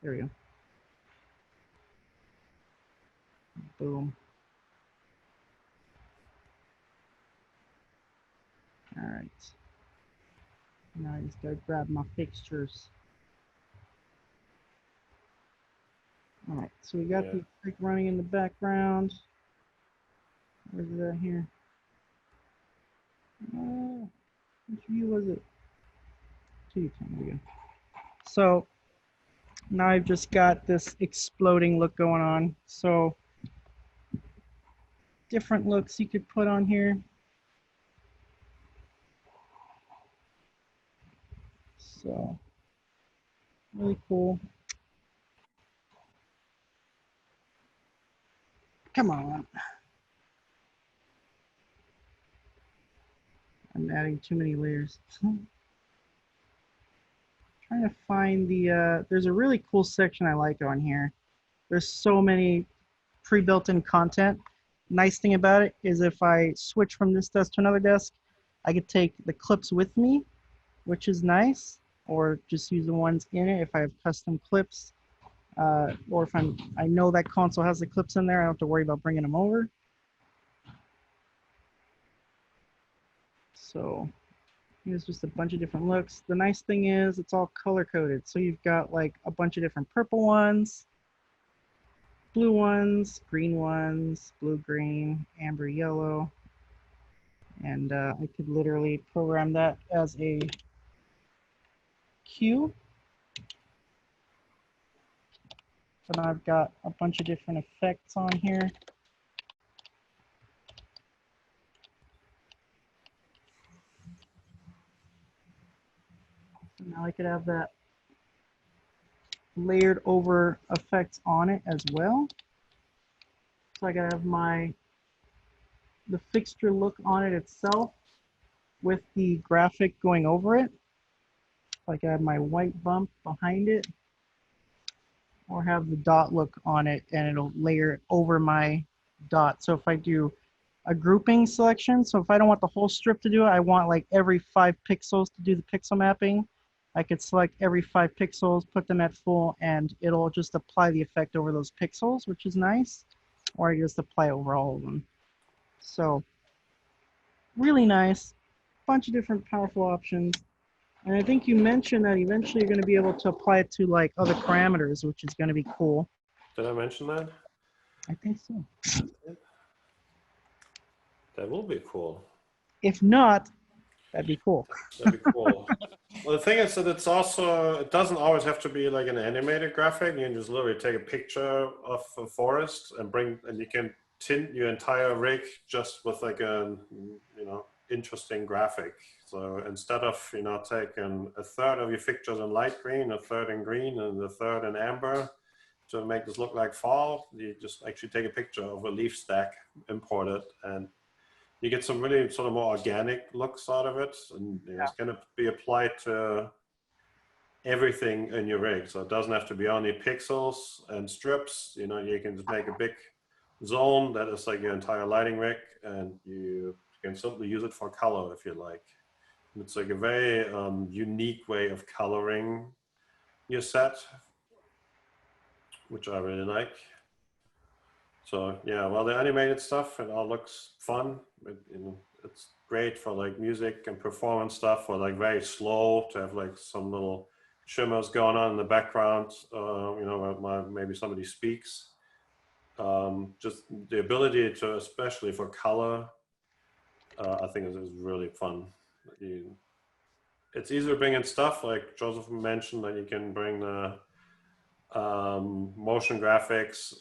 S4: There we go. Boom. All right. Now I just gotta grab my fixtures. All right, so we got the effect running in the background. Where's it at here? Which view was it? 2D10, there we go. So now I've just got this exploding look going on. So different looks you could put on here. So really cool. Come on. I'm adding too many layers. Trying to find the, there's a really cool section I like on here. There's so many pre-built-in content. Nice thing about it is if I switch from this desk to another desk, I could take the clips with me, which is nice, or just use the ones in it if I have custom clips. Or if I know that console has the clips in there, I don't have to worry about bringing them over. So here's just a bunch of different looks. The nice thing is it's all color coded. So you've got like a bunch of different purple ones, blue ones, green ones, blue, green, amber, yellow. And I could literally program that as a cue. So now I've got a bunch of different effects on here. So now I could have that layered over effects on it as well. So I gotta have the fixture look on it itself with the graphic going over it. So I can have my white bump behind it, or have the dot look on it and it'll layer it over my dot. So if I do a grouping selection, so if I don't want the whole strip to do it, I want like every 5 pixels to do the pixel mapping, I could select every 5 pixels, put them at full, and it'll just apply the effect over those pixels, which is nice, or I just apply over all of them. So really nice, bunch of different powerful options. And I think you mentioned that eventually you're going to be able to apply it to like other parameters, which is going to be cool.
S1: Did I mention that?
S4: I think so.
S1: That will be cool.
S4: If not, that'd be cool.
S1: That'd be cool. Well, the thing is that it doesn't always have to be like an animated graphic. You can just literally take a picture of a forest and you can tint your entire rig just with like a, interesting graphic. So instead of, taking a third of your fixtures in light green, a third in green, and a third in amber to make this look like fall, you just actually take a picture of a leaf stack, import it, and you get some really sort of more organic looks out of it. And it's going to be applied to everything in your rig. So it doesn't have to be only pixels and strips. You can just make a big zone that is like your entire lighting rig, and you can simply use it for color if you like. It's like a very unique way of coloring your set, which I really like. So yeah, well, the animated stuff, it all looks fun. It's great for like music and performance stuff, or like very slow to have like some little shimmers going on in the background, where maybe somebody speaks. Just the ability to, especially for color, I think is really fun. It's easier to bring in stuff like Joseph mentioned, that you can bring the motion graphics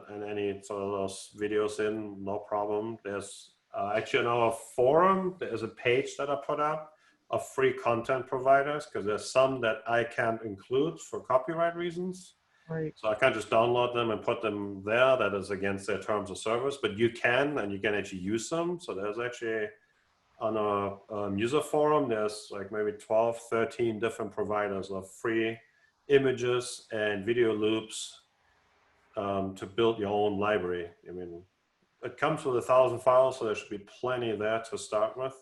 S1: and any sort of those videos in, no problem. There's actually on our forum, there's a page that I put up of free content providers, because there's some that I can't include for copyright reasons.
S4: Right.
S1: So I can't just download them and put them there. That is against their terms of service, but you can, and you can actually use them. So there's actually on a user forum, there's like maybe 12, 13 different providers of free images and video loops to build your own library. I mean, it comes with 1,000 files, so there should be plenty there to start with.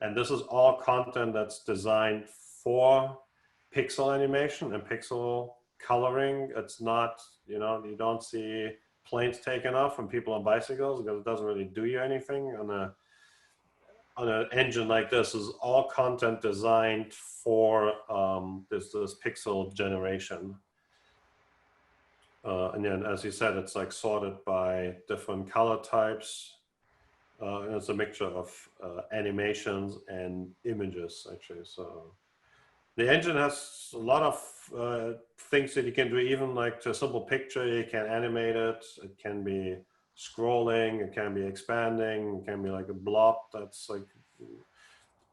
S1: And this is all content that's designed for pixel animation and pixel coloring. It's not, you don't see planes taking off and people on bicycles because it doesn't really do you anything. On an engine like this is all content designed for this pixel generation. And then, as you said, it's like sorted by different color types. And it's a mixture of animations and images, actually. So the engine has a lot of things that you can do, even like to a simple picture. You can animate it. It can be scrolling. It can be expanding. It can be like a blob that's like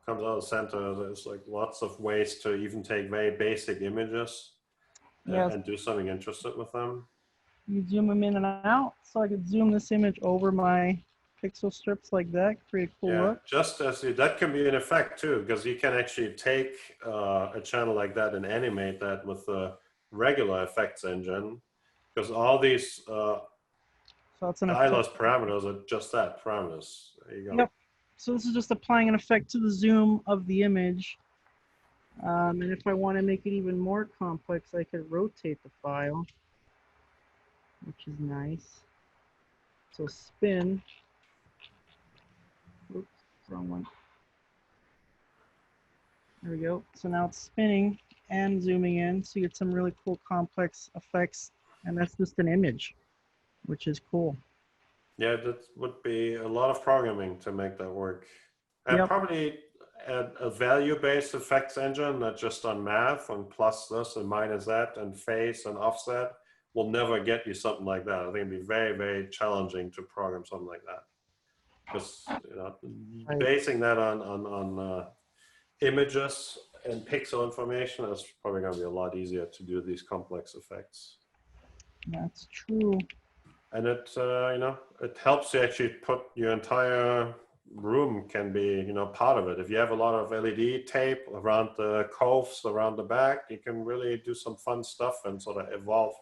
S1: comes out of the center. There's like lots of ways to even take very basic images
S4: Yes.
S1: and do something interesting with them.
S4: You zoom them in and out, so I could zoom this image over my pixel strips like that, create a cool look.
S1: Just as that can be an effect too, because you can actually take a channel like that and animate that with a regular effects engine, because all these
S4: So that's an
S1: eyeless
S4: effect.
S1: parameters are just that, parameters. There you go.
S4: Yep. So this is just applying an effect to the zoom of the image. And if I want to make it even more complex, I could rotate the file, which is nice. So spin. Oops, wrong one. There we go. So now it's spinning and zooming in, so you get some really cool complex effects, and that's just an image, which is cool.
S1: Yeah, that would be a lot of programming to make that work. And
S4: Yep.
S1: probably a value-based effects engine, not just on math, on plus this and minus that, and phase and offset, will never get you something like that. I think it'd be very, very challenging to program something like that. Because
S4: Right.
S1: basing that on images and pixel information is probably going to be a lot easier to do these complex effects.
S4: That's true.
S1: And it it helps you actually put your entire room can be part of it. If you have a lot of LED tape around the coves around the back, you can really do some fun stuff and sort of evolve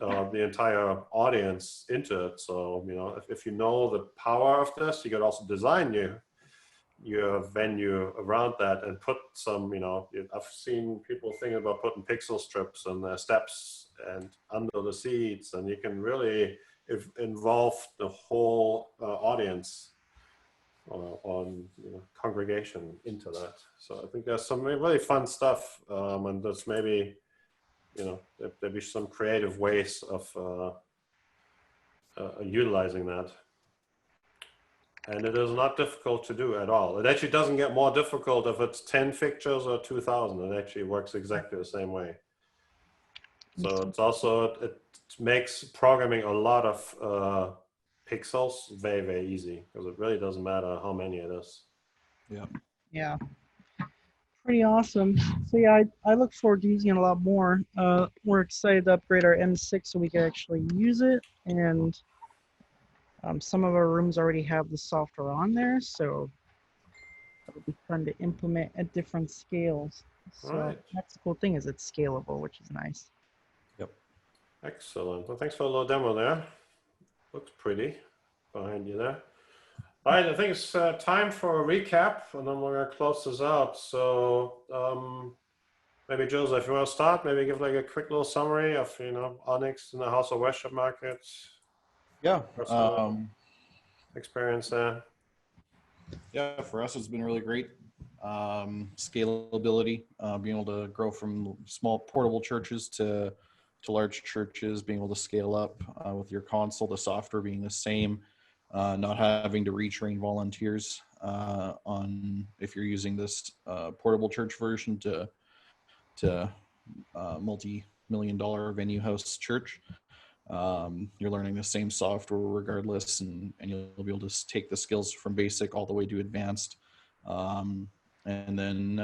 S1: the entire audience into it. So if you know the power of this, you could also design your venue around that and put some, I've seen people thinking about putting pixel strips and steps and under the seats, and you can really involve the whole audience on congregation into that. So I think there's some really fun stuff, and there's maybe there'd be some creative ways of utilizing that. And it is not difficult to do at all. It actually doesn't get more difficult if it's 10 fixtures or 2,000. It actually works exactly the same way. So it's also, it makes programming a lot of pixels very, very easy, because it really doesn't matter how many it is.
S3: Yeah.
S4: Yeah. Pretty awesome. So yeah, I look forward to using it a lot more. We're excited to upgrade our M6 so we can actually use it, and some of our rooms already have the software on there, so it'll be fun to implement at different scales. So
S1: Right.
S4: that's the cool thing, is it's scalable, which is nice.
S3: Yep.
S1: Excellent. Well, thanks for a little demo there. Looks pretty behind you there. All right, I think it's time for a recap, and then we're gonna close this out. So maybe Joseph, if you want to start, maybe give like a quick little summary of ONYX in the House of Worship market.
S3: Yeah.
S1: Personal experience there.
S3: Yeah, for us, it's been really great. Scalability, being able to grow from small portable churches to large churches, being able to scale up with your console, the software being the same, not having to retrain volunteers on if you're using this portable church version to multi-million-dollar venue house church. You're learning the same software regardless, and you'll be able to take the skills from basic all the way to advanced. And then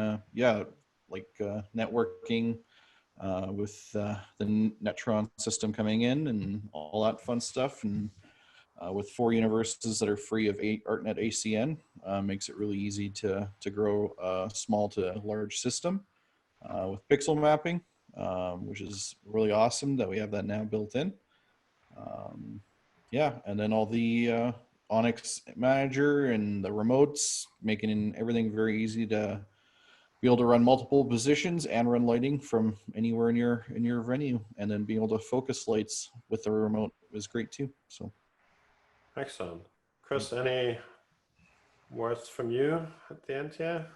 S3: networking with the Netron system coming in and all that fun stuff, and with 4 universes that are free of ArtNet ACN, makes it really easy to grow a small to large system with pixel mapping, which is really awesome that we have that now built in. And then all the ONYX manager and the remotes, making everything very easy to be able to run multiple positions and run lighting from anywhere in your venue, and then being able to focus lights with the remote is great too. So
S1: Excellent. Chris, any words from you at the end here?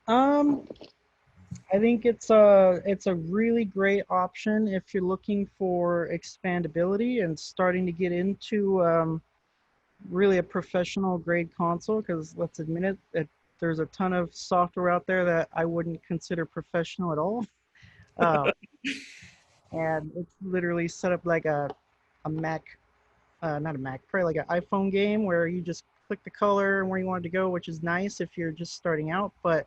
S4: I think it's a really great option if you're looking for expandability and starting to get into really a professional grade console, because let's admit it, there's a ton of software out there that I wouldn't consider professional at all. And it's literally set up like a Mac, not a Mac, probably like an iPhone game where you just click the color and where you want it to go, which is nice if you're just starting out. But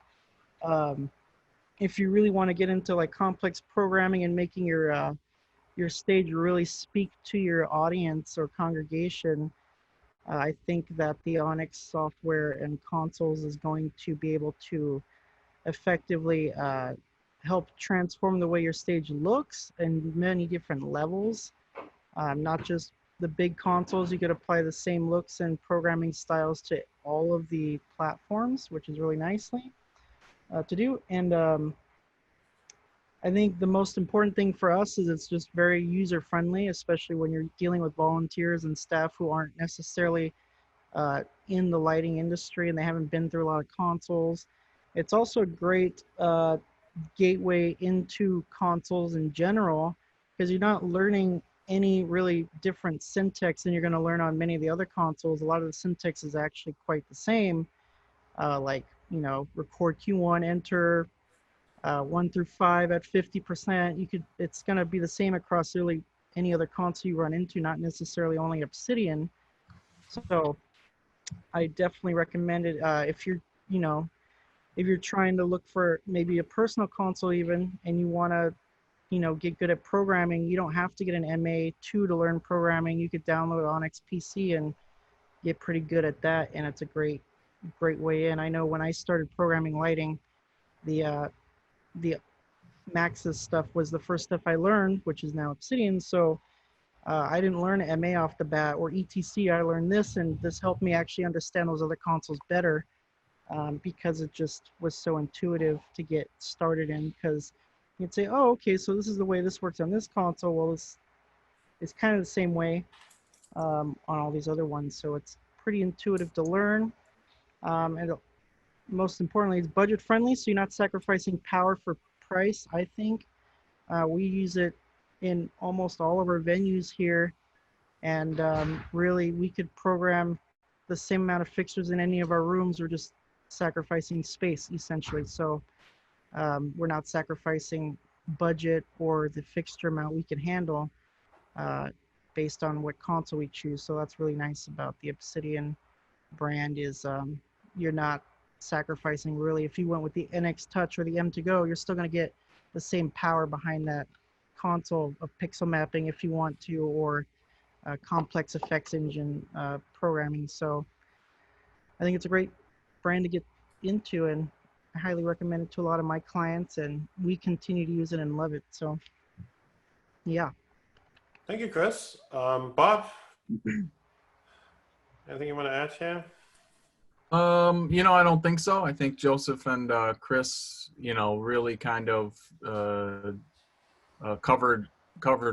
S4: if you really want to get into like complex programming and making your stage really speak to your audience or congregation, I think that the ONYX software and consoles is going to be able to effectively help transform the way your stage looks in many different levels. Not just the big consoles, you could apply the same looks and programming styles to all of the platforms, which is really nicely to do. And I think the most important thing for us is it's just very user friendly, especially when you're dealing with volunteers and staff who aren't necessarily in the lighting industry and they haven't been through a lot of consoles. It's also a great gateway into consoles in general, because you're not learning any really different syntax than you're going to learn on many of the other consoles. A lot of the syntax is actually quite the same, like, you know, record Q1, enter 1 through 5 at 50%. It's going to be the same across really any other console you run into, not necessarily only Obsidian. So I definitely recommend it if you're, you know, if you're trying to look for maybe a personal console even, and you want to, you know, get good at programming. You don't have to get an MA2 to learn programming. You could download ONYX PC and get pretty good at that, and it's a great way in. I know when I started programming lighting, the Maxis stuff was the first stuff I learned, which is now Obsidian. So I didn't learn MA off the bat or ETC. I learned this, and this helped me actually understand those other consoles better. Because it just was so intuitive to get started in, because you'd say, oh, okay, so this is the way this works on this console. Well, it's kind of the same way on all these other ones. So it's pretty intuitive to learn. And most importantly, it's budget friendly, so you're not sacrificing power for price, I think. We use it in almost all of our venues here. And really, we could program the same amount of fixtures in any of our rooms. We're just sacrificing space essentially. So we're not sacrificing budget or the fixture amount we can handle based on what console we choose. So that's really nice about the Obsidian brand, is you're not sacrificing really. If you went with the NX Touch or the M2Go, you're still going to get the same power behind that console of pixel mapping if you want to, or complex effects engine programming. So I think it's a great brand to get into, and I highly recommend it to a lot of my clients, and we continue to use it and love it. So yeah.
S1: Thank you, Chris. Bob, anything you want to add here?
S2: You know, I don't think so. I think Joseph and Chris, you know, really kind of covered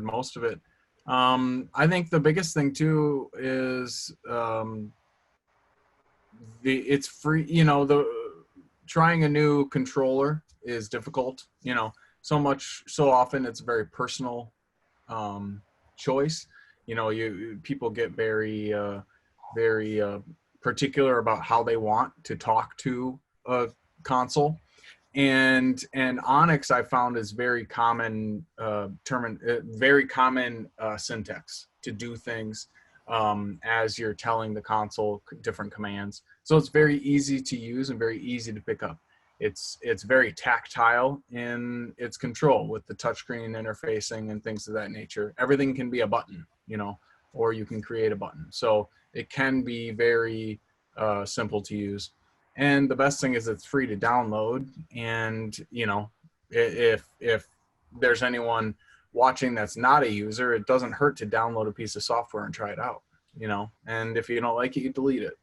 S2: most of it. I think the biggest thing too is it's free. You know, trying a new controller is difficult. You know, so often it's a very personal choice. You know, people get very particular about how they want to talk to a console, and ONYX I found is very common very common syntax to do things as you're telling the console different commands. So it's very easy to use and very easy to pick up. It's very tactile in its control with the touchscreen interfacing and things of that nature. Everything can be a button, you know, or you can create a button. So it can be very simple to use. And the best thing is it's free to download. And, you know, if there's anyone watching that's not a user, it doesn't hurt to download a piece of software and try it out, you know. And if you don't like it, you delete it.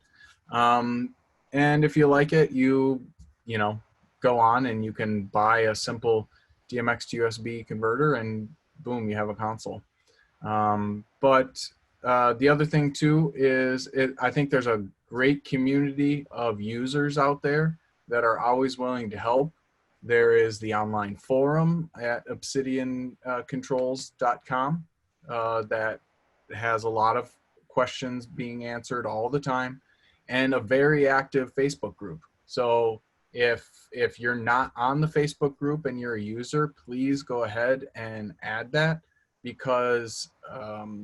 S2: And if you like it, you know, go on and you can buy a simple DMX to USB converter, and boom, you have a console. But the other thing too is I think there's a great community of users out there that are always willing to help. There is the online forum at obsidiancontrols.com that has a lot of questions being answered all the time, and a very active Facebook group. So if you're not on the Facebook group and you're a user, please go ahead and add that, because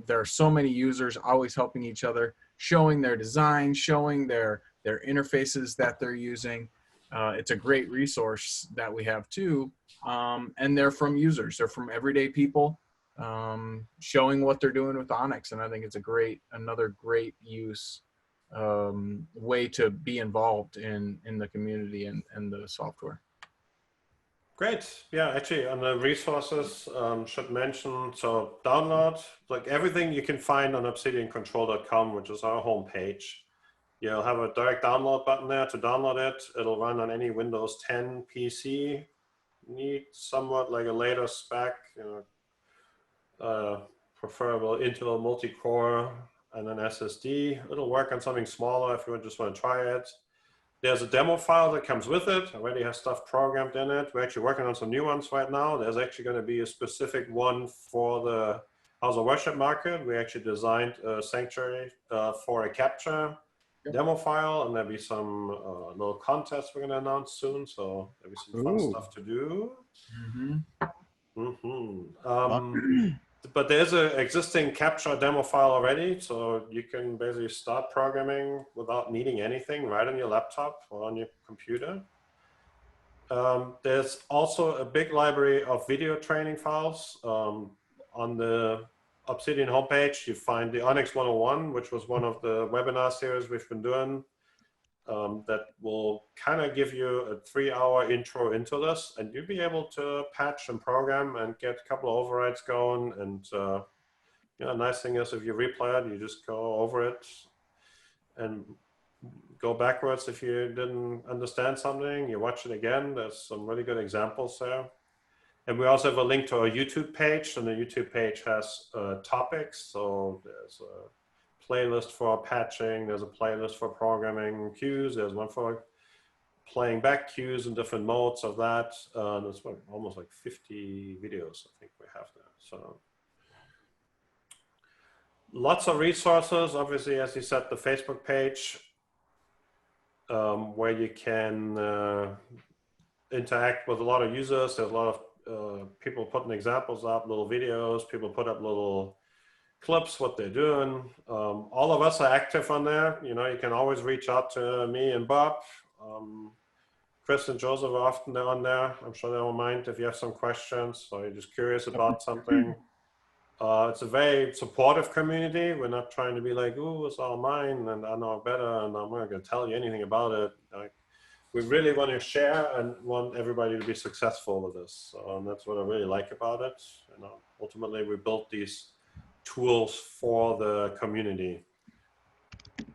S2: there are so many users always helping each other, showing their designs, showing their interfaces that they're using. It's a great resource that we have too. And they're from users, they're from everyday people, showing what they're doing with ONYX. And I think it's another great use, way to be involved in the community and the software.
S1: Great. Yeah, actually on the resources, should mention, so download, like everything you can find on obsidiancontrol.com, which is our homepage. You'll have a direct download button there to download it. It'll run on any Windows 10 PC. Need somewhat like a later spec, preferable Intel multi-core and an SSD. It'll work on something smaller if you just want to try it. There's a demo file that comes with it. Already has stuff programmed in it. We're actually working on some new ones right now. There's actually going to be a specific one for the house of worship market. We actually designed a sanctuary for a capture demo file, and there'll be some little contests we're going to announce soon. So there'll be some fun stuff to do. But there's an existing capture demo file already, so you can basically start programming without needing anything right on your laptop or on your computer. There's also a big library of video training files. On the Obsidian homepage, you find the ONYX 101, which was one of the webinar series we've been doing. That will kind of give you a 3-hour intro into this, and you'll be able to patch and program and get a couple of overrides going. And nice thing is if you replay it, you just go over it and go backwards. If you didn't understand something, you watch it again. There's some really good examples there. And we also have a link to our YouTube page, and the YouTube page has topics. So there's a playlist for patching, there's a playlist for programming cues, there's one for playing back cues in different modes of that. There's almost like 50 videos I think we have there. So lots of resources. Obviously, as you said, the Facebook page, where you can interact with a lot of users. There's a lot of people putting examples up, little videos, people put up little clips, what they're doing. All of us are active on there. You can always reach out to me and Bob. Chris and Joseph are often on there. I'm sure they won't mind if you have some questions or you're just curious about something. It's a very supportive community. We're not trying to be like, "Ooh, it's all mine and I know better and I'm not going to tell you anything about it." We really want to share and want everybody to be successful with this. That's what I really like about it. Ultimately, we built these tools for the community.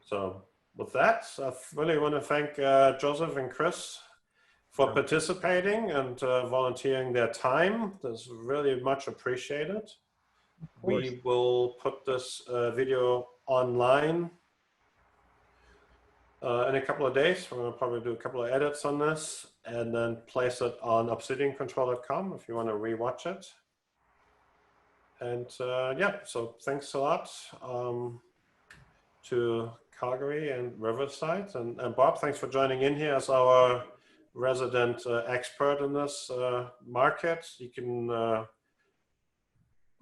S1: So with that, I really want to thank Joseph and Chris for participating and volunteering their time. That's really much appreciated. We will put this video online in a couple of days. We're going to probably do a couple of edits on this and then place it on obsidiancontrol.com if you want to rewatch it. And so thanks a lot to Calgary and Riverside. And Bob, thanks for joining in here as our resident expert in this market. You can,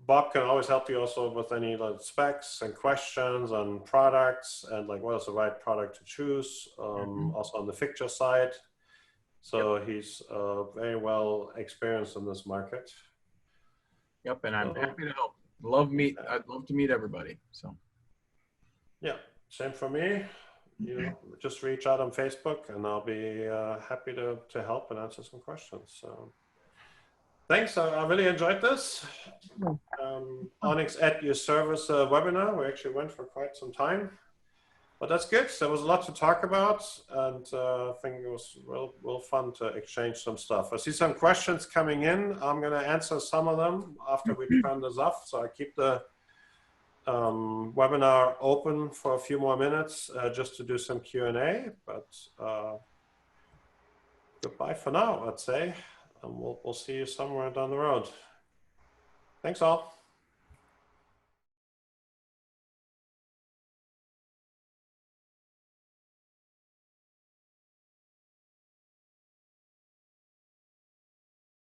S1: Bob can always help you also with any specs and questions on products and what is the right product to choose, also on the fixture side. So he's very well experienced in this market.
S2: Yep, and I'm happy to help. I'd love to meet everybody. So, yeah,
S1: same for me. Just reach out on Facebook, and I'll be happy to help and answer some questions. So, thanks. I really enjoyed this. ONYX at Your Service webinar. We actually went for quite some time. But that's good. There was a lot to talk about, and I think it was real fun to exchange some stuff. I see some questions coming in. I'm going to answer some of them after we turn this off. So I keep the webinar open for a few more minutes just to do some Q&A. But goodbye for now, I'd say. And we'll see you somewhere down the road. Thanks all.